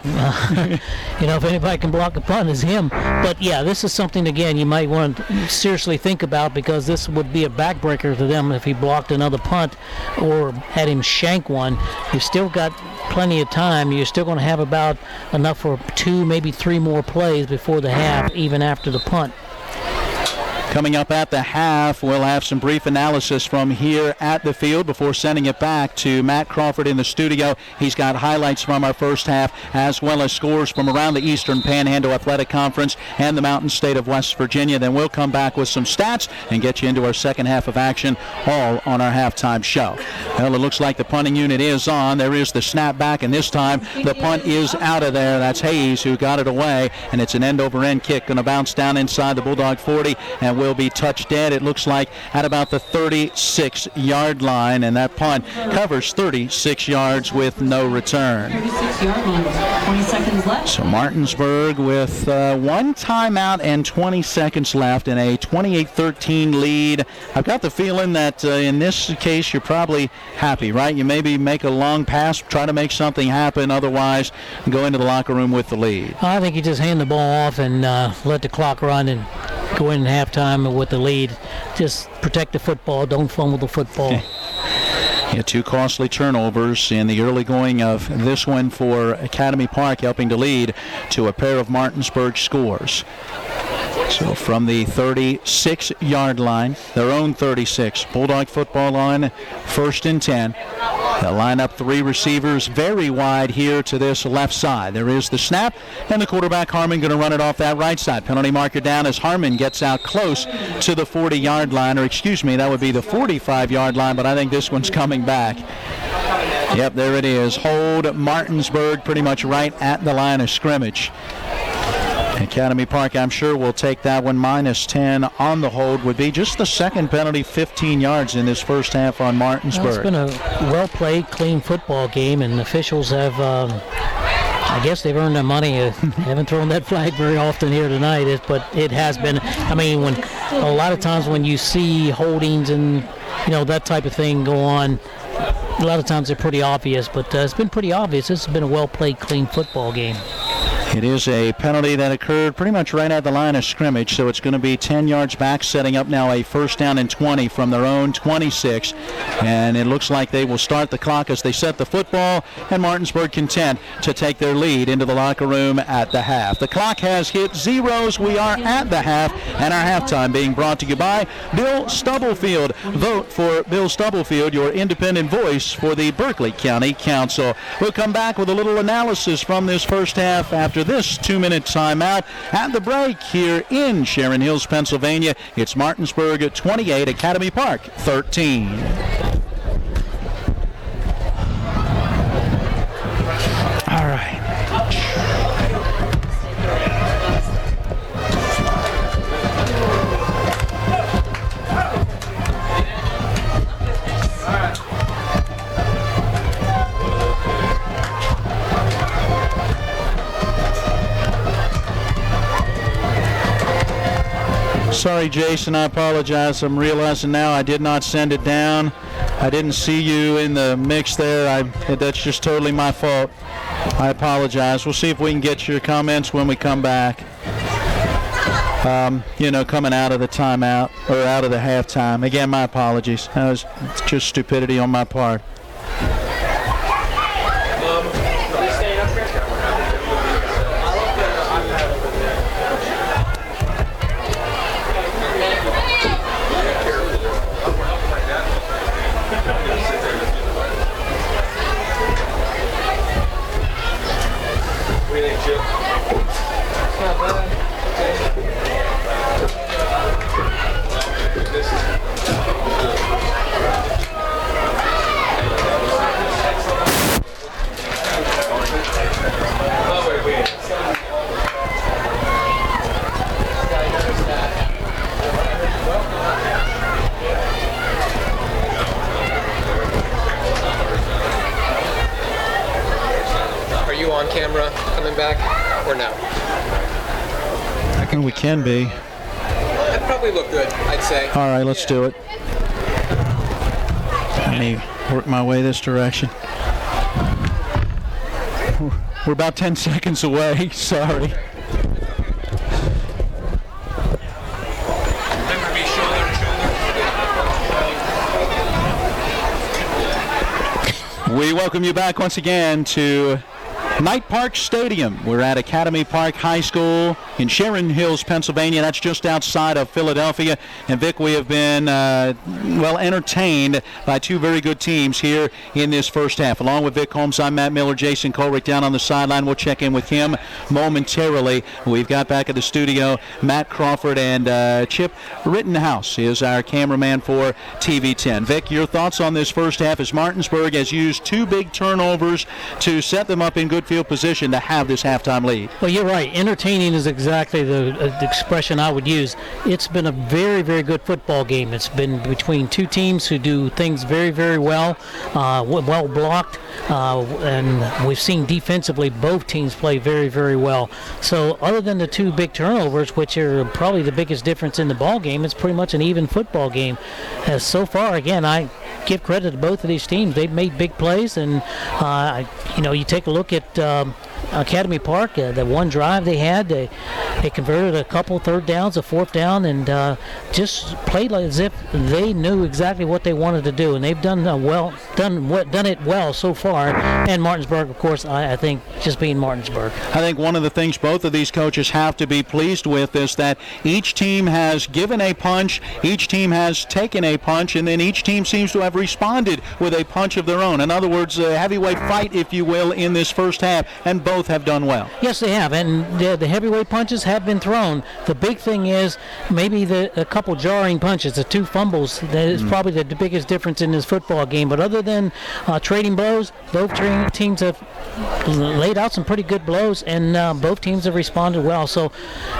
If anybody can block a punt, it's him. But, yeah, this is something, again, you might want to seriously think about, because this would be a backbreaker to them if he blocked another punt or had him shank one. You've still got plenty of time. You're still going to have about enough for 2, maybe 3 more plays before the half, even after the punt.
Coming up at the half, we'll have some brief analysis from here at the field before sending it back to Matt Crawford in the studio. He's got highlights from our first half as well as scores from around the Eastern Panhandle Athletic Conference and the Mountain State of West Virginia. Then we'll come back with some stats and get you into our second half of action, all on our halftime show. Well, it looks like the punting unit is on. There is the snap back, and this time the punt is out of there. That's Hayes who got it away, and it's an end-over-end kick. Going to bounce down inside the Bulldog 40 and will be touched dead, it looks like, at about the 36-yard line, and that punt covers 36 yards with no return.
36-yard line, 20 seconds left.
So Martinsburg with 1 timeout and 20 seconds left in a 28-13 lead. I've got the feeling that in this case you're probably happy, right? You maybe make a long pass, try to make something happen, otherwise go into the locker room with the lead.
I think you just hand the ball off and let the clock run and go in halftime with the lead. Just protect the football. Don't fumble the football.
Yeah, 2 costly turnovers in the early going of this one for Academy Park, helping to lead to a pair of Martinsburg scores. So from the 36-yard line, their own 36, Bulldog football on 1st and 10. They'll line up 3 receivers very wide here to this left side. There is the snap, and the quarterback, Harmon, going to run it off that right side. Penalty marker down as Harmon gets out close to the 40-yard line, or excuse me, that would be the 45-yard line, but I think this one's coming back. Yep, there it is. Hold Martinsburg pretty much right at the line of scrimmage. Academy Park, I'm sure, will take that one. -10 on the hold would be just the second penalty, 15 yards in this first half on Martinsburg.
Well, it's been a well-played, clean football game, and officials have, I guess they've earned their money. Haven't thrown that flag very often here tonight, but it has been. I mean, when a lot of times when you see holdings and, that type of thing go on, a lot of times they're pretty obvious, but it's been pretty obvious. This has been a well-played, clean football game.
It is a penalty that occurred pretty much right at the line of scrimmage, so it's going to be 10 yards back, setting up now a 1st down and 20 from their own 26. And it looks like they will start the clock as they set the football, and Martinsburg content to take their lead into the locker room at the half. The clock has hit zeros. We are at the half, and our halftime being brought to you by Bill Stubblefield. Vote for Bill Stubblefield, your independent voice for the Berkeley County Council. We'll come back with a little analysis from this first half after this 2-minute timeout. At the break here in Sharon Hills, Pennsylvania, it's Martinsburg at 28, Academy Park 13. All right. Sorry, Jason, I apologize. I'm realizing now I did not send it down. I didn't see you in the mix there. That's just totally my fault. I apologize. We'll see if we can get your comments when we come back. Coming out of the timeout or out of the halftime. Again, my apologies. That was just stupidity on my part.
on camera coming back, or no?
I think we can be.
That probably look good, I'd say.
All right, let's do it. Let me work my way this direction. We're about 10 seconds away. Sorry. We welcome you back once again to Knight Park Stadium. We're at Academy Park High School in Sharon Hills, Pennsylvania. That's just outside of Philadelphia. And Vic, we have been, well, entertained by two very good teams here in this first half. Along with Vic Holmes, I'm Matt Miller. Jason Colrick down on the sideline. We'll check in with him momentarily. We've got back at the studio Matt Crawford, and Chip Rittenhouse is our cameraman for TV10. Vic, your thoughts on this first half as Martinsburg has used two big turnovers to set them up in good field position to have this halftime lead.
Well, you're right. Entertaining is exactly the expression I would use. It's been a very, very good football game. It's been between two teams who do things very, very well, well blocked, and we've seen defensively both teams play very, very well. So other than the two big turnovers, which are probably the biggest difference in the ball game, it's pretty much an even football game. As so far, again, I give credit to both of these teams. They've made big plays, and you take a look at Academy Park, the one drive they had, they converted a couple third downs, a fourth down, and just played as if they knew exactly what they wanted to do, and they've done it well so far. And Martinsburg, of course, I think just being Martinsburg.
I think one of the things both of these coaches have to be pleased with is that each team has given a punch, each team has taken a punch, and then each team seems to have responded with a punch of their own. In other words, a heavyweight fight, if you will, in this first half, and both have done well.
Yes, they have, and the heavyweight punches have been thrown. The big thing is maybe a couple jarring punches, the two fumbles. That is probably the biggest difference in this football game. But other than trading blows, both teams have laid out some pretty good blows, and both teams have responded well. So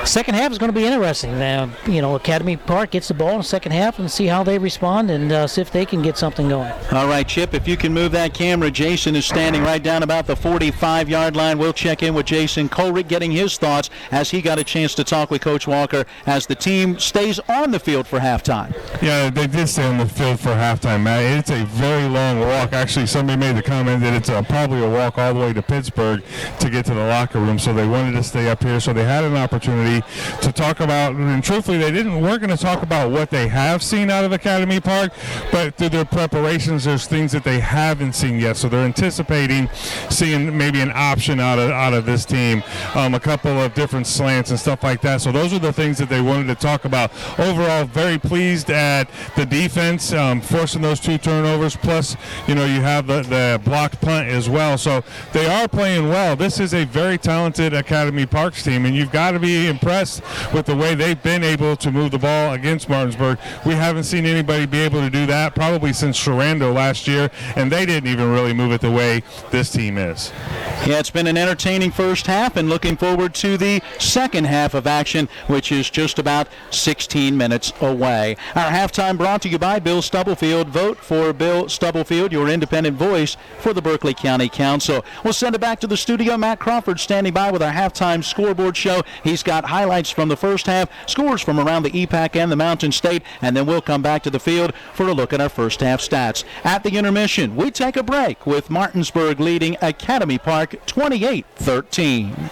second half is going to be interesting. Now, Academy Park gets the ball in the second half and see how they respond and see if they can get something going.
All right, Chip, if you can move that camera. Jason is standing right down about the 45-yard line. We'll check in with Jason Colrick, getting his thoughts as he got a chance to talk with Coach Walker as the team stays on the field for halftime.
Yeah, they did stay on the field for halftime, Matt. It's a very long walk. Actually, somebody made the comment that it's probably a walk all the way to Pittsburgh to get to the locker room, so they wanted to stay up here. So they had an opportunity to talk about, and truthfully, weren't going to talk about what they have seen out of Academy Park, but through their preparations, there's things that they haven't seen yet. So they're anticipating seeing maybe an option out of this team, a couple of different slants and stuff like that. So those are the things that they wanted to talk about. Overall, very pleased at the defense, forcing those two turnovers. Plus, you have the blocked punt as well. So they are playing well. This is a very talented Academy Parks team, and you've got to be impressed with the way they've been able to move the ball against Martinsburg. We haven't seen anybody be able to do that probably since Sherando last year, and they didn't even really move it the way this team is.
Yeah, it's been an entertaining first half, and looking forward to the second half of action, which is just about 16 minutes away. Our halftime brought to you by Bill Stubblefield. Vote for Bill Stubblefield, your independent voice for the Berkeley County Council. We'll send it back to the studio. Matt Crawford standing by with our halftime scoreboard show. He's got highlights from the first half, scores from around the EPAC and the Mountain State, and then we'll come back to the field for a look at our first half stats. At the intermission, we take a break with Martinsburg leading Academy Park 28-13.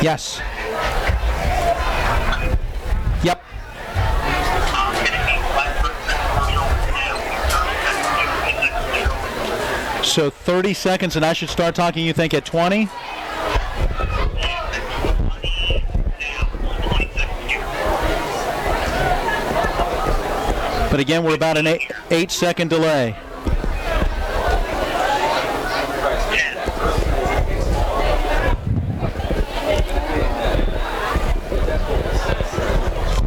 Yes. Yep. So 30 seconds, and I should start talking, you think, at 20? But again, we're about an 8-second delay.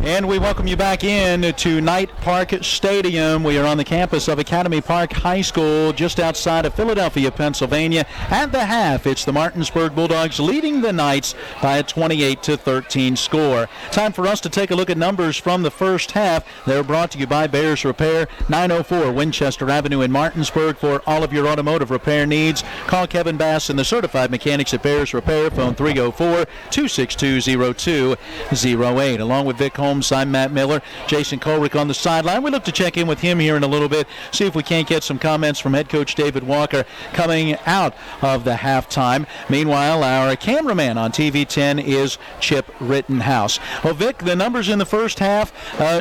And we welcome you back in to Knight Park Stadium. We are on the campus of Academy Park High School just outside of Philadelphia, Pennsylvania. At the half, it's the Martinsburg Bulldogs leading the Knights by a 28-13 score. Time for us to take a look at numbers from the first half. They're brought to you by Bears Repair, 904 Winchester Avenue in Martinsburg for all of your automotive repair needs. Call Kevin Bass and the certified mechanics at Bears Repair, phone 304-262-0208. Along with Vic Holmes, I'm Matt Miller. Jason Colrick on the sideline. We look to check in with him here in a little bit, see if we can't get some comments from head coach David Walker coming out of the halftime. Meanwhile, our cameraman on TV 10 is Chip Rittenhouse. Well, Vic, the numbers in the first half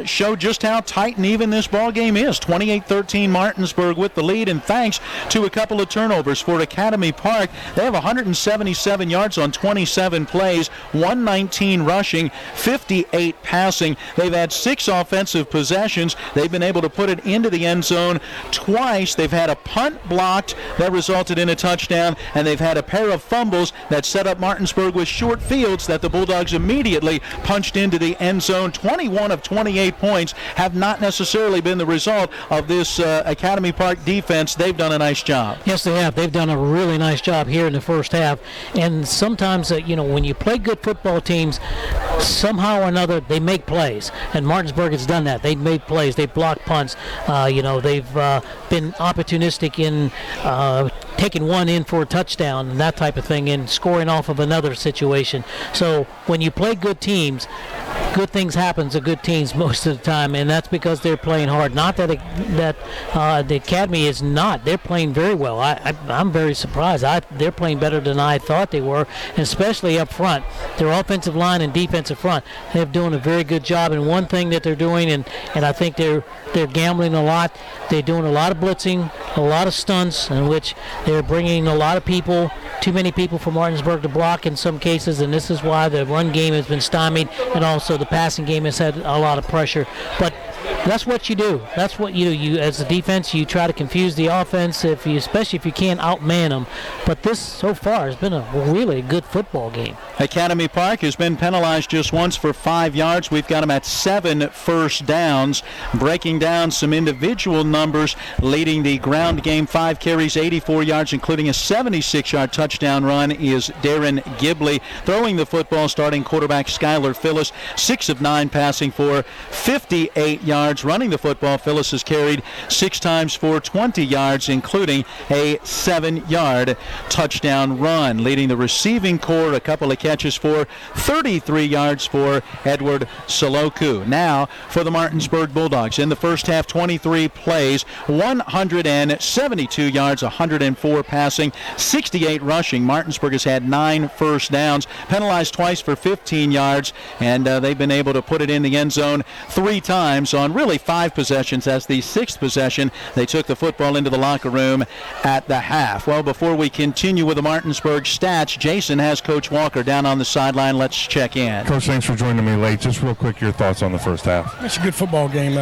show just how tight and even this ball game is. 28-13 Martinsburg with the lead, and thanks to a couple of turnovers for Academy Park. They have 177 yards on 27 plays, 119 rushing, 58 passing. They've had 6 offensive possessions. They've been able to put it into the end zone twice. They've had a punt blocked that resulted in a touchdown, and they've had a pair of fumbles that set up Martinsburg with short fields that the Bulldogs immediately punched into the end zone. 21 of 28 points have not necessarily been the result of this Academy Park defense. They've done a nice job.
Yes, they have. They've done a really nice job here in the first half. And sometimes, when you play good football teams, somehow or another they make plays, and Martinsburg has done that. They've made plays. They've blocked punts. They've been opportunistic in taking one in for a touchdown and that type of thing, and scoring off of another situation. So when you play good teams, good things happen to good teams most of the time, and that's because they're playing hard. Not that the Academy is not. They're playing very well. I'm very surprised. They're playing better than I thought they were, especially up front. Their offensive line and defensive front, they're doing a very good job. And one thing that they're doing, and I think they're gambling a lot. They're doing a lot of blitzing, a lot of stunts, in which they're bringing a lot of people, too many people for Martinsburg to block in some cases, and this is why the run game has been stymied, and also the passing game has had a lot of pressure. But that's what you do. That's what you do. You, as a defense, you try to confuse the offense, especially if you can't outman them. But this, so far, has been a really good football game.
Academy Park has been penalized just once for 5 yards. We've got them at 7 first downs. Breaking down some individual numbers, leading the ground game, 5 carries, 84 yards, including a 76-yard touchdown run, is Darren Gibley. Throwing the football, starting quarterback Skylar Phyllis, 6 of 9 passing for 58 yards. Running the football, Phyllis has carried 6 times for 20 yards, including a 7-yard touchdown run. Leading the receiving corps, a couple of catches for 33 yards for Edward Soloku. Now for the Martinsburg Bulldogs. In the first half, 23 plays, 172 yards, 104 passing, 68 rushing. Martinsburg has had 9 first downs, penalized twice for 15 yards, and they've been able to put it in the end zone 3 times on really 5 possessions. As the 6th possession, they took the football into the locker room at the half. Well, before we continue with the Martinsburg stats, Jason has Coach Walker down on the sideline. Let's check in.
Coach, thanks for joining me late. Just real quick, your thoughts on the first half.
It's a good football game.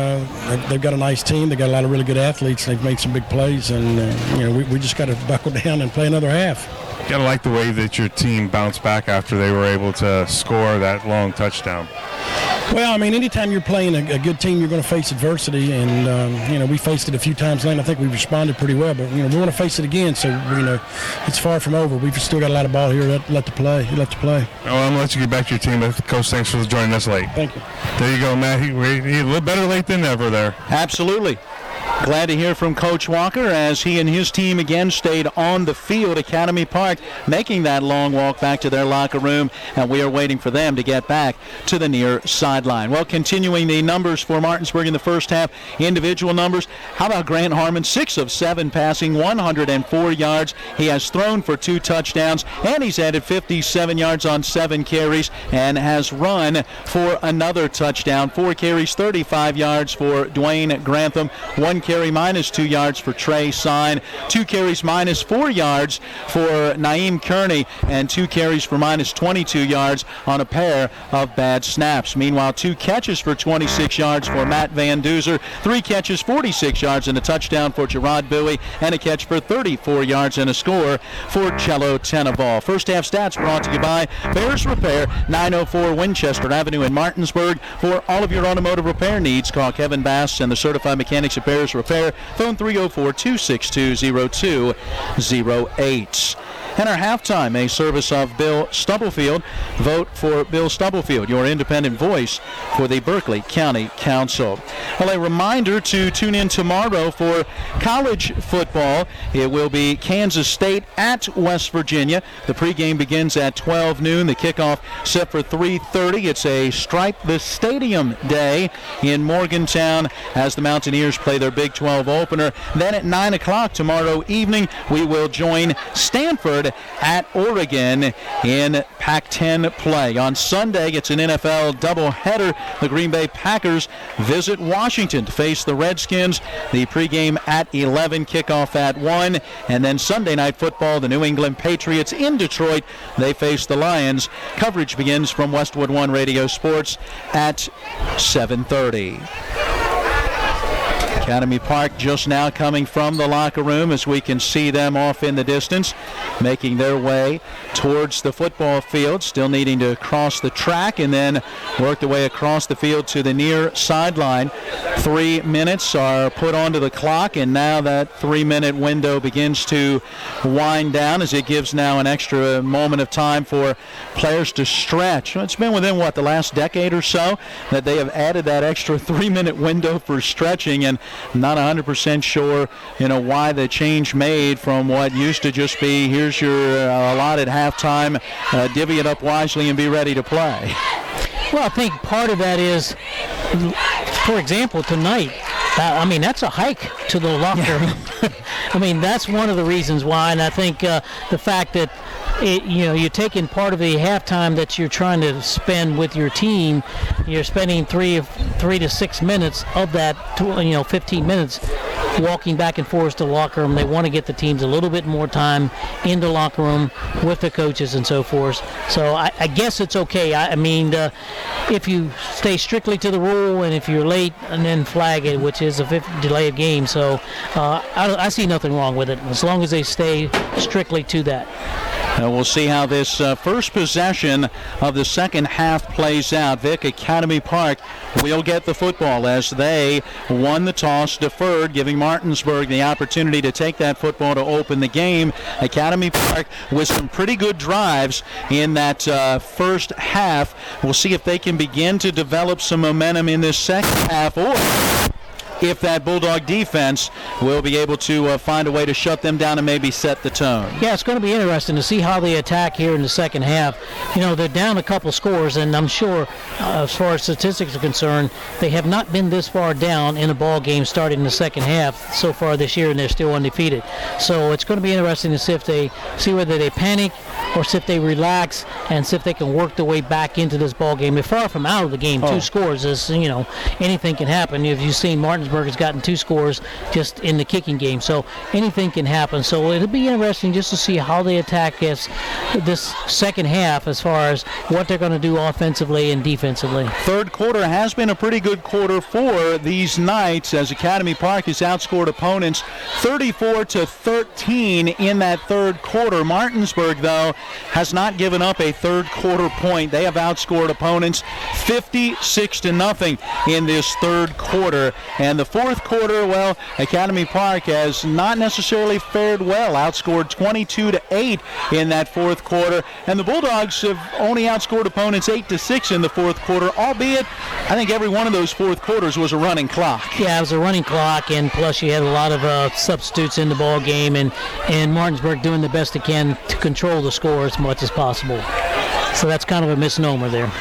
They've got a nice team. They've got a lot of really good athletes. They've made some big plays, and we just got to buckle down and play another half.
You got to like the way that your team bounced back after they were able to score that long touchdown.
Well, I mean, anytime you're playing a good team, you're going to face adversity, and we faced it a few times late. I think we responded pretty well, but we want to face it again. So it's far from over. We've still got a lot of ball here. Let to play.
Well, I'm going to let you get back to your team. Coach, thanks for joining us late.
Thank you.
There you go, Matt. He's a little better late than never there.
Absolutely. Glad to hear from Coach Walker as he and his team again stayed on the field. Academy Park making that long walk back to their locker room, and we are waiting for them to get back to the near sideline. Well, continuing the numbers for Martinsburg in the first half, individual numbers. How about Grant Harmon? 6 of 7 passing, 104 yards. He has thrown for 2 touchdowns, and he's added 57 yards on 7 carries and has run for another touchdown. 4 carries, 35 yards for Dwayne Grantham. 1 carry minus 2 yards for Trey Sign. 2 carries minus 4 yards for Naeem Kearney, and 2 carries for minus 22 yards on a pair of bad snaps. Meanwhile, 2 catches for 26 yards for Matt Van Duzer. 3 catches, 46 yards, and a touchdown for Gerard Bowie, and a catch for 34 yards and a score for Cello Tenaball. First half stats brought to you by Bears Repair, 904 Winchester Avenue in Martinsburg. For all of your automotive repair needs, call Kevin Bass and the certified mechanics at Bears Repair. Phone 304-262-0208. And our halftime, a service of Bill Stubblefield. Vote for Bill Stubblefield, your independent voice for the Berkeley County Council. Well, a reminder to tune in tomorrow for college football. It will be Kansas State at West Virginia. The pregame begins at 12 noon. The kickoff set for 3:30. It's a Stripe the Stadium day in Morgantown as the Mountaineers play their Big 12 opener. Then at 9 o'clock tomorrow evening, we will join Stanford at Oregon in Pac-10 play. On Sunday, it's an NFL doubleheader. The Green Bay Packers visit Washington to face the Redskins. The pregame at 11, kickoff at 1. And then Sunday night football, the New England Patriots in Detroit. They face the Lions. Coverage begins from Westwood One Radio Sports at 7:30. Academy Park just now coming from the locker room as we can see them off in the distance, making their way towards the football field, still needing to cross the track and then work their way across the field to the near sideline. 3 minutes are put onto the clock, and now that 3-minute window begins to wind down as it gives now an extra moment of time for players to stretch. It's been within, the last decade or so that they have added that extra 3-minute window for stretching, and not 100% sure, why the change made from what used to just be, here's your allotted halftime, divvy it up wisely and be ready to play.
Well, I think part of that is, for example, tonight, that's a hike to the locker room. That's one of the reasons why, and I think the fact that you're taking part of the halftime that you're trying to spend with your team. You're spending 3 to 6 minutes of that, 15 minutes walking back and forth to the locker room. They want to get the teams a little bit more time in the locker room with the coaches and so forth. So I guess it's okay. If you stay strictly to the rule, and if you're late and then flag it, which is a delayed game. So I see nothing wrong with it as long as they stay strictly to that.
We'll see how this first possession of the second half plays out. Vic, Academy Park will get the football as they won the toss, deferred, giving Martinsburg the opportunity to take that football to open the game. Academy Park with some pretty good drives in that first half. We'll see if they can begin to develop some momentum in this second half, or if that Bulldog defense will be able to find a way to shut them down and maybe set the tone.
Yeah, it's going to be interesting to see how they attack here in the second half. They're down a couple scores, and I'm sure as far as statistics are concerned, they have not been this far down in a ball game starting in the second half so far this year, and they're still undefeated. So it's going to be interesting to see whether they panic or see if they relax and see if they can work their way back into this ball game. They're far from out of the game. 2 scores is, anything can happen. If you've seen Martinsburg has gotten 2 scores just in the kicking game, so anything can happen. So it'll be interesting just to see how they attack this second half as far as what they're going to do offensively and defensively.
Third quarter has been a pretty good quarter for these Knights as Academy Park has outscored opponents 34-13 in that third quarter. Martinsburg, though, has not given up a third quarter point. They have outscored opponents 56-0 in this third quarter. And the fourth quarter, well, Academy Park has not necessarily fared well. Outscored 22-8 in that fourth quarter. And the Bulldogs have only outscored opponents 8-6 in the fourth quarter, albeit I think every one of those fourth quarters was a running clock.
Yeah, it was a running clock, and plus you had a lot of substitutes in the ball game, and Martinsburg doing the best it can to control the score as much as possible. So that's kind of a misnomer there.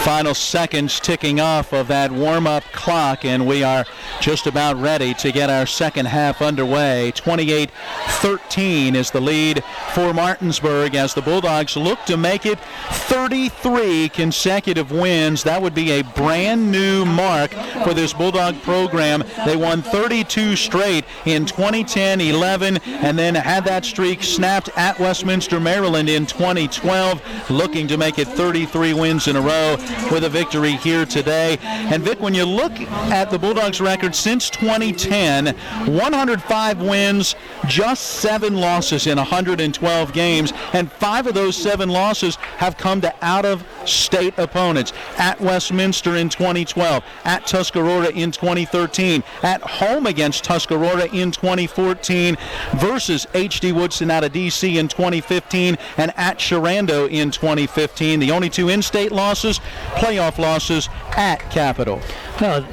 Final seconds ticking off of that warm-up clock, and we are just about ready to get our second half underway. 28-13 is the lead for Martinsburg as the Bulldogs look to make it 33 consecutive wins. That would be a brand new mark for this Bulldog program. They won 32 straight in 2010-11 and then had that streak snapped at Westminster, Maryland in 2012, looking to make it 33 wins in a row with a victory here today. And Vic, when you look at the Bulldogs record since 2010, 105 wins, just 7 losses in 112 games, and 5 of those 7 losses have come to out-of-state opponents. At Westminster in 2012, at Tuscarora in 2013, at home against Tuscarora in 2014, versus H.D. Woodson out of D.C. in 2015, and at Sharando in 2015. The only 2 in-state losses, playoff losses at Capital.
No,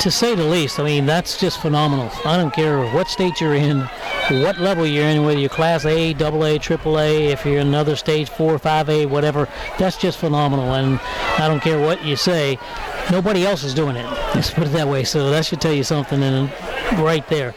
to say the least, I mean, that's just phenomenal. I don't care what state you're in, what level you're in, whether you're Class A, AA, AAA, if you're in another stage, 4, 5A, whatever, that's just phenomenal. And I don't care what you say, nobody else is doing it. Let's put it that way. So that should tell you something right there.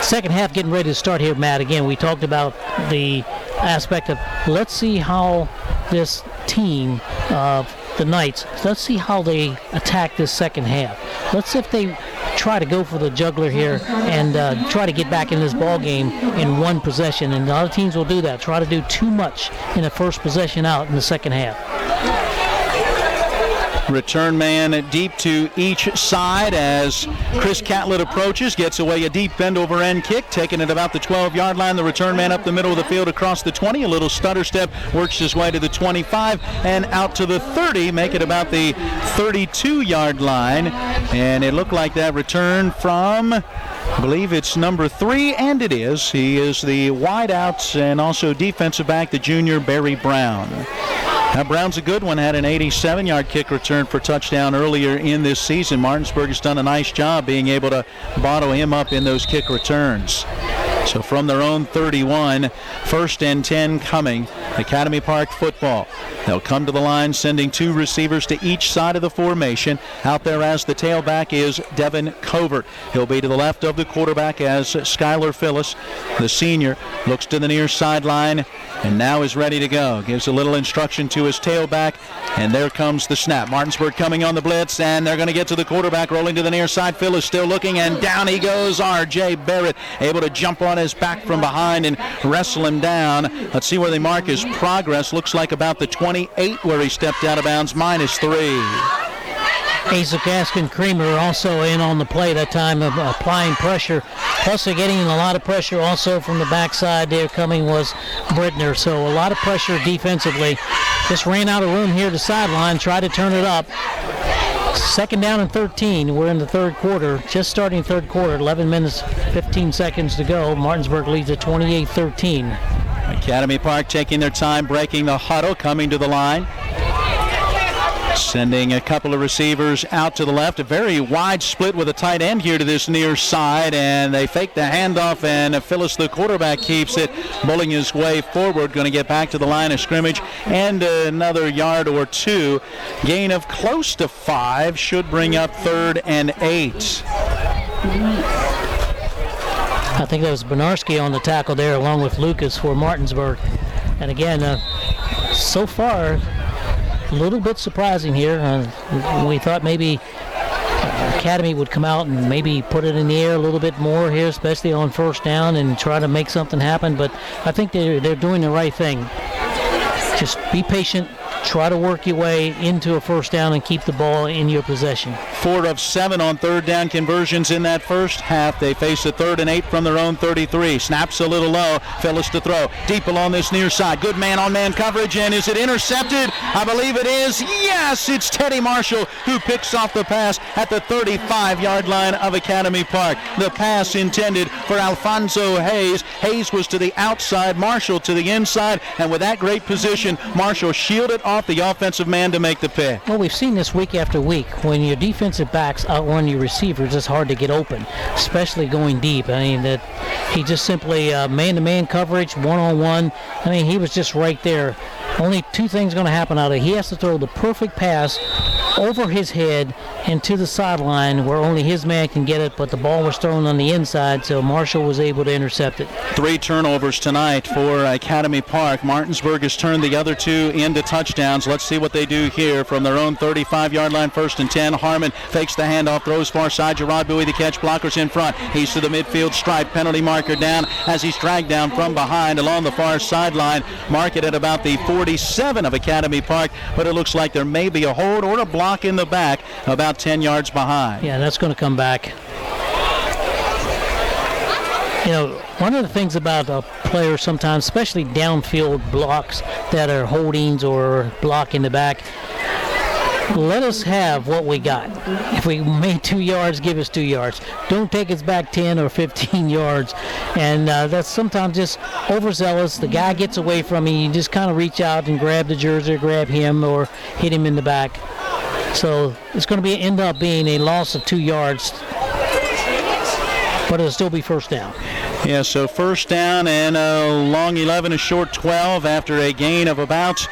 Second half getting ready to start here, Matt. Again, we talked about the aspect of let's see how this team of the Knights, let's see how they attack this second half. Let's see if they try to go for the juggler here and try to get back in this ball game in one possession. And a lot of teams will do that, try to do too much in the first possession out in the second half.
Return man deep to each side as Chris Catlett approaches, gets away a deep bend over end kick, taking it about the 12-yard line. The return man up the middle of the field across the 20, a little stutter step, works his way to the 25 and out to the 30, make it about the 32-yard line. And it looked like that return from, I believe it's number 3, and it is. He is the wideout and also defensive back, the junior Barry Brown. Now, Brown's a good one, had an 87-yard kick return for touchdown earlier in this season. Martinsburg has done a nice job being able to bottle him up in those kick returns. So from their own 31, 1st and 10 coming, Academy Park football. They'll come to the line, sending 2 receivers to each side of the formation. Out there as the tailback is Devin Covert. He'll be to the left of the quarterback as Skylar Phyllis, the senior, looks to the near sideline and now is ready to go. Gives a little instruction to his tailback, and there comes the snap. Martinsburg coming on the blitz, and they're going to get to the quarterback, rolling to the near side. Phyllis still looking, and down he goes. R.J. Barrett able to jump on his back from behind and wrestle him down. Let's see where they mark his progress. Looks like about the 28 where he stepped out of bounds, -3.
Asa Gaskin Creamer also in on the play that time, applying pressure. Plus they're getting a lot of pressure also from the backside there. Coming was Brittner. So a lot of pressure defensively. Just ran out of room here to sideline, tried to turn it up. 2nd down and 13. We're in the third quarter, just starting third quarter, 11 minutes, 15 seconds to go. Martinsburg leads at 28-13.
Academy Park taking their time, breaking the huddle, coming to the line. Sending a couple of receivers out to the left. A very wide split with a tight end here to this near side, and they fake the handoff, and Phyllis, the quarterback, keeps it, bowling his way forward. Going to get back to the line of scrimmage and another yard or 2. Gain of close to 5 should bring up 3rd and 8.
I think that was Benarski on the tackle there along with Lucas for Martinsburg. And again, so far, a little bit surprising here. We thought maybe Academy would come out and maybe put it in the air a little bit more here, especially on 1st down, and try to make something happen. But I think they're doing the right thing. Just be patient, try to work your way into a 1st down and keep the ball in your possession.
4 of 7 on third down conversions in that first half. They face a 3rd and 8 from their own 33. Snaps a little low. Phillips to throw. Deep along this near side. Good man-on-man coverage, and is it intercepted? I believe it is. Yes, it's Teddy Marshall who picks off the pass at the 35-yard line of Academy Park. The pass intended for Alfonso Hayes. Hayes was to the outside, Marshall to the inside, and with that great position, Marshall shielded off the offensive man to make the pick.
Well, we've seen this week after week. When your defensive backs outrun your receivers, it's hard to get open, especially going deep. I mean, that he just simply man-to-man coverage, one-on-one. I mean, he was just right there. Only two things going to happen out of it. He has to throw the perfect pass over his head and to the sideline where only his man can get it, but the ball was thrown on the inside, so Marshall was able to intercept it.
3 turnovers tonight for Academy Park. Martinsburg has turned the other 2 into touchdowns. Let's see what they do here from their own 35-yard line, 1st and 10. Harmon fakes the handoff, throws far side. Gerard Bowie, the catch, blockers in front. He's to the midfield stripe, penalty marker down as he's dragged down from behind along the far sideline. Mark it at about the 47 of Academy Park, but it looks like there may be a hold or a block in the back about 10 yards behind.
Yeah, that's going to come back. You know, one of the things about a player sometimes, especially downfield blocks that are holdings or block in the back, let us have what we got. If we made 2 yards, give us 2 yards. Don't take us back 10 or 15 yards. And that's sometimes just overzealous. The guy gets away from you. You just kind of reach out and grab the jersey or grab him or hit him in the back. So it's going to end up being a loss of 2 yards, but it'll still be first down.
Yeah, so first down and a long 11, a short 12 after a gain of about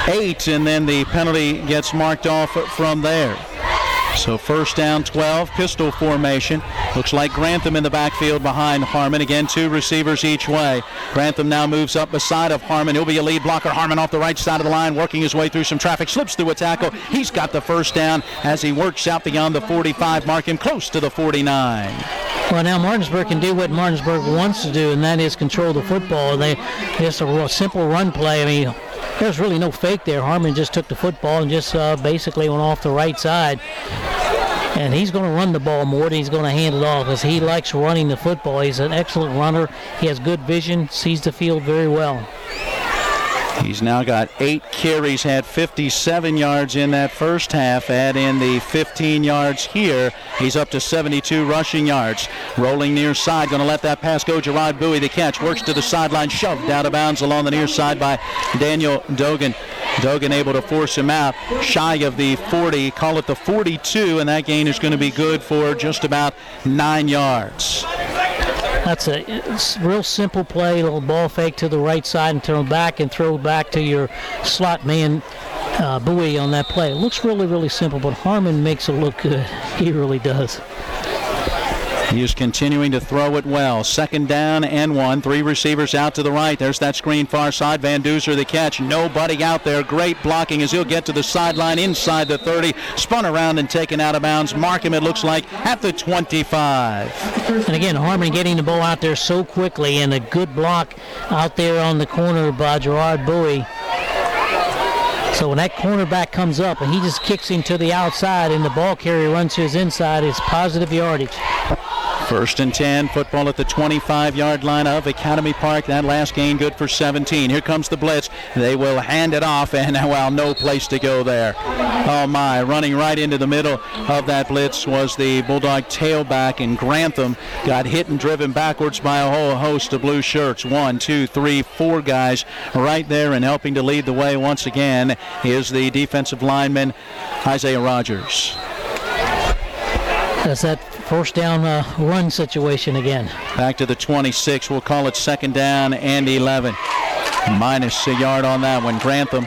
8, and then the penalty gets marked off from there. So first down 12, pistol formation. Looks like Grantham in the backfield behind Harmon. Again, 2 receivers each way. Grantham now moves up beside of Harmon. He'll be a lead blocker. Harmon off the right side of the line, working his way through some traffic. Slips through a tackle. He's got the first down as he works out beyond the 45, mark him close to the 49.
Well, now Martinsburg can do what Martinsburg wants to do, and that is control the football. Just a simple run play. I mean, there's really no fake there. Harmon just took the football and just basically went off the right side. And he's going to run the ball more than he's going to hand it off because he likes running the football. He's an excellent runner. He has good vision, sees the field very well.
He's now got 8 carries, had 57 yards in that first half. Add in the 15 yards here. He's up to 72 rushing yards. Rolling near side, going to let that pass go. Gerard Bowie, the catch, works to the sideline, shoved out of bounds along the near side by Daniel Dogan. Dogan able to force him out shy of the 40, call it the 42, and that gain is going to be good for just about 9 yards.
That's a real simple play, a little ball fake to the right side and turn back and throw back to your slot man, Bowie, on that play. It looks really, really simple, but Harmon makes it look good. He really does.
He is continuing to throw it well. 2nd down and 1. 3 receivers out to the right. There's that screen far side. Van Duzer the catch. Nobody out there. Great blocking as he'll get to the sideline inside the 30. Spun around and taken out of bounds. Mark him, it looks like, at the 25.
And again, Harmon getting the ball out there so quickly, and a good block out there on the corner by Gerard Bowie. So when that cornerback comes up and he just kicks him to the outside and the ball carrier runs to his inside, it's positive yardage.
1st and 10, football at the 25-yard line of Academy Park. That last gain good for 17. Here comes the blitz. They will hand it off, and well, no place to go there. Oh my, running right into the middle of that blitz was the Bulldog tailback, and Grantham got hit and driven backwards by a whole host of blue shirts. 1, 2, 3, 4 guys right there, and helping to lead the way once again is the defensive lineman, Isaiah Rogers.
That's that first down run situation again.
Back to the 26. We'll call it 2nd down and 11. Minus a yard on that one. Grantham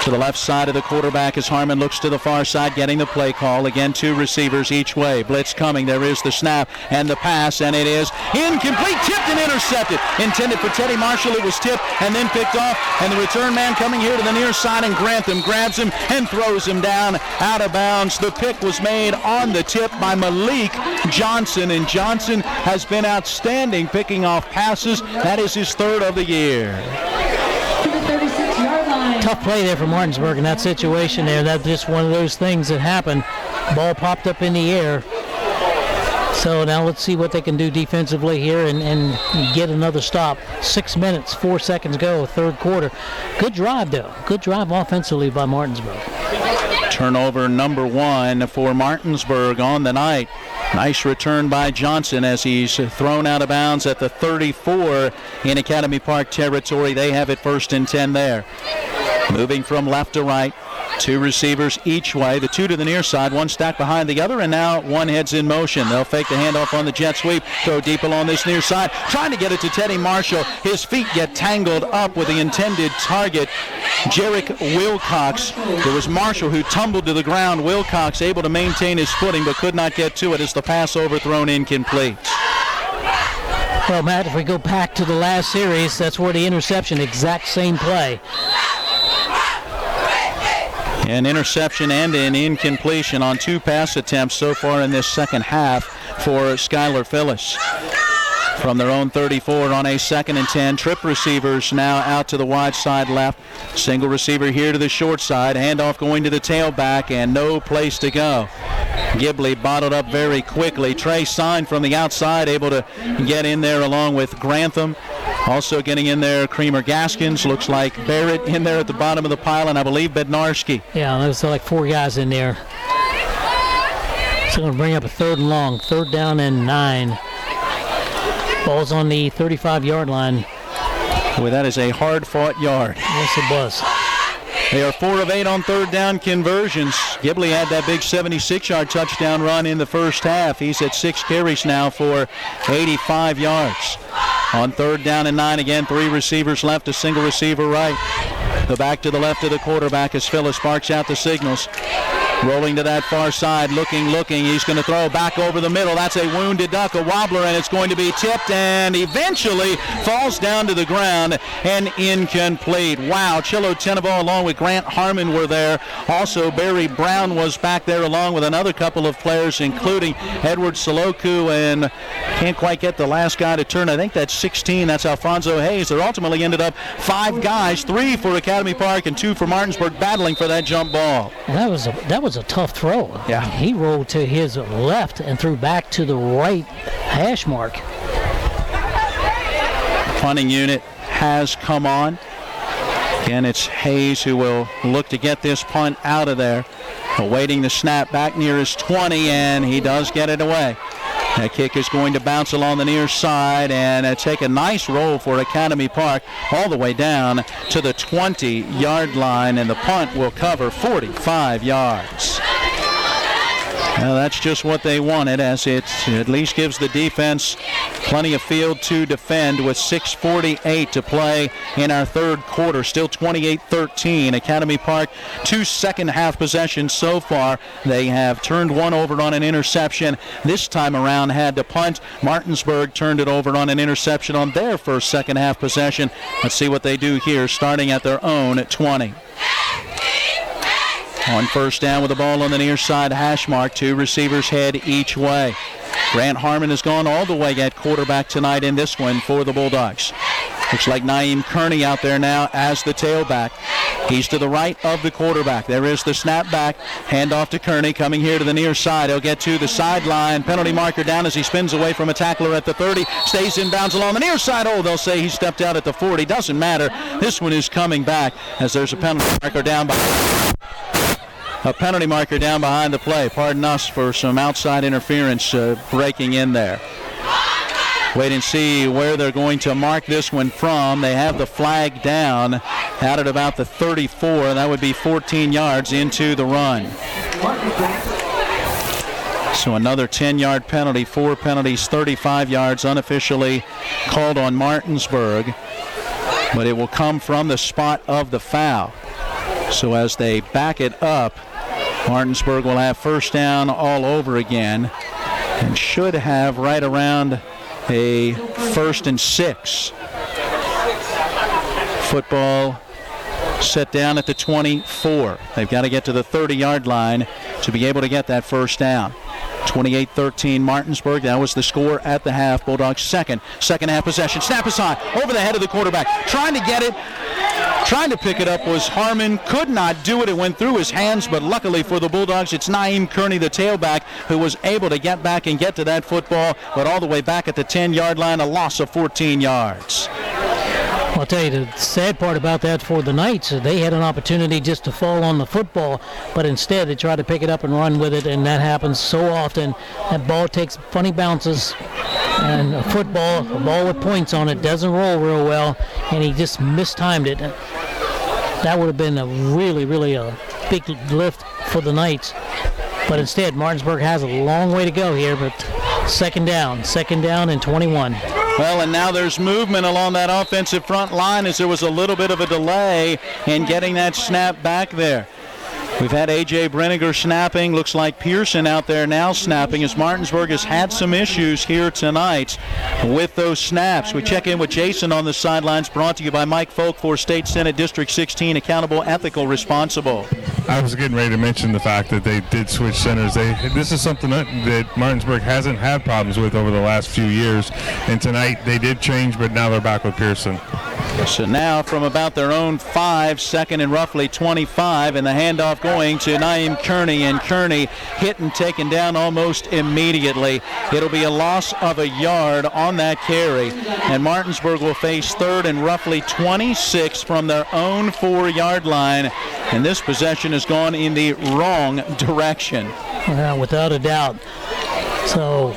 to the left side of the quarterback as Harmon looks to the far side, getting the play call. Again, 2 receivers each way. Blitz coming. There is the snap and the pass, and it is incomplete, tipped and intercepted. Intended for Teddy Marshall. It was tipped and then picked off, and the return man coming here to the near side, and Grantham grabs him and throws him down out of bounds. The pick was made on the tip by Malik Johnson, and Johnson has been outstanding picking off passes. That is his 3rd of the year.
To the 36-yard line.
Tough play there for Martinsburg in that situation there. That's just one of those things that happen. Ball popped up in the air. So now let's see what they can do defensively here and get another stop. 6 minutes, 4 seconds go, third quarter. Good drive, though. Good drive offensively by Martinsburg.
Turnover number 1 for Martinsburg on the night. Nice return by Johnson as he's thrown out of bounds at the 34 in Academy Park territory. They have it 1st and 10 there. Moving from left to right. 2 receivers each way, the 2 to the near side, 1 stacked behind the other, and now 1 heads in motion. They'll fake the handoff on the jet sweep, throw deep along this near side, trying to get it to Teddy Marshall. His feet get tangled up with the intended target, Jarek Wilcox. It was Marshall who tumbled to the ground. Wilcox able to maintain his footing but could not get to it as the pass overthrown incomplete.
Well, Matt, if we go back to the last series, that's where the interception, exact same play.
An interception and an incompletion on 2 pass attempts so far in this second half for Skylar Phyllis. From their own 34 on a 2nd and 10. Trip receivers now out to the wide side left. Single receiver here to the short side. Handoff going to the tailback and no place to go. Gibley bottled up very quickly. Trey Sign from the outside able to get in there along with Grantham. Also getting in there, Creamer Gaskins. Looks like Barrett in there at the bottom of the pile, and I believe Bednarski.
Yeah, there's like 4 guys in there. So going to bring up a 3rd and long. 3rd down and 9. Ball's on the 35-yard line.
Boy, that is a hard-fought yard.
Yes, it was.
They are 4 of 8 on 3rd down conversions. Gibley had that big 76-yard touchdown run in the first half. He's at 6 carries now for 85 yards. On 3rd down and 9 again, 3 receivers left, a single receiver right. The back to the left of the quarterback as Phyllis barks out the signals. Rolling to that far side, looking. He's going to throw back over the middle. That's a wounded duck, a wobbler, and it's going to be tipped and eventually falls down to the ground and incomplete. Wow, Chilo Tenebo along with Grant Harmon were there. Also, Barry Brown was back there along with another couple of players, including Edward Soloku, and can't quite get the last guy to turn. I think that's 16. That's Alfonso Hayes. There ultimately ended up 5 guys, 3 for Academy Park and 2 for Martinsburg, battling for that jump ball.
That was a tough throw.
Yeah.
He rolled to his left and threw back to the right hash mark.
Punting unit has come on. Again, it's Hayes who will look to get this punt out of there. Awaiting the snap back near his 20, and he does get it away. That kick is going to bounce along the near side and take a nice roll for Academy Park all the way down to the 20-yard line, and the punt will cover 45 yards. Now that's just what they wanted, as it at least gives the defense plenty of field to defend with 6:48 to play in our 3rd quarter. Still 28-13. Academy Park, 2 second-half possessions so far. They have turned 1 over on an interception. This time around had to punt. Martinsburg turned it over on an interception on their first second-half possession. Let's see what they do here, starting at their own 20. On 1st down with the ball on the near side hash mark, 2 receivers head each way. Grant Harmon has gone all the way at quarterback tonight in this one for the Bulldogs. Looks like Naeem Kearney out there now as the tailback. He's to the right of the quarterback. There is the snap back. Handoff to Kearney coming here to the near side. He'll get to the sideline. Penalty marker down as he spins away from a tackler at the 30. Stays in bounds along the near side. Oh, they'll say he stepped out at the 40. Doesn't matter. This one is coming back as there's a penalty marker down behind. A penalty marker down behind the play. Pardon us for some outside interference breaking in there. Wait and see where they're going to mark this one from. They have the flag down out at about the 34. That would be 14 yards into the run. So another 10-yard penalty, 4 penalties, 35 yards unofficially called on Martinsburg. But it will come from the spot of the foul. So as they back it up, Martinsburg will have 1st down all over again and should have right around a 1st and 6. Football set down at the 24. They've got to get to the 30-yard line to be able to get that 1st down. 28-13 Martinsburg. That was the score at the half. Bulldogs second half possession. Snap aside over the head of the quarterback. Trying to get it Trying to pick it up was Harmon, could not do it. It went through his hands, but luckily for the Bulldogs, it's Naeem Kearney, the tailback, who was able to get back and get to that football, but all the way back at the 10-yard line, a loss of 14 yards.
I'll tell you, the sad part about that for the Knights, they had an opportunity just to fall on the football, but instead they tried to pick it up and run with it, and that happens so often. That ball takes funny bounces, and a ball with points on it, doesn't roll real well, and he just mistimed it. That would have been a really a big lift for the Knights. But instead, Martinsburg has a long way to go here, but second down and 21.
Well, and now there's movement along that offensive front line as there was a little bit of a delay in getting that snap back there. We've had A.J. Brenniger snapping. Looks like Pearson out there now snapping as Martinsburg has had some issues here tonight with those snaps. We check in with Jason on the sidelines, brought to you by Mike Folk for State Senate District 16, accountable, ethical, responsible.
I was getting ready to mention the fact that they did switch centers. This is something that Martinsburg hasn't had problems with over the last few years. And tonight they did change, but now they're back with Pearson.
So now from about their own 5, second and roughly 25, and the handoff going to Naeem Kearney, and Kearney hit and taken down almost immediately. It'll be a loss of a yard on that carry, and Martinsburg will face third and roughly 26 from their own 4-yard line, and this possession has gone in the wrong direction.
Without a doubt. So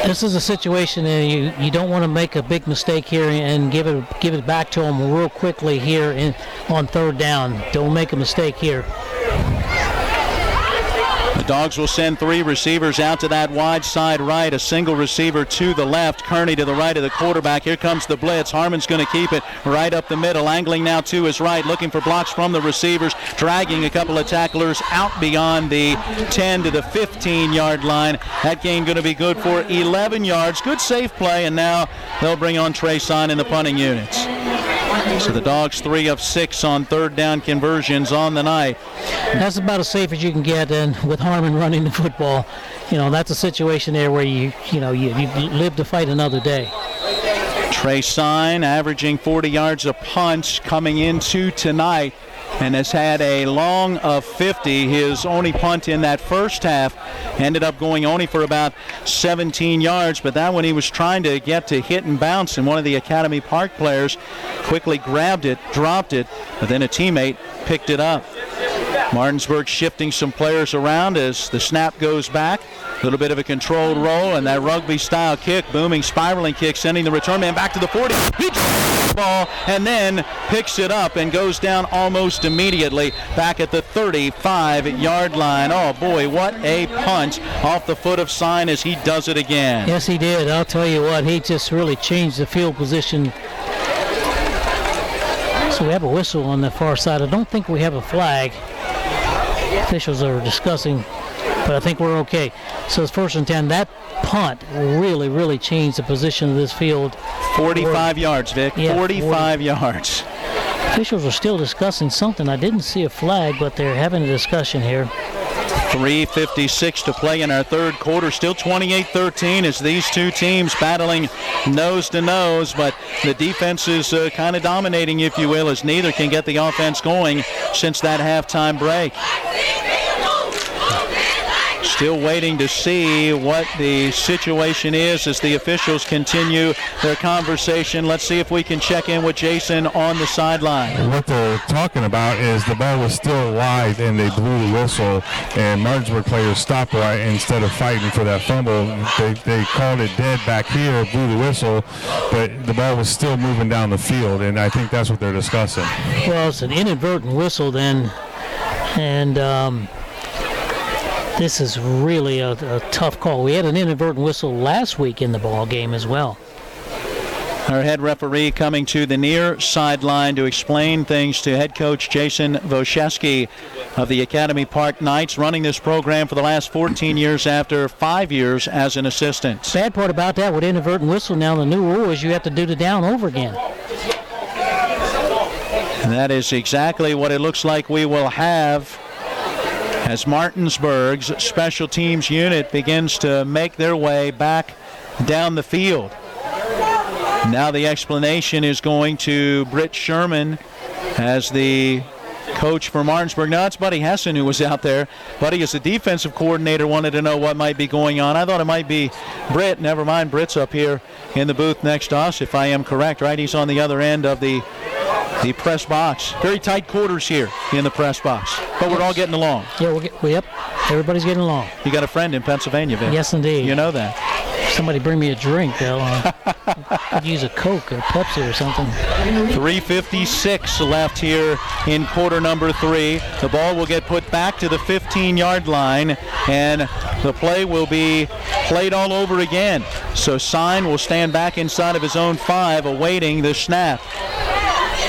this is a situation that you don't want to make a big mistake here and give it back to them real quickly here on third down. Don't make a mistake here.
The Dogs will send 3 receivers out to that wide side right, a single receiver to the left, Kearney to the right of the quarterback. Here comes the blitz. Harmon's going to keep it right up the middle, angling now to his right, looking for blocks from the receivers, dragging a couple of tacklers out beyond the 10 to the 15-yard line. That gain going to be good for 11 yards. Good safe play, and now they'll bring on Trey Sign in the punting units. So the Dogs 3 of 6 on third down conversions on the night.
That's about as safe as you can get, and with Harmon running the football, that's a situation there where you live to fight another day.
Trey Sign averaging 40 yards a punt coming into tonight, and has had a long of 50. His only punt in that first half ended up going only for about 17 yards, but that one he was trying to get to hit and bounce, and one of the Academy Park players quickly grabbed it, dropped it, but then a teammate picked it up. Martinsburg shifting some players around as the snap goes back. A little bit of a controlled roll, and that rugby-style kick, booming, spiraling kick, sending the return man back to the 40. He drops the ball and then picks it up and goes down almost immediately back at the 35-yard line. Oh, boy, what a punch off the foot of Sign as he does it again.
Yes, he did. I'll tell you what, he just really changed the field position. So we have a whistle on the far side. I don't think we have a flag. Officials are discussing, but I think we're okay. So it's 1st and 10. That punt really changed the position of this field.
45 yards, Vic. Yeah, 45 yards.
Officials are still discussing something. I didn't see a flag, but they're having a discussion here.
3:56 to play in our third quarter. Still 28-13 as these two teams battling nose to nose, but the defense is kind of dominating, if you will, as neither can get the offense going since that halftime break. Still waiting to see what the situation is as the officials continue their conversation. Let's see if we can check in with Jason on the sideline.
What they're talking about is the ball was still live and they blew the whistle, and Martinsburg players stopped right instead of fighting for that fumble. They called it dead back here, blew the whistle, but the ball was still moving down the field, and I think that's what they're discussing.
Well, it's an inadvertent whistle then, and this is really a tough call. We had an inadvertent whistle last week in the ball game as well.
Our head referee coming to the near sideline to explain things to head coach Jason Wojcicki of the Academy Park Knights, running this program for the last 14 years after 5 years as an assistant.
Bad part about that with inadvertent whistle now, the new rule is you have to do the down over again.
And that is exactly what it looks like we will have as Martinsburg's special teams unit begins to make their way back down the field. Now the explanation is going to Britt Sherman as the coach for Martinsburg. No, it's Buddy Hessen who was out there. Buddy, as the defensive coordinator, wanted to know what might be going on. I thought it might be Britt. Never mind, Britt's up here in the booth next to us, if I am correct, right? He's on the other end of the press box. Very tight quarters here in the press box, but we're all getting along.
Yeah, yep. Everybody's getting along.
You got a friend in Pennsylvania, Vic.
Yes, indeed.
You know that.
Somebody bring me a drink. Could use a Coke or Pepsi or something.
3:56 left here in quarter number 3. The ball will get put back to the 15-yard line, and the play will be played all over again. So Sign will stand back inside of his own 5, awaiting the snap.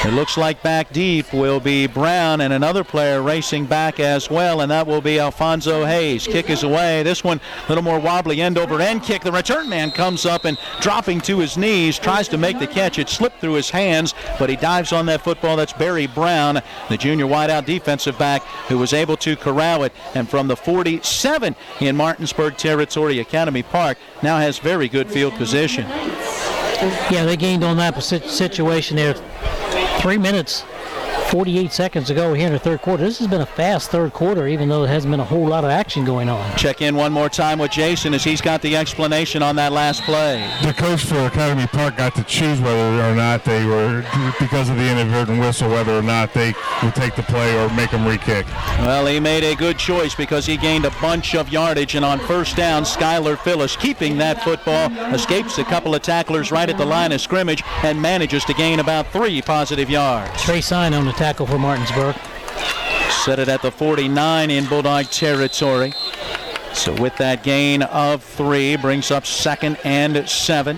It looks like back deep will be Brown, and another player racing back as well, and that will be Alfonso Hayes. Kick is away. This one a little more wobbly, end-over-end kick. The return man comes up and dropping to his knees, tries to make the catch. It slipped through his hands, but he dives on that football. That's Barry Brown, the junior wideout defensive back, who was able to corral it. And from the 47 in Martinsburg territory, Academy Park now has very good field position.
Yeah, they gained on that situation there. 3 minutes, 48 seconds ago here in the third quarter. This has been a fast third quarter, even though there hasn't been a whole lot of action going on.
Check in one more time with Jason as he's got the explanation on that last play.
The coach for Academy Park got to choose whether or not they were, because of the inadvertent whistle, whether or not they would take the play or make them re-kick.
Well, he made a good choice because he gained a bunch of yardage, and on first down, Skylar Phyllis, keeping that football, escapes a couple of tacklers right at the line of scrimmage and manages to gain about 3 positive yards.
Trey Sign on the tackle for Martinsburg.
Set it at the 49 in Bulldog territory. So with that gain of 3, brings up 2nd and 7.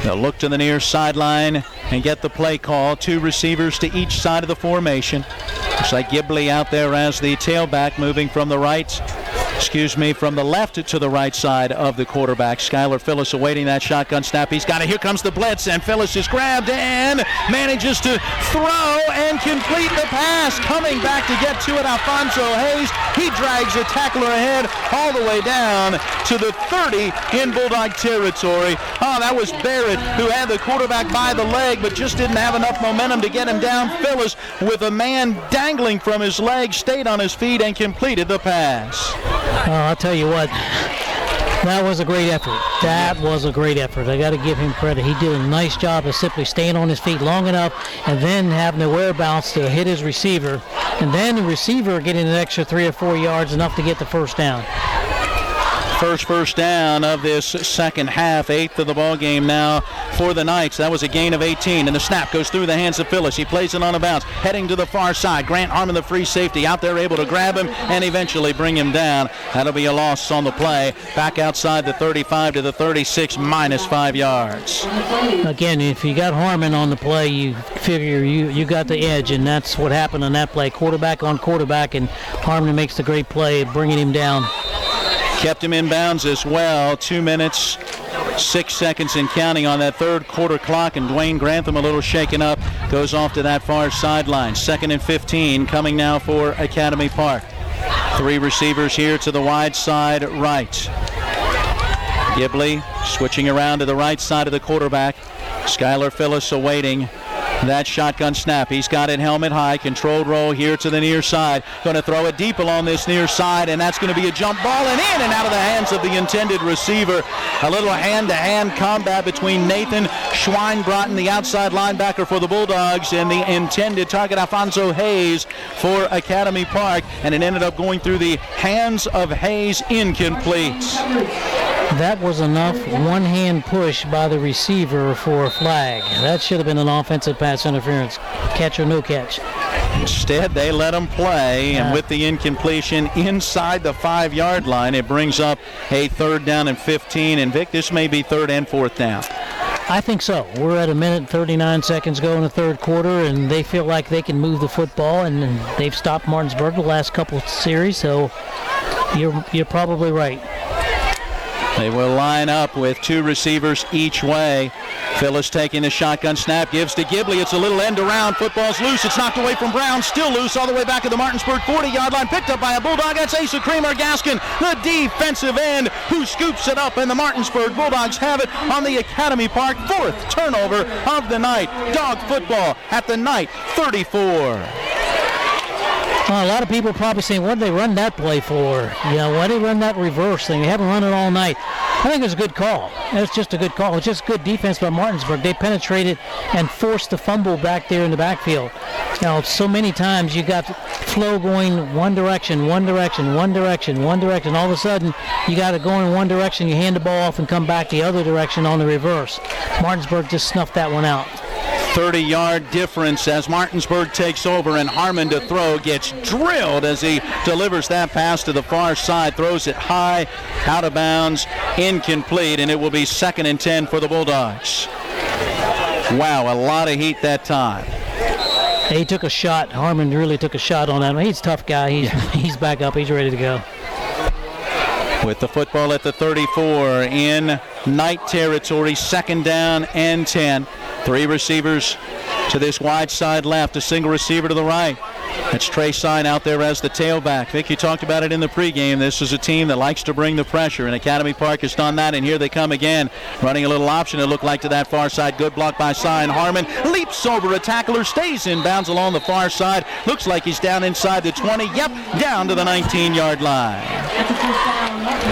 They'll look to the near sideline and get the play call. 2 receivers to each side of the formation. Looks like Gibley out there as the tailback, moving from the from the left to the right side of the quarterback. Skylar Phyllis awaiting that shotgun snap. He's got it. Here comes the blitz, and Phyllis is grabbed and manages to throw and complete the pass. Coming back to get to it, Alfonso Hayes. He drags a tackler ahead all the way down to the 30 in Bulldog territory. Oh, that was Barrett, who had the quarterback by the leg, but just didn't have enough momentum to get him down. Phyllis, with a man dangling from his leg, stayed on his feet and completed the pass.
I'll tell you what, that was a great effort. That was a great effort. I got to give him credit. He did a nice job of simply staying on his feet long enough and then having the whereabouts to hit his receiver, and then the receiver getting an extra 3 or 4 yards, enough to get the first down.
First down of this second half, 8th of the ball game now for the Knights. That was a gain of 18, and the snap goes through the hands of Phyllis. He plays it on a bounce, heading to the far side. Grant Harmon, the free safety, out there able to grab him and eventually bring him down. That'll be a loss on the play. Back outside the 35 to the 36, minus 5 yards.
Again, if you got Harmon on the play, you figure you got the edge, and that's what happened on that play. Quarterback on quarterback, and Harmon makes the great play, bringing him down.
Kept him in bounds as well. 2 minutes, 6 seconds and counting on that third quarter clock, and Dwayne Grantham, a little shaken up, goes off to that far sideline. 2nd and 15 coming now for Academy Park. 3 receivers here to the wide side right. Gibley switching around to the right side of the quarterback. Skylar Phyllis awaiting that shotgun snap. He's got it helmet high, controlled roll here to the near side. Going to throw it deep along this near side, and that's going to be a jump ball and in and out of the hands of the intended receiver. A little hand-to-hand combat between Nathan Schweinbraten, the outside linebacker for the Bulldogs, and the intended target, Alfonso Hayes, for Academy Park, and it ended up going through the hands of Hayes, incomplete.
That was enough one-hand push by the receiver for a flag. That should have been an offensive pass interference, catch or no catch.
Instead, they let him play, and with the incompletion inside the 5-yard line, it brings up a 3rd down and 15. And Vic, this may be 3rd and 4th down.
I think so. We're at 1 minute and 39 seconds go in the third quarter, and they feel like they can move the football, and they've stopped Martinsburg the last couple of series, so you're probably right.
They will line up with 2 receivers each way. Phyllis taking the shotgun snap, gives to Gibley. It's a little end around. Football's loose. It's knocked away from Brown. Still loose all the way back at the Martinsburg 40-yard line. Picked up by a Bulldog. That's Asa Creamer Gaskin, the defensive end, who scoops it up. And the Martinsburg Bulldogs have it on the Academy Park 4th turnover of the night. Dog football at the night 34.
Well, a lot of people are probably saying, what did they run that play for? Why did they run that reverse thing? They haven't run it all night. I think it was a good call. It's just a good call. It's just good defense by Martinsburg. They penetrated and forced the fumble back there in the backfield. So many times you got flow going one direction. All of a sudden, you got it going in one direction. You hand the ball off and come back the other direction on the reverse. Martinsburg just snuffed that one out.
30-yard difference as Martinsburg takes over, and Harmon to throw gets drilled as he delivers that pass to the far side, throws it high, out of bounds, incomplete, and it will be 2nd and 10 for the Bulldogs. Wow, a lot of heat that time.
He took a shot. Harmon really took a shot on that. He's a tough guy. He's back up. He's ready to go.
With the football at the 34 in night territory, 2nd down and 10. 3 receivers to this wide side left, a single receiver to the right. That's Trey Sign out there as the tailback. Vic, you talked about it in the pregame. This is a team that likes to bring the pressure, and Academy Park has done that, and here they come again. Running a little option, it looked like, to that far side. Good block by Sign. Harmon leaps over a tackler, stays in bounds along the far side. Looks like he's down inside the 20. Yep, down to the 19-yard line.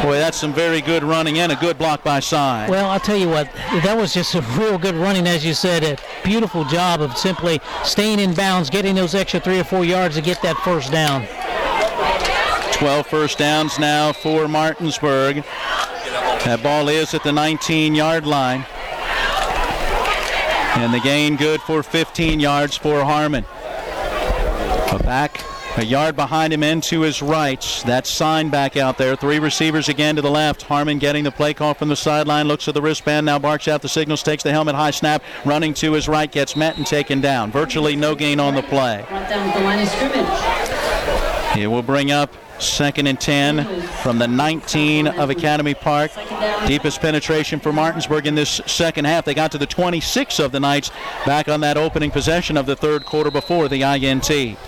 Boy, that's some very good running and a good block by Sign.
Well, I'll tell you what, that was just a real good running, as you said. A beautiful job of simply staying in bounds, getting those extra 3 or 4 yards to get that first down.
12 first downs now for Martinsburg. That ball is at the 19-yard line. And the gain good for 15 yards for Harmon. Back a yard behind him and to his right. That's Sign back out there. 3 receivers again to the left. Harmon getting the play call from the sideline. Looks at the wristband. Now barks out the signals. Takes the helmet high snap. Running to his right. Gets met and taken down. Virtually no gain on the play.
Brought down at the line of scrimmage.
It will bring up 2nd and 10 from the 19 of Academy Park. Deepest penetration for Martinsburg in this second half. They got to the 26 of the Knights back on that opening possession of the third quarter before the INT.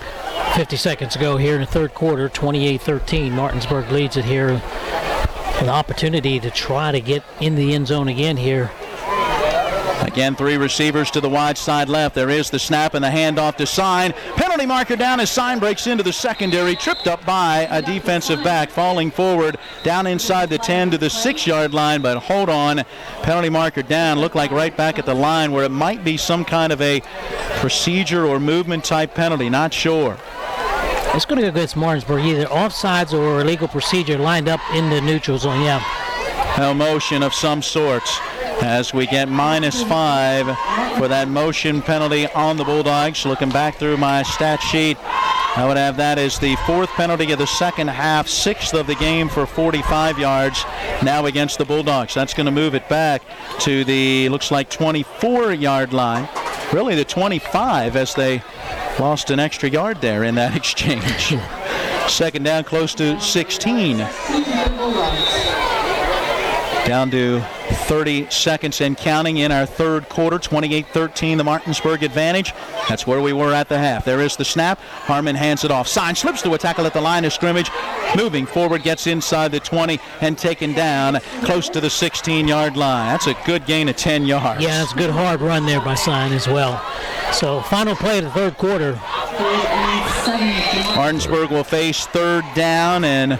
50 seconds ago here in the third quarter, 28-13. Martinsburg leads it here. An opportunity to try to get in the end zone again here.
Again, 3 receivers to the wide side left. There is the snap and the handoff to Sign. Penalty marker down as Sign breaks into the secondary. Tripped up by a defensive back, falling forward down inside the 10 to the 6-yard line. But hold on, penalty marker down. Looked like right back at the line where it might be some kind of a procedure or movement type penalty. Not sure.
It's going to go against Martinsburg, either offsides or illegal procedure lined up in the neutral zone. Yeah.
A motion of some sort as we get -5 for that motion penalty on the Bulldogs. Looking back through my stat sheet, I would have that as the 4th penalty of the second half, 6th of the game for 45 yards now against the Bulldogs. That's going to move it back to the, looks like, 24-yard line. Really the 25, as they lost an extra yard there in that exchange. 2nd down, close to 16. Down to 30 seconds and counting in our third quarter. 28-13, the Martinsburg advantage. That's where we were at the half. There is the snap. Harmon hands it off. Sign slips to a tackle at the line of scrimmage. Moving forward, gets inside the 20 and taken down close to the 16-yard line. That's a good gain of 10 yards.
Yeah, that's a good hard run there by Sign as well. So final play of the third quarter.
Martinsburg will face 3rd down and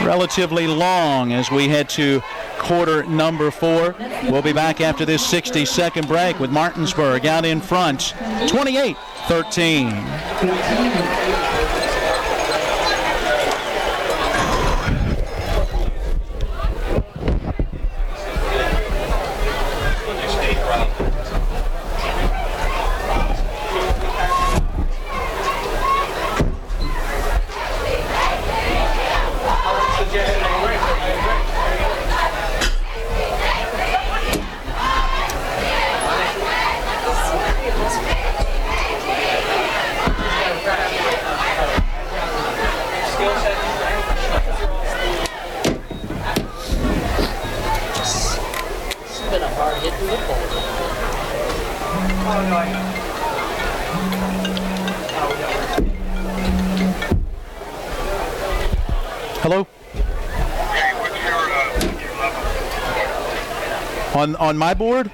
relatively long as we head to quarter number 4. We'll be back after this 60-second break with Martinsburg out in front, 28-13. Hello?
Hey, what's your level?
On my board?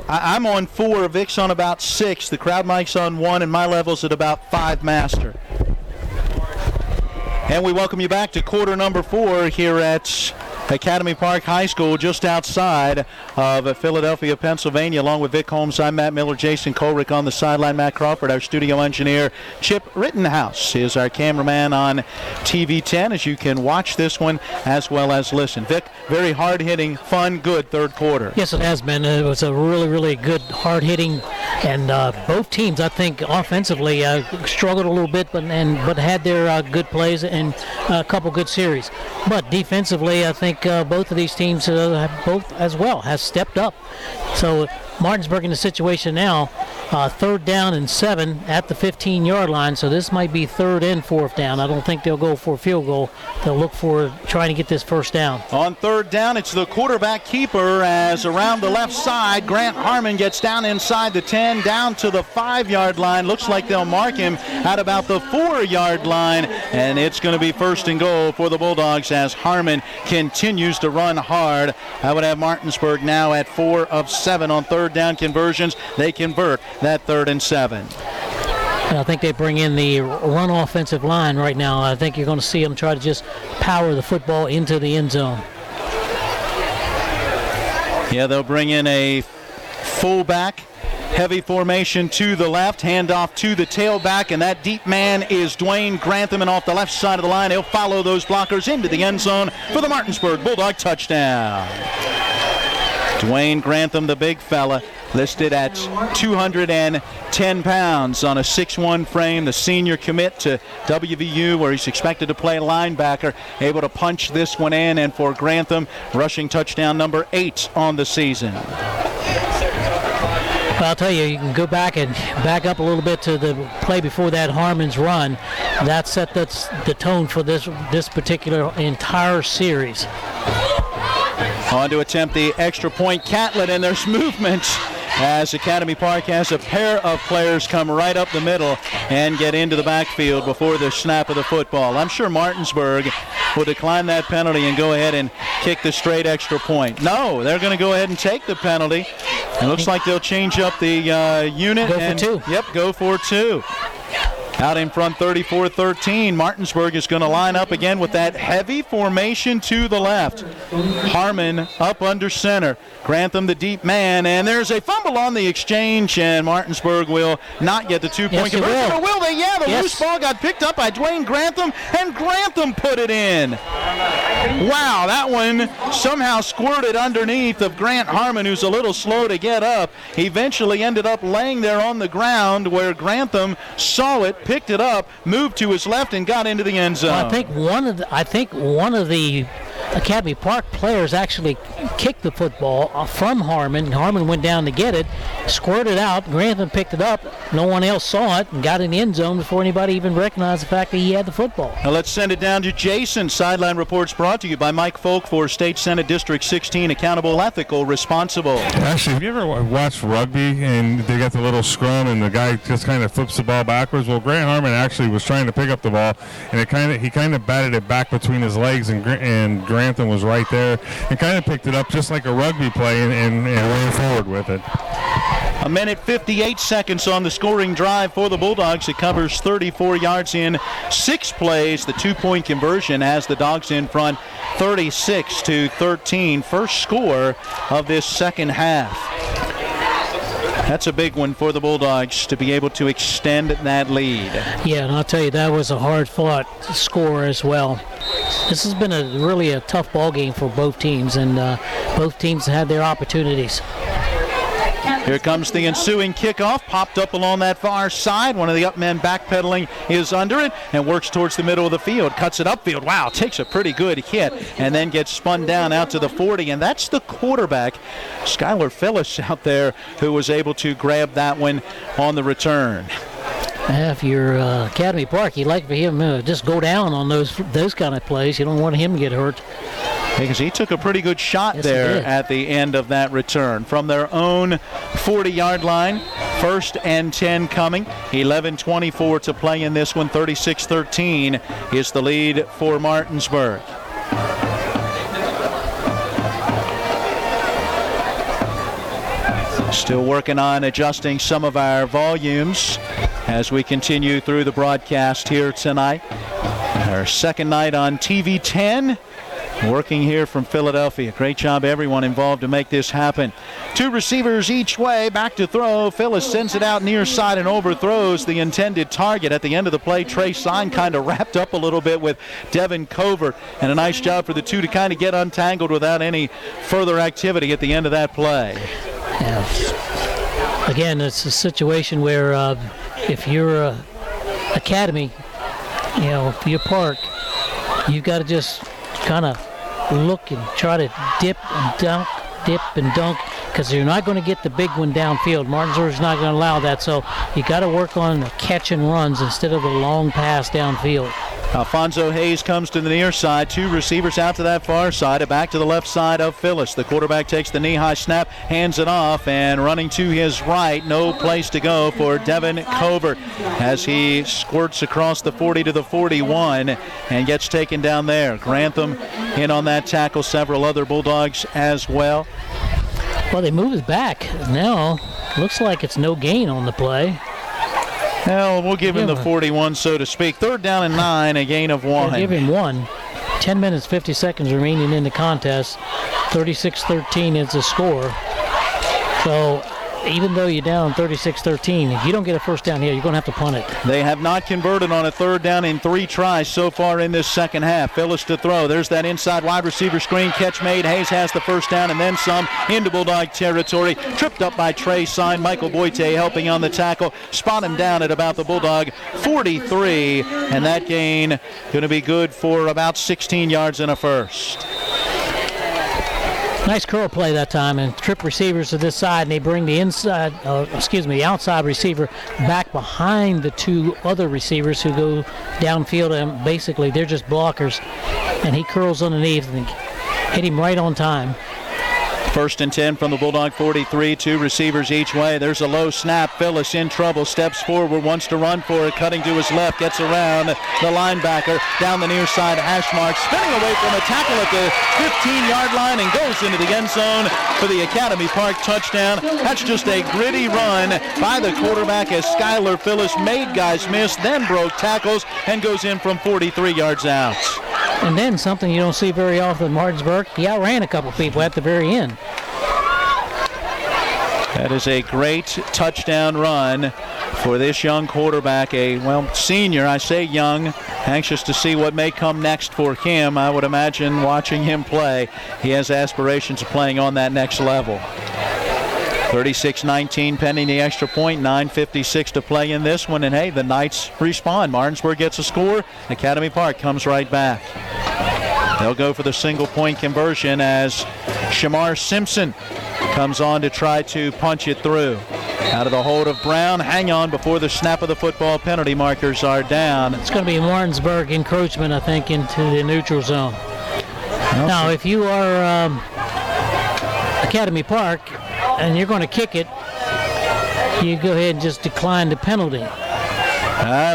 I'm on 4. Vic's on about 6. The crowd mic's on 1, and my level's at about 5 master. And we welcome you back to quarter number 4 here at Academy Park High School, just outside of Philadelphia, Pennsylvania. Along with Vic Holmes, I'm Matt Miller, Jason Colrick on the sideline, Matt Crawford, our studio engineer. Chip Rittenhouse is our cameraman on TV 10, as you can watch this one as well as listen. Vic, very hard-hitting, fun, good third quarter.
Yes, it has been. It was a really, really good, hard-hitting, and both teams, I think, offensively struggled a little bit, but had their good plays and a couple good series. But defensively, I think both of these teams have stepped up. So Martinsburg in the situation now, 3rd down and 7 at the 15-yard line. So this might be 3rd and 4th down. I don't think they'll go for a field goal. They'll look for trying to get this first down.
On 3rd down, it's the quarterback keeper as around the left side, Grant Harmon gets down inside the 10, down to the 5-yard line. Looks like they'll mark him at about the 4-yard line, and it's going to be 1st and goal for the Bulldogs as Harmon continues to run hard. I would have Martinsburg now at 4 of 7 on 3rd down conversions. They convert that 3rd and 7.
And I think they bring in the run offensive line right now. I think you're going to see them try to just power the football into the end zone.
Yeah, they'll bring in a fullback, heavy formation to the left, handoff to the tailback, and that deep man is Dwayne Grantham, and off the left side of the line, he'll follow those blockers into the end zone for the Martinsburg Bulldog touchdown. Dwayne Grantham, the big fella, listed at 210 pounds on a 6'1 frame. The senior commit to WVU, where he's expected to play linebacker, able to punch this one in, and for Grantham, rushing touchdown number 8 on the season.
Well, I'll tell you, you can go back up a little bit to the play before that, Harmon's run. That set the tone for this particular entire series.
On to attempt the extra point, Catlett, and there's movement as Academy Park has a pair of players come right up the middle and get into the backfield before the snap of the football. I'm sure Martinsburg will decline that penalty and go ahead and kick the straight extra point. No, they're going to go ahead and take the penalty. It looks like they'll change up the unit.
Go for 2.
Yep, go for 2. Out in front, 34-13. Martinsburg is going to line up again with that heavy formation to the left. Harmon up under center. Grantham, the deep man, and there's a fumble on the exchange, and Martinsburg will not get the 2-point conversion.
Yes,
or will they? Yeah, the loose ball got picked up by Dwayne Grantham, and Grantham put it in. Wow, that one somehow squirted underneath of Grant Harmon, who's a little slow to get up. Eventually ended up laying there on the ground where Grantham saw it, picked it up, moved to his left, and got into the end zone.
Well, I think one of the Academy Park players actually kicked the football from Harmon. Harmon went down to get it, squirted out. Grantham picked it up. No one else saw it and got in the end zone before anybody even recognized the fact that he had the football.
Now let's send it down to Jason. Sideline reports brought to you by Mike Folk for State Senate District 16. Accountable, ethical, responsible.
Actually, have you ever watched rugby and they got the little scrum and the guy just kind of flips the ball backwards? Well, Grant Harmon actually was trying to pick up the ball, and he kind of batted it back between his legs, and Grantham was right there and kind of picked it up just like a rugby play and ran forward with it.
A minute 58 seconds on the scoring drive for the Bulldogs. It covers 34 yards in 6 plays. The 2-point conversion has the Dogs in front 36-13. First score of this second half. That's a big one for the Bulldogs to be able to extend that lead.
Yeah, and I'll tell you, that was a hard-fought score as well. This has been really a tough ball game for both teams, and both teams had their opportunities.
Here comes the ensuing kickoff, popped up along that far side. One of the up men backpedaling is under it and works towards the middle of the field, cuts it upfield. Wow, takes a pretty good hit and then gets spun down out to the 40. And that's the quarterback, Skylar Phyllis, out there, who was able to grab that one on the return.
If you're Academy Park, you'd like for him to just go down on those kind of plays. You don't want him to get hurt.
Because he took a pretty good shot there at the end of that return. From their own 40-yard line, 1st and 10 coming. 11:24 to play in this one. 36-13 is the lead for Martinsburg. Still working on adjusting some of our volumes as we continue through the broadcast here tonight. Our second night on TV 10. Working here from Philadelphia. Great job, everyone involved to make this happen. 2 receivers each way. Back to throw. Phyllis sends it out near side and overthrows the intended target. At the end of the play, Trey Sign kind of wrapped up a little bit with Devin Covert. And a nice job for the 2 to kind of get untangled without any further activity at the end of that play.
Yeah. Again, it's a situation where if you're a academy, if you're Park, you've got to just kind of look and try to dip and dunk, because you're not going to get the big one downfield. Martinsburg's not going to allow that, so you got to work on catch and runs instead of a long pass downfield.
Alfonso Hayes comes to the near side. 2 receivers out to that far side. Back to the left side of Phyllis. The quarterback takes the knee-high snap, hands it off, and running to his right. No place to go for Devin Covert as he squirts across the 40 to the 41 and gets taken down there. Grantham in on that tackle. Several other Bulldogs as well.
Well, they move his back. Now, looks like it's no gain on the play.
Well, we'll give him the 41, so to speak. 3rd down and 9, a gain of 1.
We'll give him 1. 10 minutes, 50 seconds remaining in the contest. 36-13 is the score. So even though you're down 36-13, if you don't get a first down here, you're going to have to punt it.
They have not converted on a 3rd down in 3 tries so far in this second half. Phyllis to throw. There's that inside wide receiver screen. Catch made. Hayes has the first down and then some into Bulldog territory. Tripped up by Trey Sign. Michael Boite helping on the tackle. Spot him down at about the Bulldog 43. And that gain going to be good for about 16 yards and a first.
Nice curl play that time, and trip receivers to this side, and they bring the the outside receiver back behind the 2 other receivers who go downfield, and basically they're just blockers, and he curls underneath and hit him right on time.
1st and 10 from the Bulldog 43, 2 receivers each way. There's a low snap. Phyllis in trouble, steps forward, wants to run for it, cutting to his left, gets around the linebacker, down the near side hash mark, spinning away from a tackle at the 15-yard line and goes into the end zone for the Academy Park touchdown. That's just a gritty run by the quarterback as Skylar Phyllis made guys miss, then broke tackles and goes in from 43 yards out.
And then something you don't see very often in Martinsburg, he outran a couple people at the very end.
That is a great touchdown run for this young quarterback, senior. I say young, anxious to see what may come next for him. I would imagine watching him play, he has aspirations of playing on that next level. 36-19 pending the extra point, 9:56 to play in this one, and hey, the Knights respond. Martinsburg gets a score, Academy Park comes right back. They'll go for the single-point conversion as Shamar Simpson comes on to try to punch it through. Out of the hold of Brown, hang on before the snap of the football. Penalty markers are down.
It's going to be Martinsburg encroachment, I think, into the neutral zone. Now, if you are Academy Park and you're going to kick it, you go ahead and just decline the penalty.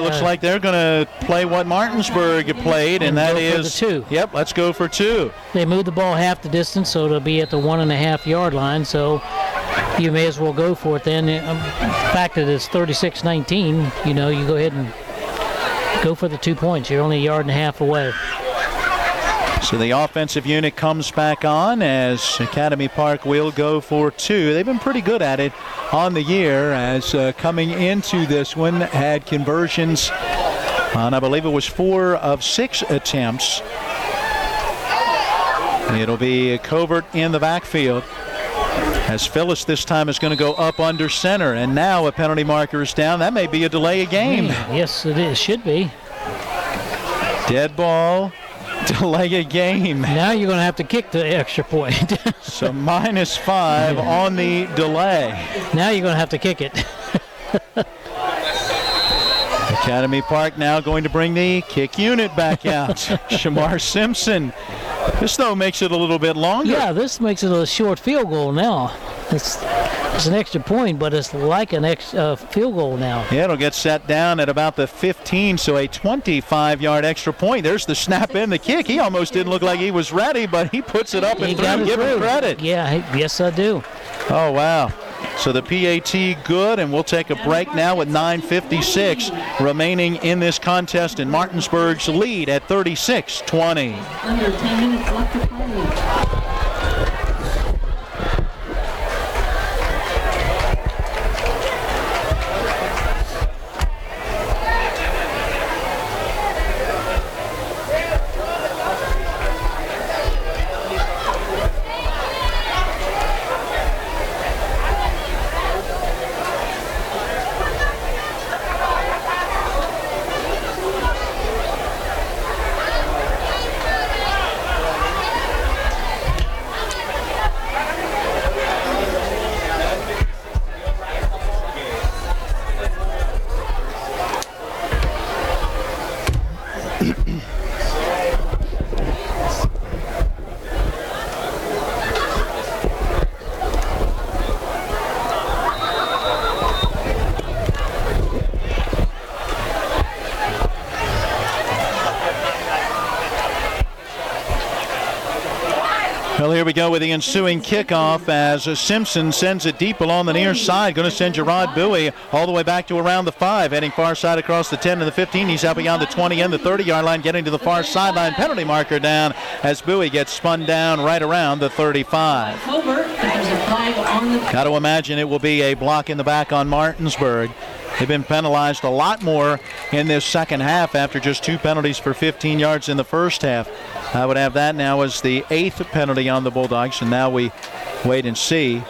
Looks like they're going to play what Martinsburg played, and that is
2.
Yep, let's go for 2.
They moved the ball half the distance, so it'll be at the 1.5-yard line. So you may as well go for it then. The fact that it's 36-19, you go ahead and go for the 2 points. You're only a yard and a half away.
So the offensive unit comes back on as Academy Park will go for 2. They've been pretty good at it on the year, as coming into this one had conversions on, I believe it was 4 of 6 attempts. It'll be Covert in the backfield as Phyllis this time is going to go up under center, and now a penalty marker is down. That may be a delay of game.
Yes, it is. Should be.
Dead ball. Delay a game.
Now you're going to have to kick the extra point.
So -5 on the delay.
Now you're going to have to kick it.
Academy Park now going to bring the kick unit back out. Shamar Simpson This, though, makes it a little bit longer.
Yeah, this makes it a short field goal now. It's an extra point, but it's like an field goal now.
Yeah, it'll get set down at about the 15, so a 25-yard extra point. There's the snap and the kick. He almost didn't look like he was ready, but he puts it up and through. Give him credit.
Yeah, yes, I do.
Oh, wow. So the PAT good, and we'll take a break now with 9:56 remaining in this contest, and Martinsburg's lead at 36-20.
Under 10 minutes left to play.
Well, here we go with the ensuing kickoff as Simpson sends it deep along the near side. Going to send Gerard Bowie all the way back to around the 5, heading far side across the 10 to the 15. He's out beyond the 20 and the 30-yard line, getting to the far sideline. Penalty marker down as Bowie gets spun down right around the 35. Got to imagine it will be a block in the back on Martinsburg. They've been penalized a lot more in this second half after just 2 penalties for 15 yards in the first half. I would have that now as the 8th penalty on the Bulldogs, and now we wait and see.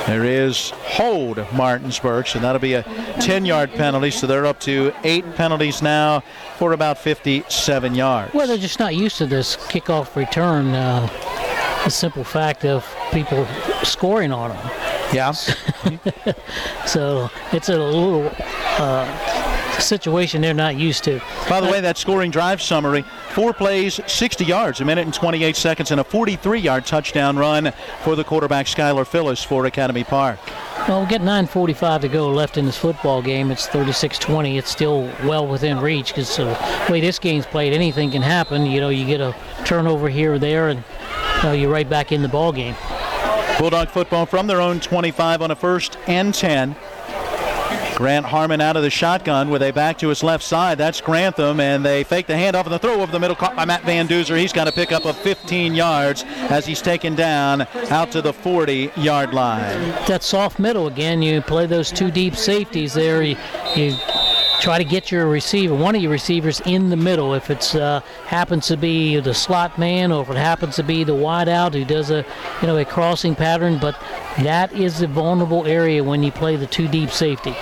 There is hold Martinsburg, so that'll be a 10-yard penalty, so they're up to 8 penalties now for about 57 yards.
Well, they're just not used to this kickoff return. The simple fact of people scoring on them.
Yeah.
So it's a little situation they're not used to.
By the way, that scoring drive summary, 4 plays, 60 yards, a minute and 28 seconds, and a 43-yard touchdown run for the quarterback Skylar Phyllis for Academy Park.
Well, we got 9:45 to go left in this football game. It's 36-20. It's still well within reach because the way this game's played, anything can happen. You know, you get a turnover here or there, and you're right back in the ball game.
Bulldog football from their own 25 on a 1st and 10. Grant Harmon out of the shotgun with a back to his left side. That's Grantham, and they fake the handoff and the throw over the middle caught by Matt Van Duzer. He's got to pick up of 15 yards as he's taken down out to the 40-yard line.
That soft middle again. You play those 2 deep safeties there. You try to get your receiver, one of your receivers, in the middle. If it's happens to be the slot man, or if it happens to be the wide out who does a crossing pattern, but that is the vulnerable area when you play the 2 deep safety.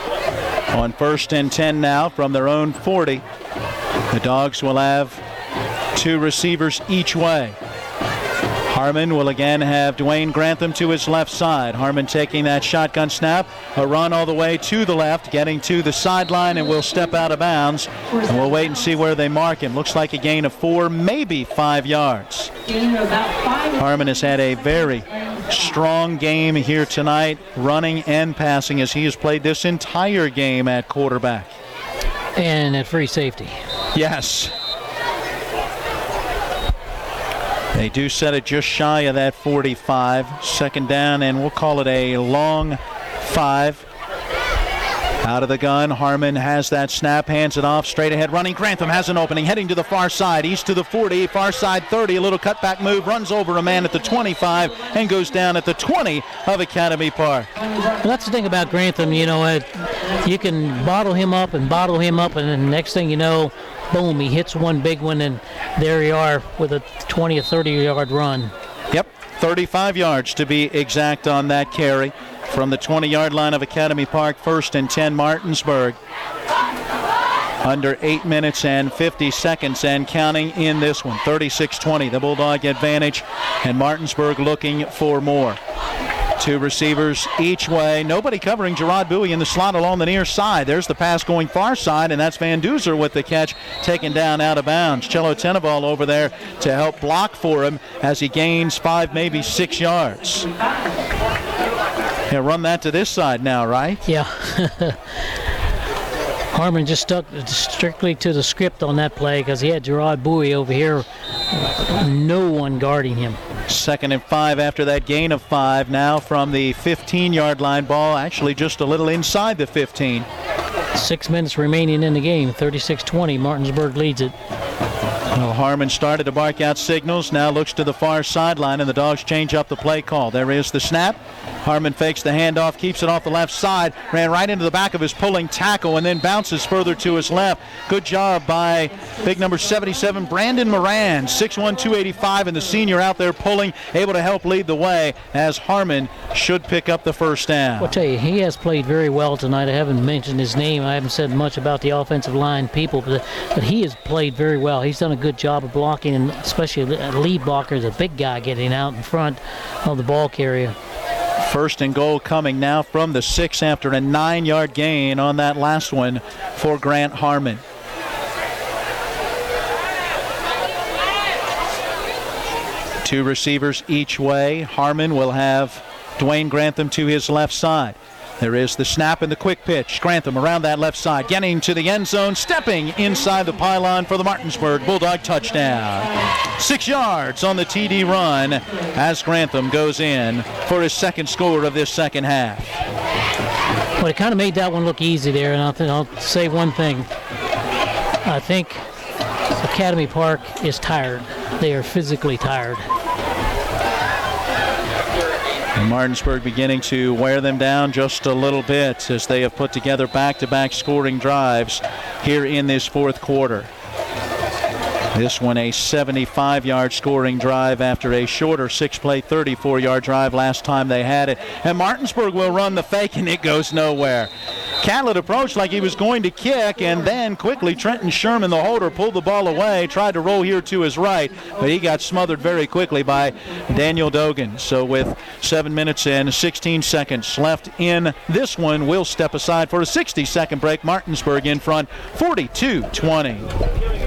On 1st and 10 now from their own 40. The Dogs will have 2 receivers each way. Harmon will again have Dwayne Grantham to his left side. Harmon taking that shotgun snap, a run all the way to the left, getting to the sideline, and will step out of bounds. And we'll wait and see where they mark him. Looks like a gain of 4, maybe 5 yards. Harmon has had a very strong game here tonight, running and passing, as he has played this entire game at quarterback.
And at free safety.
Yes. They do set it just shy of that 45. 2nd down, and we'll call it a long 5. Out of the gun, Harmon has that snap, hands it off, straight ahead running. Grantham has an opening, heading to the far side, east to the 40, far side 30, a little cutback move, runs over a man at the 25, and goes down at the 20 of Academy Park.
Well, that's the thing about Grantham, you can bottle him up, and then the next thing you know, boom, he hits one big one, and there you are with a 20 or 30-yard run.
Yep, 35 yards to be exact on that carry. From the 20-yard line of Academy Park, 1st and 10 Martinsburg. Under 8 minutes and 50 seconds and counting in this one. 36-20, the Bulldog advantage, and Martinsburg looking for more. Two receivers each way. Nobody covering Gerard Bowie in the slot along the near side. There's the pass going far side, and that's Van Duzer with the catch taken down out of bounds. Cello Tenenbaugh over there to help block for him as he gains 5, maybe 6 yards. Yeah, run that to this side now, right?
Yeah. Harmon just stuck strictly to the script on that play because he had Gerard Bowie over here. No one guarding him.
2nd and 5 after that gain of 5. Now from the 15-yard line, ball actually just a little inside the 15.
6 minutes remaining in the game. 36-20. Martinsburg leads it.
Well, Harmon started to bark out signals. Now looks to the far sideline, and the Dogs change up the play call. There is the snap. Harmon fakes the handoff, keeps it off the left side, ran right into the back of his pulling tackle, and then bounces further to his left. Good job by big number 77, Brandon Moran, 6'1", 285, and the senior out there pulling, able to help lead the way as Harmon should pick up the first down.
I'll tell you, he has played very well tonight. I haven't mentioned his name. I haven't said much about the offensive line people, but he has played very well. He's done a good job of blocking, and especially a lead blocker is a big guy getting out in front of the ball carrier.
1st and goal coming now from the 6 after a 9-yard gain on that last one for Grant Harmon. Two receivers each way. Harmon will have Dwayne Grantham to his left side. There is the snap and the quick pitch. Grantham around that left side, getting to the end zone, stepping inside the pylon for the Martinsburg Bulldog touchdown. 6 yards on the TD run as Grantham goes in for his second score of this second half.
Well, it kind of made that one look easy there, and I'll say one thing. I think Academy Park is tired. They are physically tired.
And Martinsburg beginning to wear them down just a little bit as they have put together back-to-back scoring drives here in this fourth quarter. This one a 75-yard scoring drive after a shorter 6-play 34-yard drive last time they had it. And Martinsburg will run the fake, and it goes nowhere. Catlett approached like he was going to kick, and then quickly Trenton Sherman, the holder, pulled the ball away, tried to roll here to his right, but he got smothered very quickly by Daniel Dogan. So with 7 minutes and 16 seconds left in this one, we'll step aside for a 60-second break. Martinsburg in front, 42-20.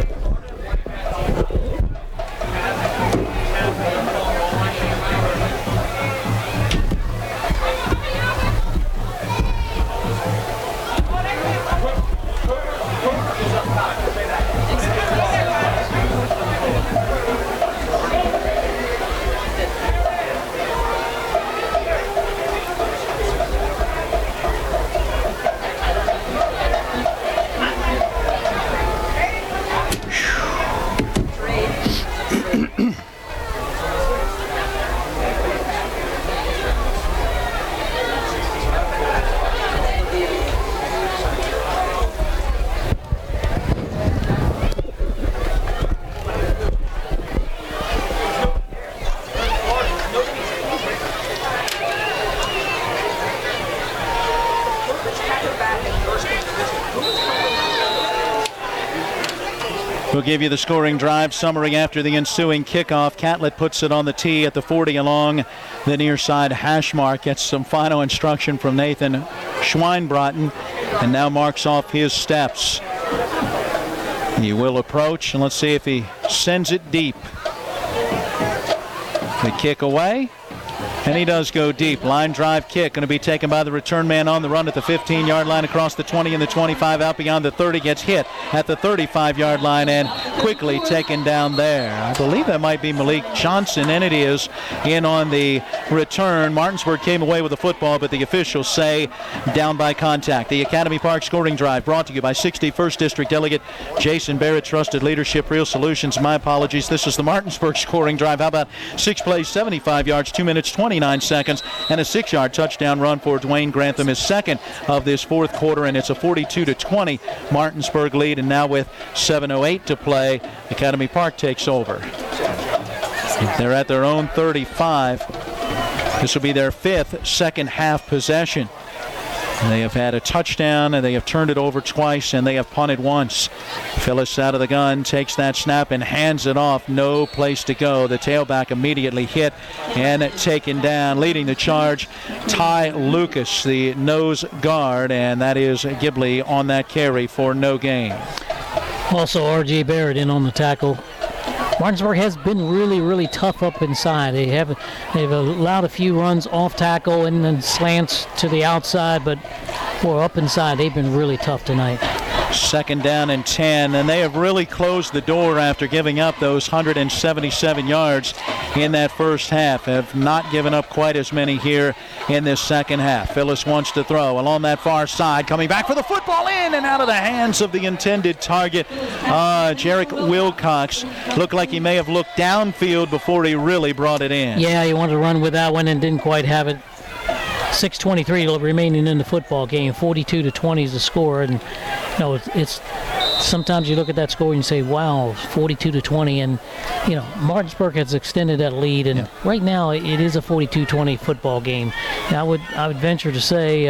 We'll give you the scoring drive summary after the ensuing kickoff. Catlett puts it on the tee at the 40 along the near side hash mark. Gets some final instruction from Nathan Schweinbraten and now marks off his steps. He will approach, and let's see if he sends it deep. The kick away. And he does go deep. Line drive kick going to be taken by the return man on the run at the 15-yard line, across the 20 and the 25, out beyond the 30, gets hit at the 35-yard line and quickly taken down there. I believe that might be Malik Johnson, and it is in on the return. Martinsburg came away with the football, but the officials say down by contact. The Academy Park scoring drive brought to you by 61st District Delegate Jason Barrett, Trusted Leadership, Real Solutions. My apologies. This is the Martinsburg scoring drive. How about 6 plays, 75 yards, 2 minutes, 29 seconds, and a 6-yard touchdown run for Dwayne Grantham, his second of this fourth quarter, and it's a 42-20 Martinsburg lead. And now with 7:08 to play, Academy Park takes over. They're at their own 35. This will be their fifth second half possession. They have had a touchdown, and they have turned it over twice, and they have punted once. Phyllis out of the gun, takes that snap and hands it off. No place to go. The tailback immediately hit and taken down. Leading the charge, Ty Lucas, the nose guard, and that is Ghibli on that carry for no gain.
Also, R.J. Barrett in on the tackle. Martinsburg has been really, really tough up inside. They've allowed a few runs off tackle and then slants to the outside, but for up inside, they've been really tough tonight.
2nd down and 10, and they have really closed the door after giving up those 177 yards in that first half. Have not given up quite as many here in this second half. Phyllis wants to throw along that far side, coming back for the football, in and out of the hands of the intended target. Jarek Wilcox looked like he may have looked downfield before he really brought it in.
Yeah, he wanted to run with that one and didn't quite have it. 6:23 remaining in the football game. 42-20 is the score, and it's sometimes you look at that score and you say, wow, 42-20, and Martinsburg has extended that lead, and right now it is a 42-20 football game. And I would venture to say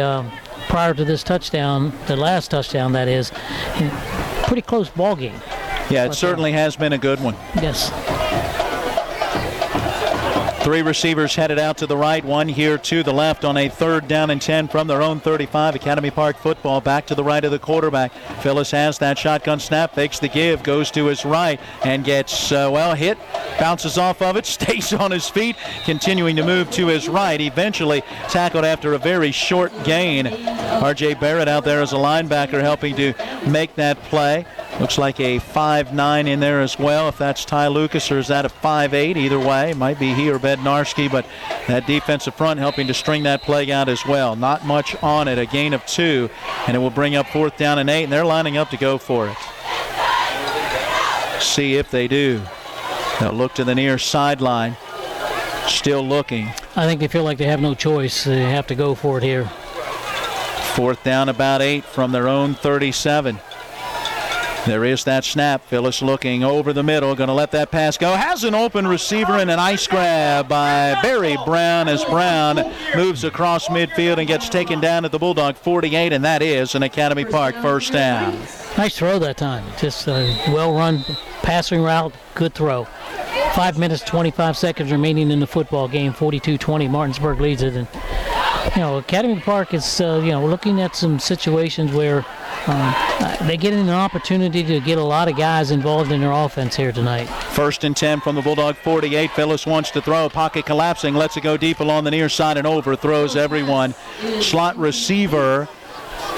prior to this touchdown, the last touchdown that is, pretty close ball game.
Yeah, it certainly has been a good one.
Yes.
3 receivers headed out to the right, 1 here to the left on a 3rd down and 10 from their own 35. Academy Park football back to the right of the quarterback. Phyllis has that shotgun snap, fakes the give, goes to his right and gets, hit, bounces off of it, stays on his feet, continuing to move to his right. Eventually tackled after a very short gain. R.J. Barrett out there as a linebacker helping to make that play. Looks like a 5'9" in there as well. If that's Ty Lucas or is that a 5'8", either way. Might be he or Bednarski, but that defensive front helping to string that play out as well. Not much on it, a gain of 2, and it will bring up 4th down and 8, and they're lining up to go for it. See if they do. They'll look to the near sideline. Still looking.
I think they feel like they have no choice. They have to go for it here.
4th down, about 8 from their own 37. There is that snap. Phyllis looking over the middle, going to let that pass go. Has an open receiver and a nice grab by Barry Brown as Brown moves across midfield and gets taken down at the Bulldog 48, and that is an Academy Park 1st down.
Nice throw that time. Just a well-run passing route, good throw. 5 minutes, 25 seconds remaining in the football game. 42-20, Martinsburg leads it. And Academy Park is looking at some situations where they get an opportunity to get a lot of guys involved in their offense here tonight.
1st and 10 from the Bulldog 48. Phyllis wants to throw. Pocket collapsing. Lets it go deep along the near side and overthrows everyone. Slot receiver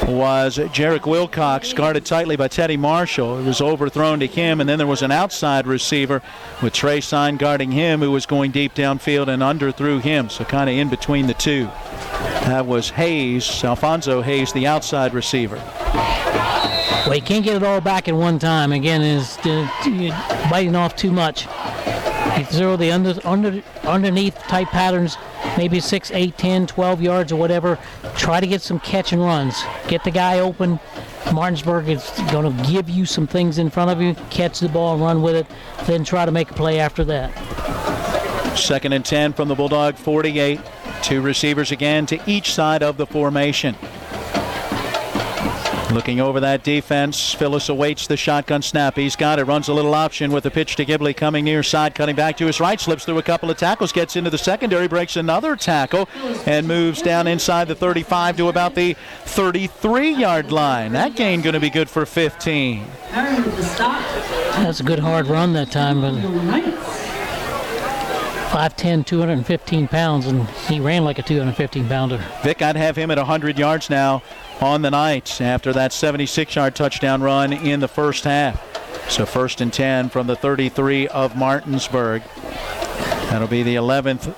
was Jarek Wilcox, guarded tightly by Teddy Marshall. It was overthrown to him, and then there was an outside receiver with Trey Sign guarding him, who was going deep downfield and underthrew him, so kind of in between the two. That was Hayes, Alfonso Hayes, the outside receiver.
Well, he can't get it all back in one time. Again, is biting off too much. You throw the underneath type patterns, maybe 6, 8, 10, 12 yards or whatever. Try to get some catch and runs. Get the guy open. Martinsburg is going to give you some things in front of you. Catch the ball, run with it, then try to make a play after that.
2nd and 10 from the Bulldog 48. 2 receivers again to each side of the formation. Looking over that defense, Phyllis awaits the shotgun snap. He's got it, runs a little option with a pitch to Ghibli coming near side, cutting back to his right, slips through a couple of tackles, gets into the secondary, breaks another tackle, and moves down inside the 35 to about the 33-yard line. That gain going to be good for 15.
That's a good hard run that time, but 5'10", 215 pounds, and he ran like a 215-pounder.
Vic, I'd have him at 100 yards now on the night after that 76-yard touchdown run in the first half. So 1st and 10 from the 33 of Martinsburg. That'll be the 11th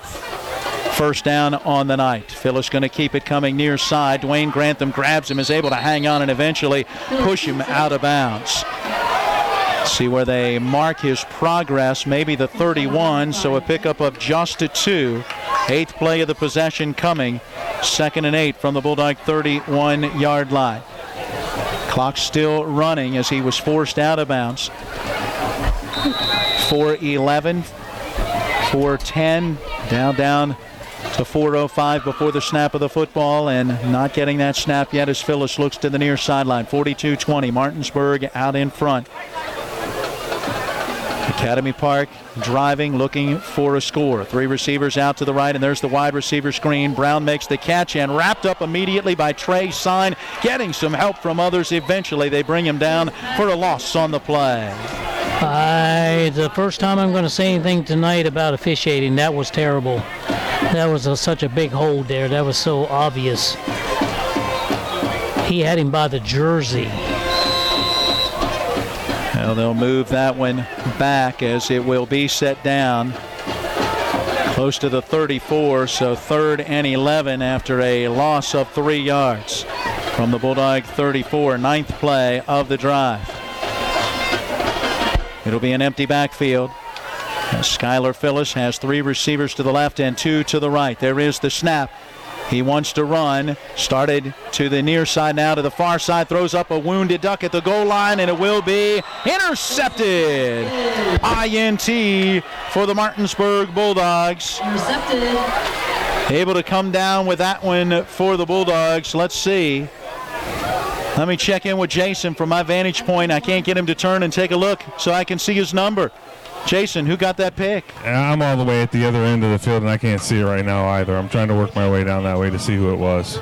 1st down on the night. Phyllis going to keep it coming near side. Dwayne Grantham grabs him, is able to hang on and eventually push him out of bounds. See where they mark his progress, maybe the 31, so a pickup of just a 2. 8th play of the possession coming. 2nd and 8 from the Bulldog 31-yard line. Clock still running as he was forced out of bounds. 4:11, 4:10, down to 4:05 before the snap of the football, and not getting that snap yet as Phyllis looks to the near sideline. 42-20, Martinsburg out in front. Academy Park driving, looking for a score. 3 receivers out to the right, and there's the wide receiver screen. Brown makes the catch and wrapped up immediately by Trey Sign, getting some help from others. Eventually they bring him down for a loss on the play.
The first time I'm going to say anything tonight about officiating. That was terrible. That was such a big hold there. That was so obvious. He had him by the jersey.
Well, they'll move that one back as it will be set down close to the 34, so 3rd and 11 after a loss of 3 yards from the Bulldog 34, 9th play of the drive. It'll be an empty backfield. Skylar Phyllis has 3 receivers to the left and 2 to the right. There is the snap. He wants to run. Started to the near side, now to the far side. Throws up a wounded duck at the goal line, and it will be intercepted. INT for the Martinsburg Bulldogs.
Intercepted.
Able to come down with that one for the Bulldogs. Let's see. Let me check in with Jason from my vantage point. I can't get him to turn and take a look so I can see his number. Jason, who got that pick?
I'm all the way at the other end of the field, and I can't see it right now either. I'm trying to work my way down that way to see who it was.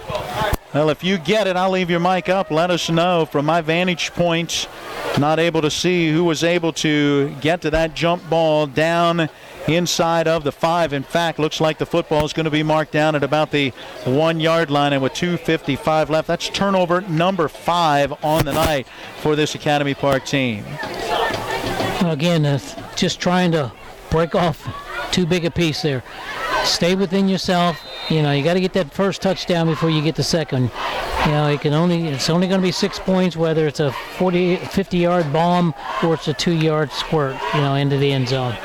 Well, if you get it, I'll leave your mic up. Let us know. From my vantage point, not able to see who was able to get to that jump ball down inside of the 5. In fact, looks like the football is going to be marked down at about the 1-yard line, and with 2:55 left, that's turnover number 5 on the night for this Academy Park team.
Again, just trying to break off too big a piece there. Stay within yourself. You know, you got to get that first touchdown before you get the second. You know, it's only going to be 6 points, whether it's a 50-yard bomb or it's a 2-yard squirt, you know, into the end zone.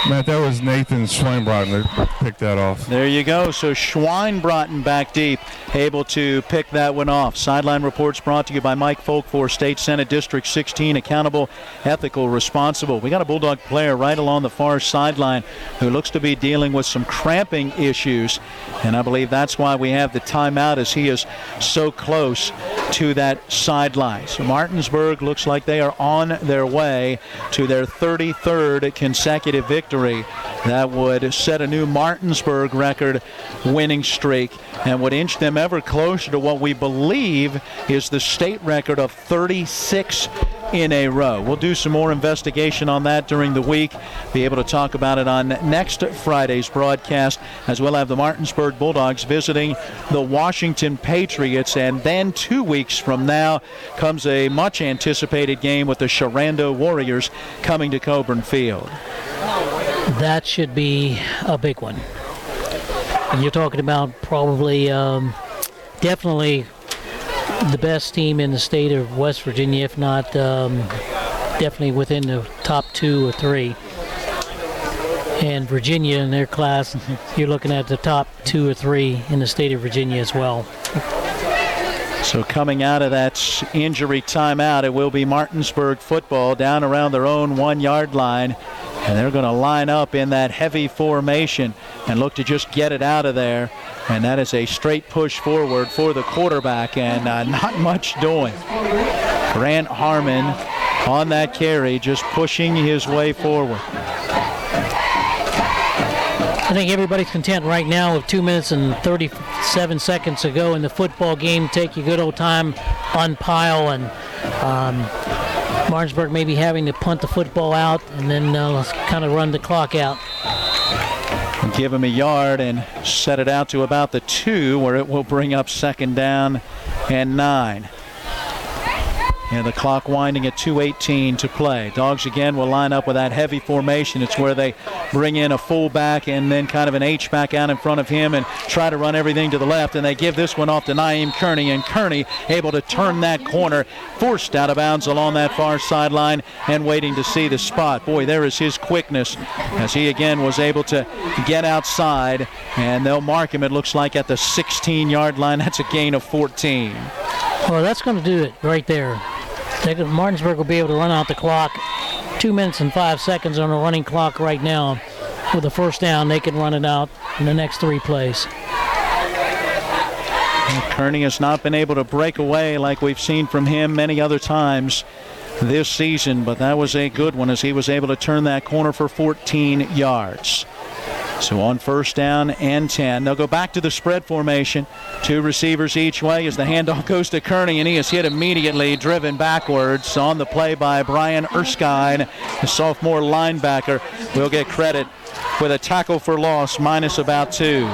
Matt, that was Nathan Schweinbraten that picked that off.
There you go. So Schweinbraten back deep, able to pick that one off. Sideline reports brought to you by Mike Folk for State Senate District 16. Accountable, ethical, responsible. We got a Bulldog player right along the far sideline who looks to be dealing with some cramping issues. And I believe that's why we have the timeout, as he is so close to that sideline. So Martinsburg looks like they are on their way to their 33rd consecutive victory. That would set a new Martinsburg record winning streak and would inch them ever closer to what we believe is the state record of 36 in a row. We'll do some more investigation on that during the week, be able to talk about it on next Friday's broadcast, as we'll have the Martinsburg Bulldogs visiting the Washington Patriots, and then 2 weeks from now comes a much anticipated game with the Sharando Warriors coming to Coburn Field.
That should be a big one. And you're talking about probably, definitely the best team in the state of West Virginia, if not definitely within the top 2 or 3. And Virginia in their class, you're looking at the top 2 or 3 in the state of Virginia as well.
So coming out of that injury timeout, it will be Martinsburg football down around their own 1-yard line. And they're going to line up in that heavy formation and look to just get it out of there. And that is a straight push forward for the quarterback, and not much doing. Grant Harmon on that carry, just pushing his way forward.
I think everybody's content right now with 2 minutes and 37 seconds to go in the football game. Take your good old time, unpile, and Martinsburg may be having to punt the football out and then kind of run the clock out.
Give him a yard and set it out to about the 2, where it will bring up 2nd down and 9. And the clock winding at 2:18 to play. Dogs again will line up with that heavy formation. It's where they bring in a fullback and then kind of an H-back out in front of him and try to run everything to the left. And they give this one off to Naeem Kearney. And Kearney able to turn that corner, forced out of bounds along that far sideline and waiting to see the spot. Boy, there is his quickness as he again was able to get outside. And they'll mark him, it looks like, at the 16-yard line. That's a gain of 14.
Well, that's going to do it right there. Martinsburg will be able to run out the clock. 2 minutes and 5 seconds on the running clock right now. With a first down, they can run it out in the next 3 plays.
Kearney has not been able to break away like we've seen from him many other times this season, but that was a good one as he was able to turn that corner for 14 yards. So on first down and 10, they'll go back to the spread formation. 2 receivers each way as the handoff goes to Kearney, and he is hit immediately, driven backwards on the play by Brian Erskine, the sophomore linebacker. Will get credit with a tackle for loss, minus about 2.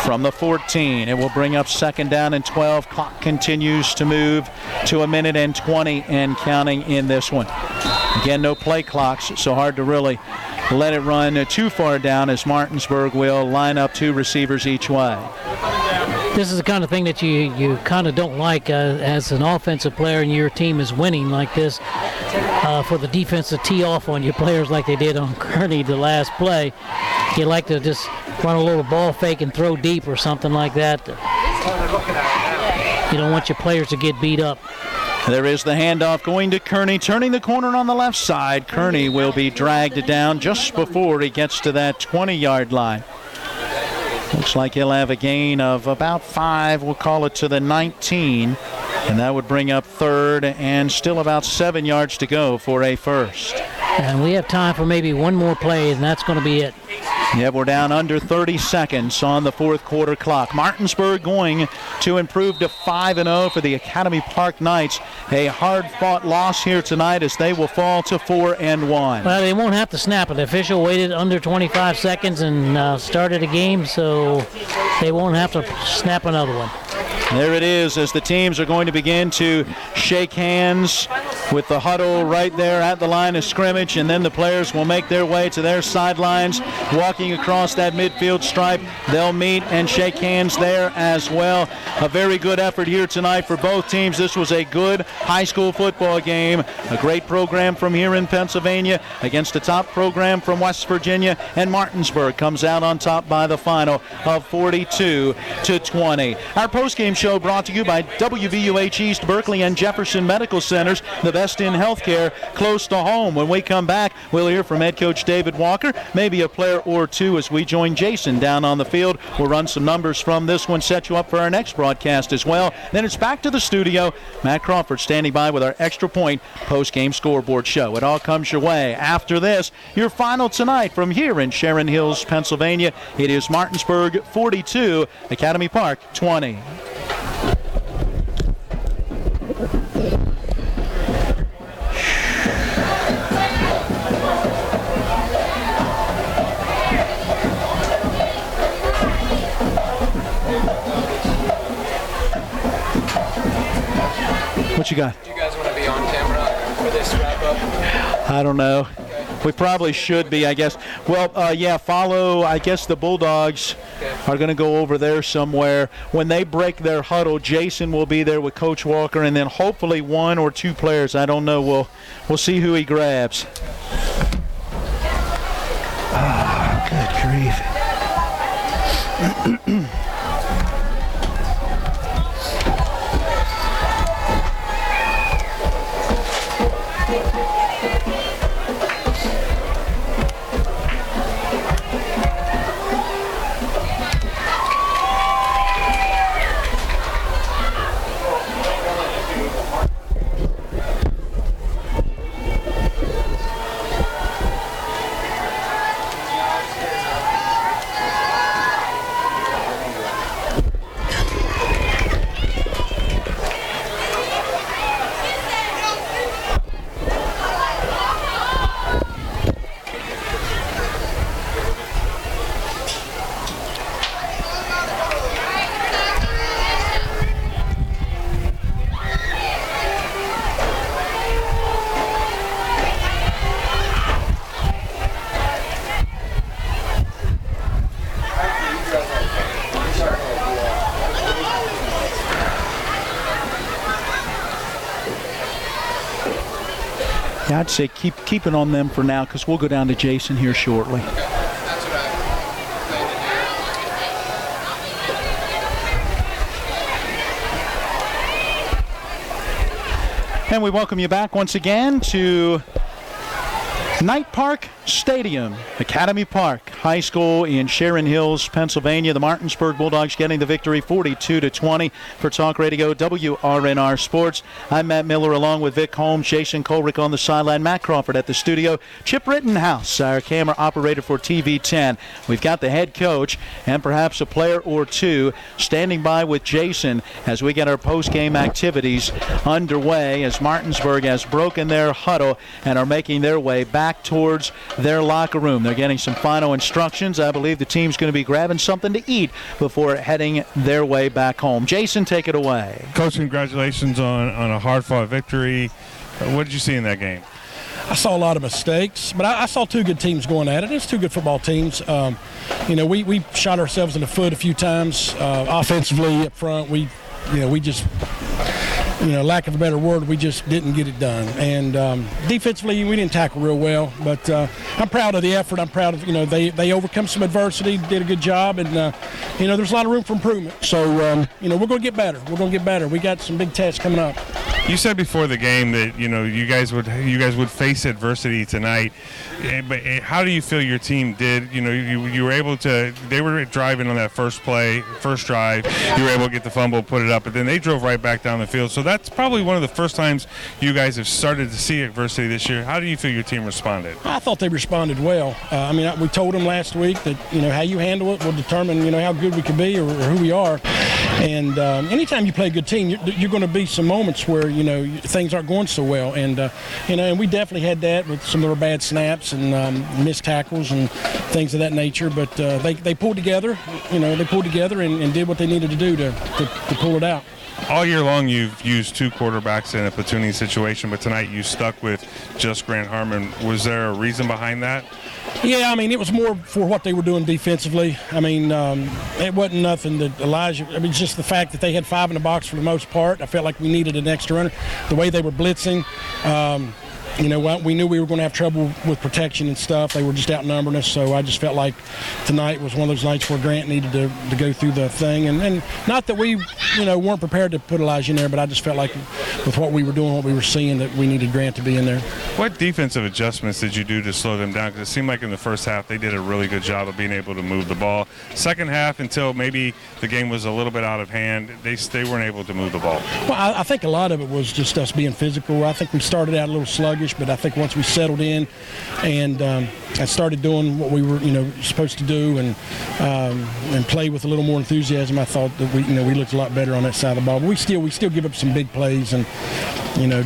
From the 14, it will bring up second down and 12. Clock continues to move to 1 minute and 20 and counting in this one. Again, no play clocks, so hard to really let it run too far down as Martinsburg will line up 2 receivers each way.
This is the kind of thing that you kind of don't like as an offensive player and your team is winning like this, for the defense to tee off on your players like they did on Kearney the last play. You like to just run a little ball fake and throw deep or something like that. You don't want your players to get beat up.
There is the handoff going to Kearney, turning the corner on the left side. Kearney will be dragged down just before he gets to that 20-yard line. Looks like he'll have a gain of about 5, we'll call it to the 19. And that would bring up third and still about 7 yards to go for a first.
And we have time for maybe one more play, and that's going to be it.
Yeah, we're down under 30 seconds on the 4th quarter clock. Martinsburg going to improve to 5-0 for the Academy Park Knights. A hard-fought loss here tonight as they will fall to 4-1.
Well, they won't have to snap it. The official waited under 25 seconds and started a game, so they won't have to snap another one.
There it is as the teams are going to begin to shake hands with the huddle right there at the line of scrimmage, and then the players will make their way to their sidelines, walking across that midfield stripe. They'll meet and shake hands there as well. A very good effort here tonight for both teams. This was a good high school football game. A great program from here in Pennsylvania against a top program from West Virginia, and Martinsburg comes out on top by the final of 42-20. Our postgame show brought to you by WVUH East Berkeley and Jefferson Medical Centers, the best in healthcare close to home. When we come back, we'll hear from head coach David Walker, maybe a player or two as we join Jason down on the field. We'll run some numbers from this one, set you up for our next broadcast as well. Then it's back to the studio. Matt Crawford standing by with our Extra Point post-game scoreboard show. It all comes your way after this. Your final tonight from here in Sharon Hills, Pennsylvania. It is Martinsburg 42, Academy Park 20. What you got?
Do you guys want to be on camera for this wrap up?
I don't know.
Okay.
We probably should be, I guess. Well, yeah, follow, I guess the Bulldogs are going to go over there somewhere. When they break their huddle, Jason will be there with Coach Walker, and then hopefully 1 or 2 players. I don't know. We'll see who he grabs. Ah, good grief. Yeah, I'd say keep it on them for now because we'll go down to Jason here shortly.
Okay. That's what I plan to do.
And we welcome you back once again to Knight Park Stadium, Academy Park High School in Sharon Hills, Pennsylvania. The Martinsburg Bulldogs getting the victory 42-20. For Talk Radio WRNR Sports, I'm Matt Miller along with Vic Holmes, Jason Colrick on the sideline, Matt Crawford at the studio, Chip Rittenhouse, our camera operator for TV 10. We've got the head coach and perhaps a player or two standing by with Jason as we get our post-game activities underway as Martinsburg has broken their huddle and are making their way back towards their locker room. They're getting some final instructions. I believe the team's going to be grabbing something to eat before heading their way back home. Jason, take it away.
Coach, congratulations on a hard-fought victory. What did you see in that game?
I saw a lot of mistakes, but I saw two good teams going at it. It's two good football teams. We shot ourselves in the foot a few times offensively up front. We just, lack of a better word, we just didn't get it done. And defensively, we didn't tackle real well. But I'm proud of the effort. I'm proud of, they overcome some adversity, did a good job. And, there's a lot of room for improvement. So, we're going to get better. We're going to get better. We got some big tests coming up.
You said before the game that, you guys would face adversity tonight. But how do you feel your team did? You were able to, they were driving on that first drive. You were able to get the fumble, put it up, but then they drove right back down the field. So that's probably one of the first times you guys have started to see adversity this year. How do you feel your team responded?
I thought they responded well. We told them last week that, how you handle it will determine, how good we can be or who we are. And anytime you play a good team, you're going to be some moments where, things aren't going so well. And, and we definitely had that with some of our bad snaps and missed tackles and things of that nature. But they pulled together, and did what they needed to do to pull it out.
All year long, you've used two quarterbacks in a platooning situation, but tonight you stuck with just Grant Harmon. Was there a reason behind that?
Yeah, it was more for what they were doing defensively. It wasn't nothing that Elijah, it's just the fact that they had five in the box for the most part. I felt like we needed an extra runner. The way they were blitzing, we knew we were going to have trouble with protection and stuff. They were just outnumbering us, so I just felt like tonight was one of those nights where Grant needed to go through the thing. And not that we, weren't prepared to put Elijah in there, but I just felt like with what we were doing, what we were seeing, that we needed Grant to be in there.
What defensive adjustments did you do to slow them down? Because it seemed like in the first half they did a really good job of being able to move the ball. Second half, until maybe the game was a little bit out of hand, they weren't able to move the ball.
Well, I think a lot of it was just us being physical. I think we started out a little sluggish, but I think once we settled in and started doing what we were, supposed to do and play with a little more enthusiasm, I thought that we looked a lot better on that side of the ball. But we still give up some big plays and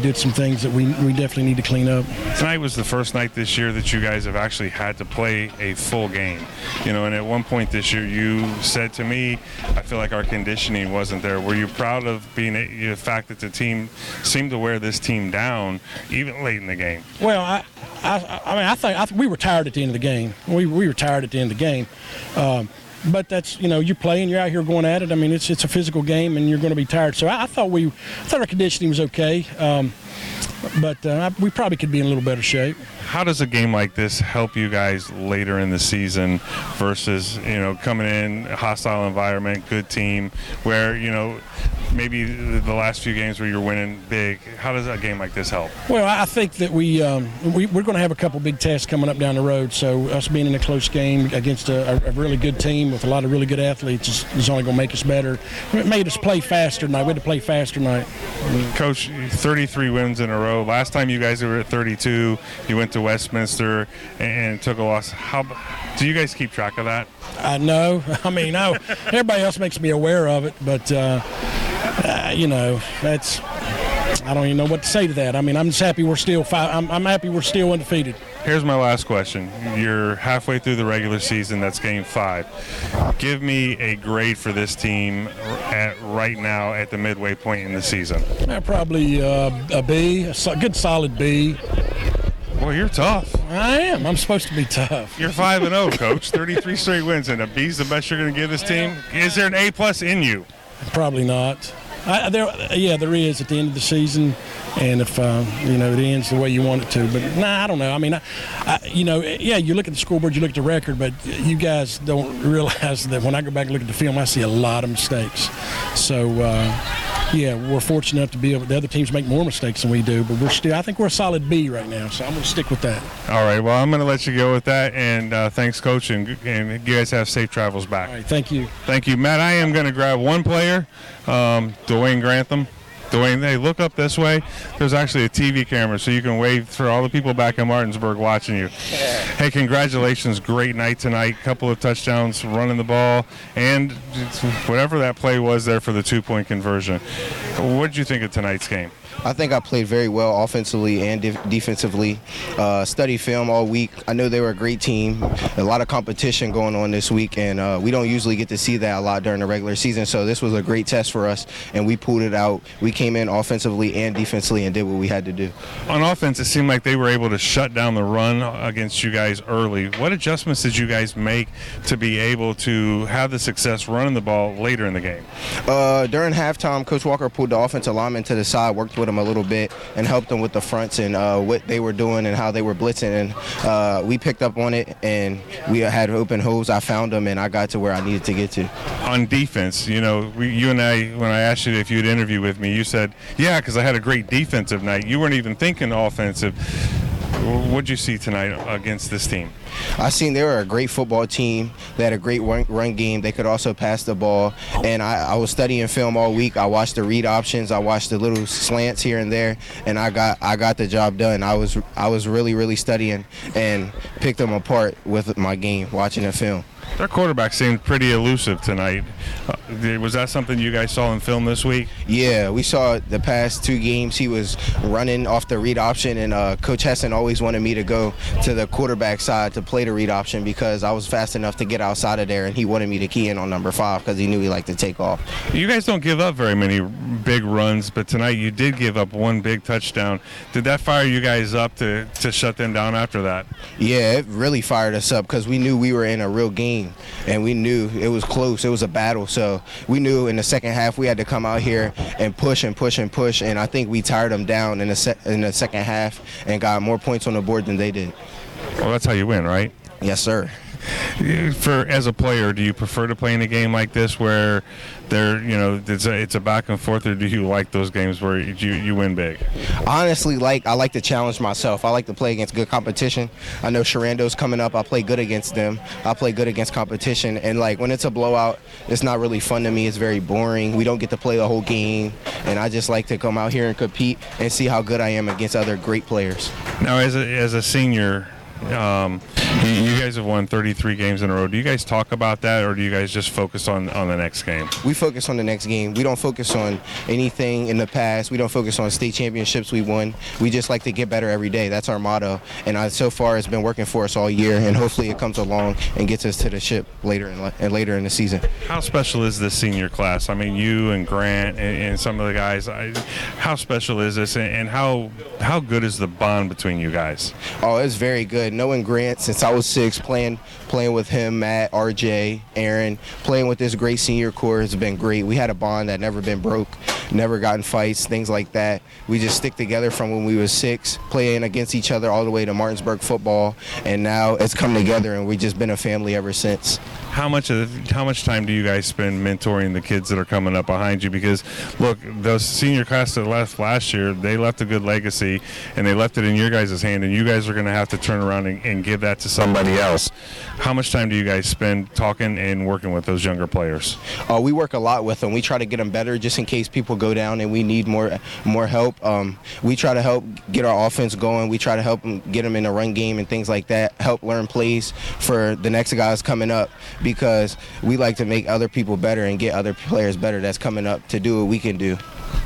did some things that we definitely need to clean up.
Tonight was the first night this year that you guys have actually had to play a full game. And at one point this year you said to me, I feel like our conditioning wasn't there. Were you proud of the fact that the team seemed to wear this team down even late in the game?
Well, I think we were tired at the end of the game. We were tired at the end of the game. But that's, you're playing, you're out here going at it. It's a physical game, and you're going to be tired. So I thought our conditioning was okay, but we probably could be in a little better shape.
How does a game like this help you guys later in the season versus, coming in, a hostile environment, good team, where, maybe the last few games where you're winning big? How does a game like this help?
Well, I think that we're going to have a couple big tests coming up down the road. So us being in a close game against a really good team with a lot of really good athletes is only going to make us better. It made us play faster tonight. We had to play faster tonight.
Coach, 33 wins in a row. Last time you guys were at 32, you went to Westminster and took a loss. Do you guys keep track of that?
No. Everybody else makes me aware of it, but that's, I don't even know what to say to that. I'm just happy we're still I'm happy we're still undefeated.
Here's my last question. You're halfway through the regular season. That's game 5. Give me a grade for this team right now at the midway point in the season.
Probably a B, a good solid B.
Well, you're tough.
I am. I'm supposed to be tough.
You're 5-0, Coach. 33 straight wins, and a B's the best you're going to give this team. Is there an A+ in you?
Probably not. There is at the end of the season, and if it ends the way you want it to. But I don't know. You look at the scoreboard, you look at the record, but you guys don't realize that when I go back and look at the film, I see a lot of mistakes. So Yeah, we're fortunate enough to be able. The other teams make more mistakes than we do, but I think we're a solid B right now, so I'm going to stick with that.
All right, well, I'm going to let you go with that, and thanks, Coach, and you guys have safe travels back.
All right, thank you.
Thank you, Matt. I am going to grab one player, Dwayne Grantham. Dwayne, hey, look up this way. There's actually a TV camera, so you can wave for all the people back in Martinsburg watching you. Hey, congratulations. Great night tonight. Couple of touchdowns, running the ball, and whatever that play was there for the 2-point conversion. What did you think of tonight's game?
I think I played very well offensively and defensively. Studied film all week. I know they were a great team. A lot of competition going on this week, and we don't usually get to see that a lot during the regular season. So this was a great test for us, and we pulled it out. We came in offensively and defensively and did what we had to do.
On offense, it seemed like they were able to shut down the run against you guys early. What adjustments did you guys make to be able to have the success running the ball later in the game?
During halftime, Coach Walker pulled the offensive lineman to the side, worked with them a little bit, and helped them with the fronts and what they were doing and how they were blitzing. And we picked up on it, and we had open holes. I found them, and I got to where I needed to get to. On defense,
you and I, when I asked you if you'd interview with me, you said, yeah, because I had a great defensive night. You weren't even thinking offensive. What did you see tonight against this team?
I seen they were a great football team. They had a great run game. They could also pass the ball. And I was studying film all week. I watched the read options. I watched the little slants here and there, and I got the job done. I was really studying and picked them apart with my game, watching the film.
Their quarterback seemed pretty elusive tonight. Was that something you guys saw in film this week?
Yeah, we saw the past 2 games. He was running off the read option, and Coach Hessen always wanted me to go to the quarterback side to play the read option because I was fast enough to get outside of there, and he wanted me to key in on number 5 because he knew he liked to take off.
You guys don't give up very many big runs, but tonight you did give up one big touchdown. Did that fire you guys up to shut them down after that?
Yeah, it really fired us up because we knew we were in a real game. And we knew it was close. It was a battle. So we knew in the second half we had to come out here and push and push and push. And I think we tired them down in the second half and got more points on the board than they did.
Well, that's how you win, right?
Yes, sir.
As a player, do you prefer to play in a game like this where it's a back and forth, or do you like those games where you win big?
Honestly, I like to challenge myself. I like to play against good competition. I know Sharando's coming up. I play good against them. I play good against competition. And when it's a blowout, it's not really fun to me. It's very boring. We don't get to play the whole game. And I just like to come out here and compete and see how good I am against other great players.
Now, as a senior, you guys have won 33 games in a row. Do you guys talk about that, or do you guys just focus on the next game?
We focus on the next game. We don't focus on anything in the past. We don't focus on state championships we won. We just like to get better every day. That's our motto. And so far, it's been working for us all year, and hopefully it comes along and gets us to the ship later in the season.
How special is this senior class? I mean, you and Grant and some of the guys, how special is this, and how good is the bond between you guys?
Oh, it's very good. Knowing Grant since I was 6, playing with him, Matt, RJ, Aaron, playing with this great senior core has been great. We had a bond that never been broke, never gotten fights, things like that. We just stick together from when we was 6, playing against each other all the way to Martinsburg football, and now it's come together, and we've just been a family ever since.
How much time do you guys spend mentoring the kids that are coming up behind you? Because, look, those senior class that left last year, they left a good legacy, and they left it in your guys' hand, and you guys are going to have to turn around and give that to somebody else. How much time do you guys spend talking and working with those younger players?
We work a lot with them. We try to get them better just in case people go down and we need more help. We try to help get our offense going. We try to help them get them in the run game and things like that, help learn plays for the next guys coming up, because we like to make other people better and get other players better that's coming up to do what we can do.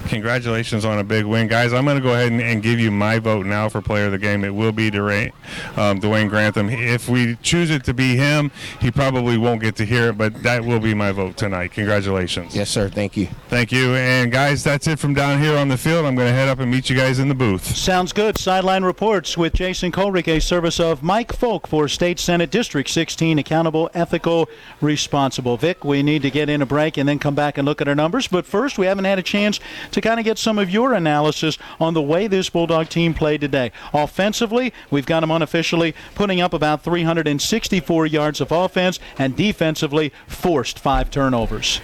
Congratulations on a big win. Guys, I'm going to go ahead and give you my vote now for player of the game. It will be Dwayne Grantham. If we choose it to be him, he probably won't get to hear it, but that will be my vote tonight. Congratulations.
Yes, sir. Thank you.
Thank you. And, guys, that's it from down here on the field. I'm going to head up and meet you guys in the booth.
Sounds good. Sideline reports with Jason Colrick, a service of Mike Folk for State Senate District 16, accountable, ethical, responsible. Vic, we need to get in a break and then come back and look at our numbers. But first, we haven't had a chance to kind of get some of your analysis on the way this Bulldog team played today. Offensively, we've got them unofficially putting up about 364 yards of offense, and defensively forced 5 turnovers.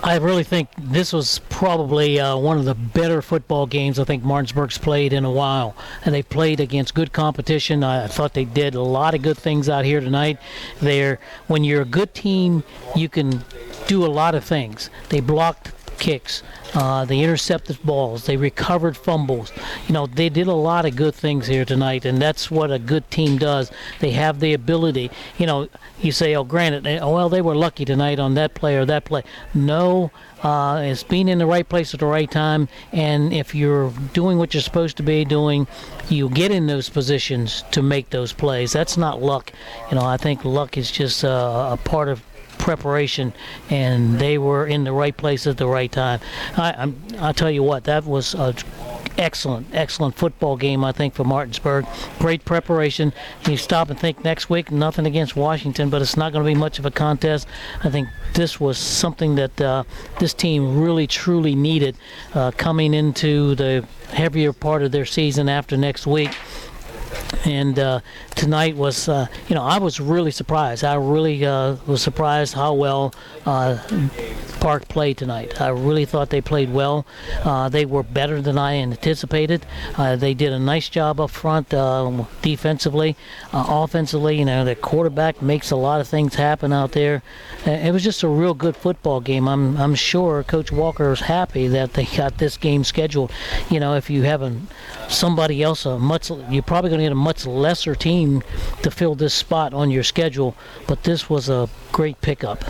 I really think this was probably one of the better football games I think Martinsburg's played in a while. And they played against good competition. I thought they did a lot of good things out here tonight. When you're a good team, you can do a lot of things. They blocked kicks. They intercepted balls. They recovered fumbles. They did a lot of good things here tonight, and that's what a good team does. They have the ability. You say, granted, they were lucky tonight on that play or that play. No, it's being in the right place at the right time, and if you're doing what you're supposed to be doing, you get in those positions to make those plays. That's not luck. I think luck is just a part of preparation, and they were in the right place at the right time. I'll tell you what, that was an excellent football game, I think, for Martinsburg. Great preparation. You stop and think next week, nothing against Washington, but it's not going to be much of a contest. I think this was something that this team really, truly needed coming into the heavier part of their season after next week. And tonight was, I was really surprised. I really was surprised how well Park played tonight. I really thought they played well. They were better than I anticipated. They did a nice job up front defensively. Offensively, the quarterback makes a lot of things happen out there. It was just a real good football game. I'm sure Coach Walker is happy that they got this game scheduled. If you have somebody else, you're probably going to get a much lesser team to fill this spot on your schedule, but this was a great pickup.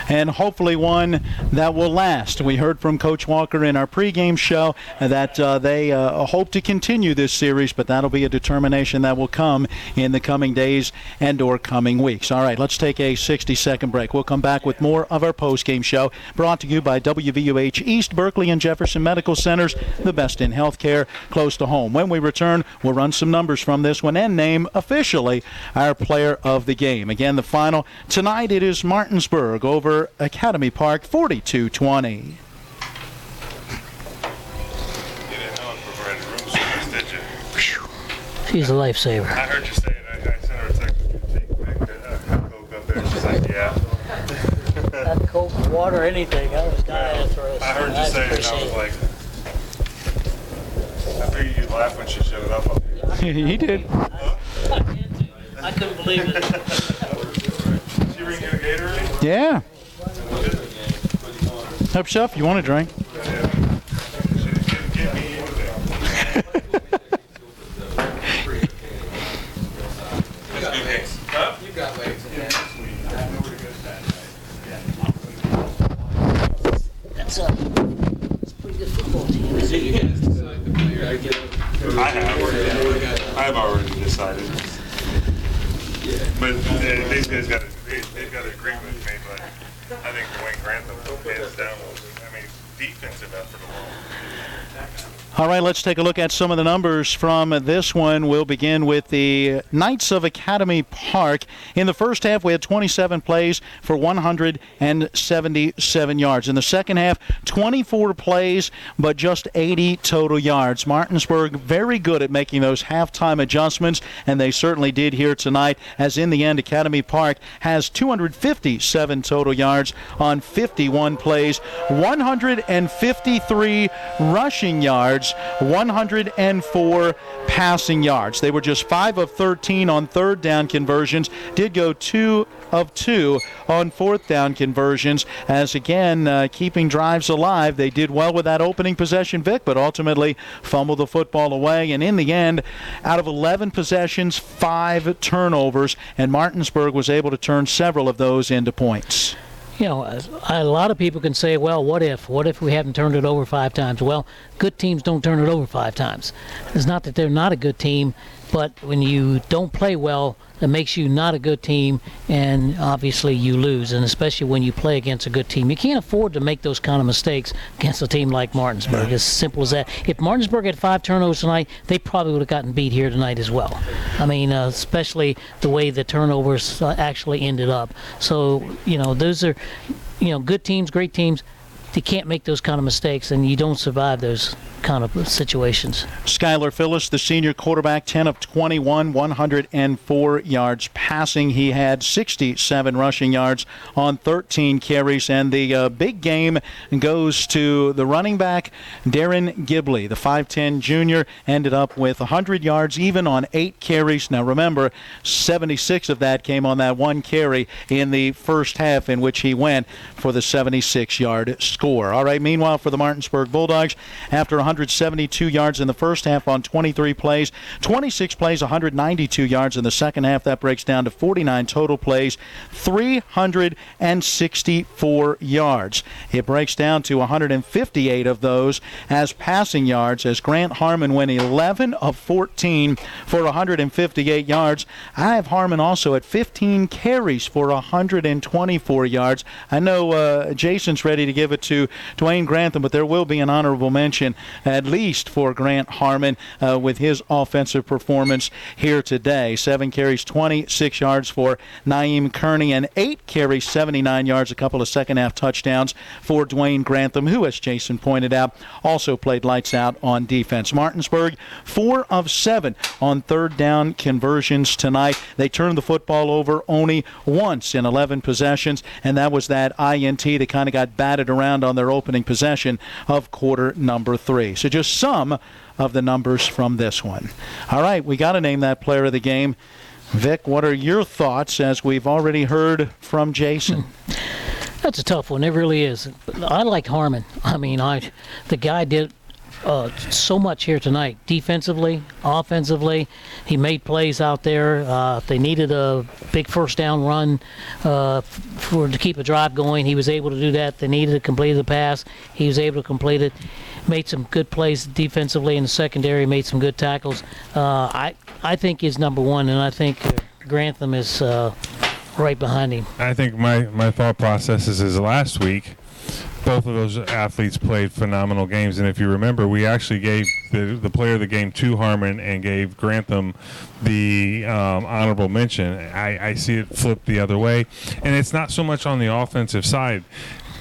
And hopefully one that will last. We heard from Coach Walker in our pregame show that they hope to continue this series, but that'll be a determination that will come in the coming days and or coming weeks. All right, let's take a 60-second break. We'll come back with more of our postgame show, brought to you by WVUH East Berkeley and Jefferson Medical Centers, the best in healthcare close to home. When we return, we'll run some numbers from this one and name officially our player of the game. Again, the final tonight, it is Martinsburg over Academy Park, 42-20.
You didn't know infrared room service, did you?
She's a lifesaver.
I heard you say it. I sent her a text. Take back the hot Coke up there. She's like, yeah.
Hot Coke, water, anything. I was dying for us.
I heard you say it, and I was like, I figured you'd laugh when she showed up up here.
He did.
Huh?
I couldn't believe it.
She bring you a Gatorade?
Yeah. Help yourself. You want a drink?
Yeah. She didn't give me anything. That's good hits. Huh?
You got legs.
That's a pretty good football team.
I have already decided. But these guys they've got an agreement with me, but I think Dwayne Grantham, hands down, defensive effort alone.
All right, let's take a look at some of the numbers from this one. We'll begin with the Knights of Academy Park. In the first half, we had 27 plays for 177 yards. In the second half, 24 plays, but just 80 total yards. Martinsburg very good at making those halftime adjustments, and they certainly did here tonight, as in the end, Academy Park has 257 total yards on 51 plays, 153 rushing yards, 104 passing yards. They were just 5 of 13 on third down conversions, did go 2 of 2 on fourth down conversions, as again, keeping drives alive. They did well with that opening possession, Vic, but ultimately fumbled the football away, and in the end, out of 11 possessions, 5 turnovers, and Martinsburg was able to turn several of those into points.
A lot of people can say, well, what if we haven't turned it over 5 times? Well, good teams don't turn it over 5 times. It's not that they're not a good team, but when you don't play well, it makes you not a good team, and obviously you lose, and especially when you play against a good team. You can't afford to make those kind of mistakes against a team like Martinsburg. As simple as that. If Martinsburg had 5 turnovers tonight, they probably would have gotten beat here tonight as well. I mean, especially the way the turnovers actually ended up. So, those are, good teams, great teams. you can't make those kind of mistakes, and you don't survive those kind of situations.
Skylar Phillips, the senior quarterback, 10 of 21, 104 yards passing. He had 67 rushing yards on 13 carries. And the big game goes to the running back, Darren Gibley, the 5'10 junior, ended up with 100 yards even on 8 carries. Now remember, 76 of that came on that one carry in the first half, in which he went for the 76-yard score. All right, meanwhile for the Martinsburg Bulldogs, after 172 yards in the first half on 23 plays, 26 plays, 192 yards in the second half. That breaks down to 49 total plays, 364 yards. It breaks down to 158 of those as passing yards, as Grant Harmon went 11 of 14 for 158 yards. I have Harmon also at 15 carries for 124 yards. I know Jason's ready to give it to Dwayne Grantham, but there will be an honorable mention at least for Grant Harmon with his offensive performance here today. 7 carries, 26 yards for Naeem Kearney, and 8 carries, 79 yards, a couple of second-half touchdowns for Dwayne Grantham, who, as Jason pointed out, also played lights out on defense. Martinsburg, 4 of 7 on third down conversions tonight. They turned the football over only once in 11 possessions, and that was that INT that kind of got batted around on their opening possession of quarter number 3. So just some of the numbers from this one. All right, we got to name that player of the game. Vic, what are your thoughts, as we've already heard from Jason?
That's a tough one. It really is. I like Harmon. I mean, the guy did so much here tonight, defensively, offensively. He made plays out there. If they needed a big first down run to keep a drive going, he was able to do that. They needed to complete the pass, he was able to complete it. Made some good plays defensively in the secondary, made some good tackles. I think he's number one, and I think Grantham is right behind him.
I think my thought process is last week, both of those athletes played phenomenal games. And if you remember, we actually gave the player of the game to Harmon and gave Grantham the honorable mention. I see it flipped the other way. And it's not so much on the offensive side.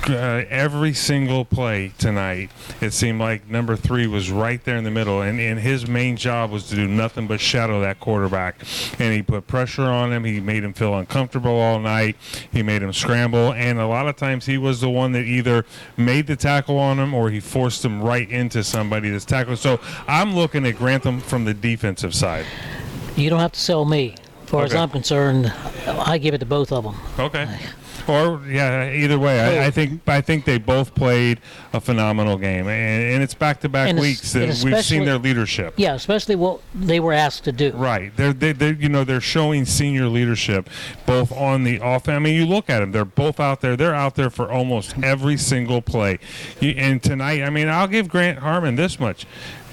Every single play tonight, it seemed like number 3 was right there in the middle, and his main job was to do nothing but shadow that quarterback. And he put pressure on him. He made him feel uncomfortable all night. He made him scramble, and a lot of times he was the one that either made the tackle on him or he forced him right into somebody that's tackling. So I'm looking at Grantham from the defensive side.
You don't have to sell me. As far as I'm concerned, I give it to both of them.
Okay. Or either way, I think they both played a phenomenal game, and it's back-to-back weeks that we've seen their leadership.
Yeah, especially what they were asked to do.
Right, they're showing senior leadership both on the offense. I mean, you look at them; they're both out there. They're out there for almost every single play. And tonight, I mean, I'll give Grant Harmon this much.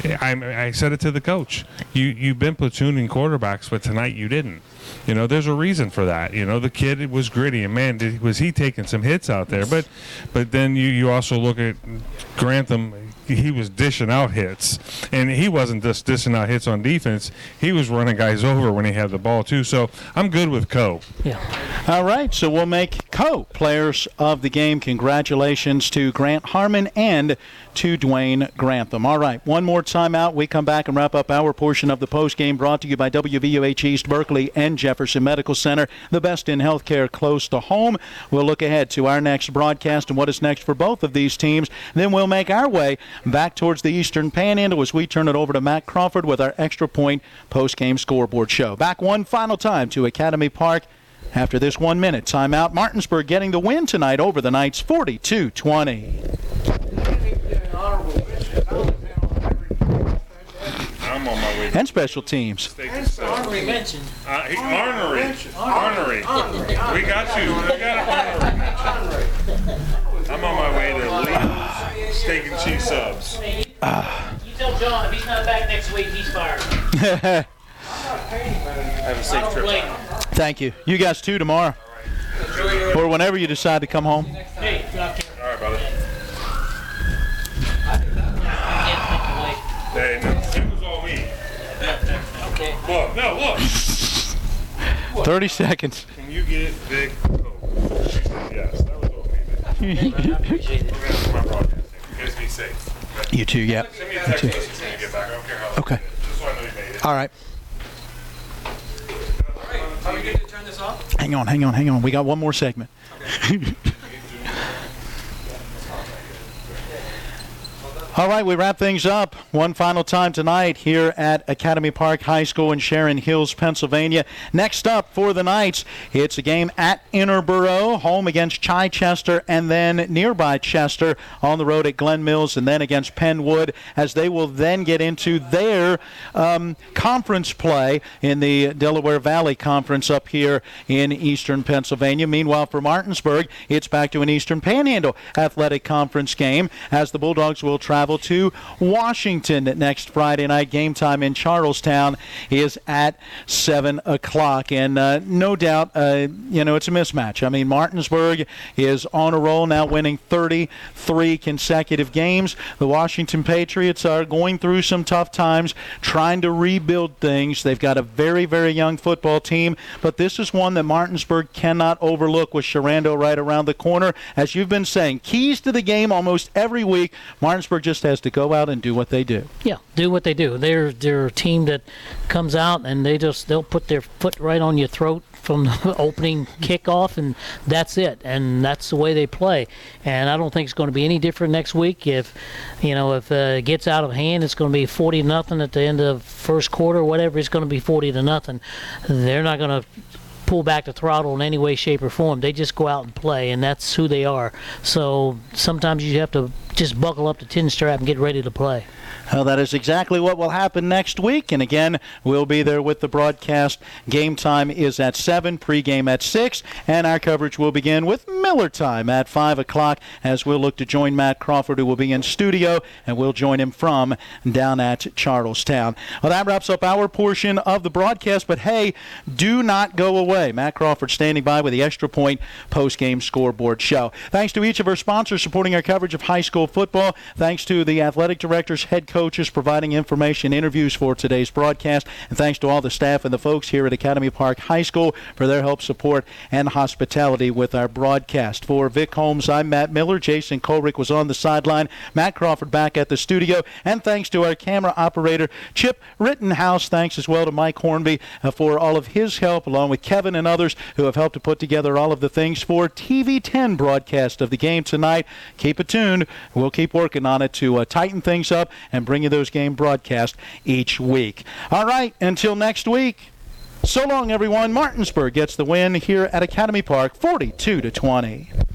I said it to the coach. You've been platooning quarterbacks, but tonight you didn't. There's a reason for that. The kid was gritty, and man, was he taking some hits out there. But then you also look at Grantham. He was dishing out hits, and he wasn't just dishing out hits on defense. He was running guys over when he had the ball too. So I'm good with Co.
Yeah.
All right, so we'll make Co players of the game. Congratulations to Grant Harmon and to Dwayne Grantham. All right, one more timeout. We come back and wrap up our portion of the postgame, brought to you by WVUH East Berkeley and Jefferson Medical Center, the best in healthcare close to home. We'll look ahead to our next broadcast and what is next for both of these teams. Then we'll make our way back towards the Eastern Panhandle as we turn it over to Matt Crawford with our Extra Point postgame scoreboard show. Back one final time to Academy Park after this 1 minute timeout. Martinsburg getting the win tonight over the Knights, 42-20.
I'm on my way.
And special teams.
Honorary mention.
Ornery. We got you. We got an honorary mention. I'm on my way to Lee's Steak and Cheese Subs.
You tell John if he's not back next week, he's fired.
Have a safe trip.
Thank you. You guys too tomorrow. Or whenever you decide to come home.
Hey,
all right, brother. Hey, no, it was all me.
Okay.
Look, no, look.
30 seconds.
Can you get Vic? Yes, that was all me. Be safe.
You too, yeah.
Send me a text message when you get back. I don't care how.
Okay.
Just so I know you made it.
All right.
Are we good to turn this off?
Hang on. We got one more segment.
Okay.
All right, we wrap things up one final time tonight here at Academy Park High School in Sharon Hills, Pennsylvania. Next up for the Knights, it's a game at Interboro, home against Chichester, and then nearby Chester on the road at Glen Mills, and then against Penwood, as they will then get into their conference play in the Delaware Valley Conference up here in eastern Pennsylvania. Meanwhile, for Martinsburg, it's back to an Eastern Panhandle Athletic Conference game, as the Bulldogs will travel to Washington next Friday night. Game time in Charlestown is at 7 o'clock. And no doubt, it's a mismatch. I mean, Martinsburg is on a roll now, winning 33 consecutive games. The Washington Patriots are going through some tough times, trying to rebuild things. They've got a very, very young football team, but this is one that Martinsburg cannot overlook, with Sharando right around the corner. As you've been saying, keys to the game almost every week. Martinsburg just has to go out and do what they do.
Yeah, do what they do. They're a team that comes out and they'll put their foot right on your throat from the opening kickoff, and that's it. And that's the way they play. And I don't think it's going to be any different next week. If it gets out of hand, it's going to be 40-0 at the end of first quarter, whatever. It's going to be 40-0. They're not going to pull back the throttle in any way, shape, or form. They just go out and play, and that's who they are. So sometimes you have to just buckle up the tin strap and get ready to play.
Well, that is exactly what will happen next week. And again, we'll be there with the broadcast. Game time is at 7, pregame at 6, and our coverage will begin with Miller time at 5 o'clock, as we'll look to join Matt Crawford, who will be in studio, and we'll join him from down at Charlestown. Well, that wraps up our portion of the broadcast, but hey, do not go away. Matt Crawford standing by with the Extra Point post-game scoreboard show. Thanks to each of our sponsors supporting our coverage of high school football. Thanks to the athletic directors, head coaches providing information, interviews for today's broadcast, and thanks to all the staff and the folks here at Academy Park High School for their help, support, and hospitality with our broadcast. For Vic Holmes, I'm Matt Miller. Jason Colrick was on the sideline. Matt Crawford back at the studio, and thanks to our camera operator, Chip Rittenhouse. Thanks as well to Mike Hornby for all of his help, along with Kevin and others who have helped to put together all of the things for TV 10 broadcast of the game tonight. Keep it tuned. We'll keep working on it to tighten things up and bring you those game broadcasts each week. All right, until next week, so long, everyone. Martinsburg gets the win here at Academy Park, 42-20.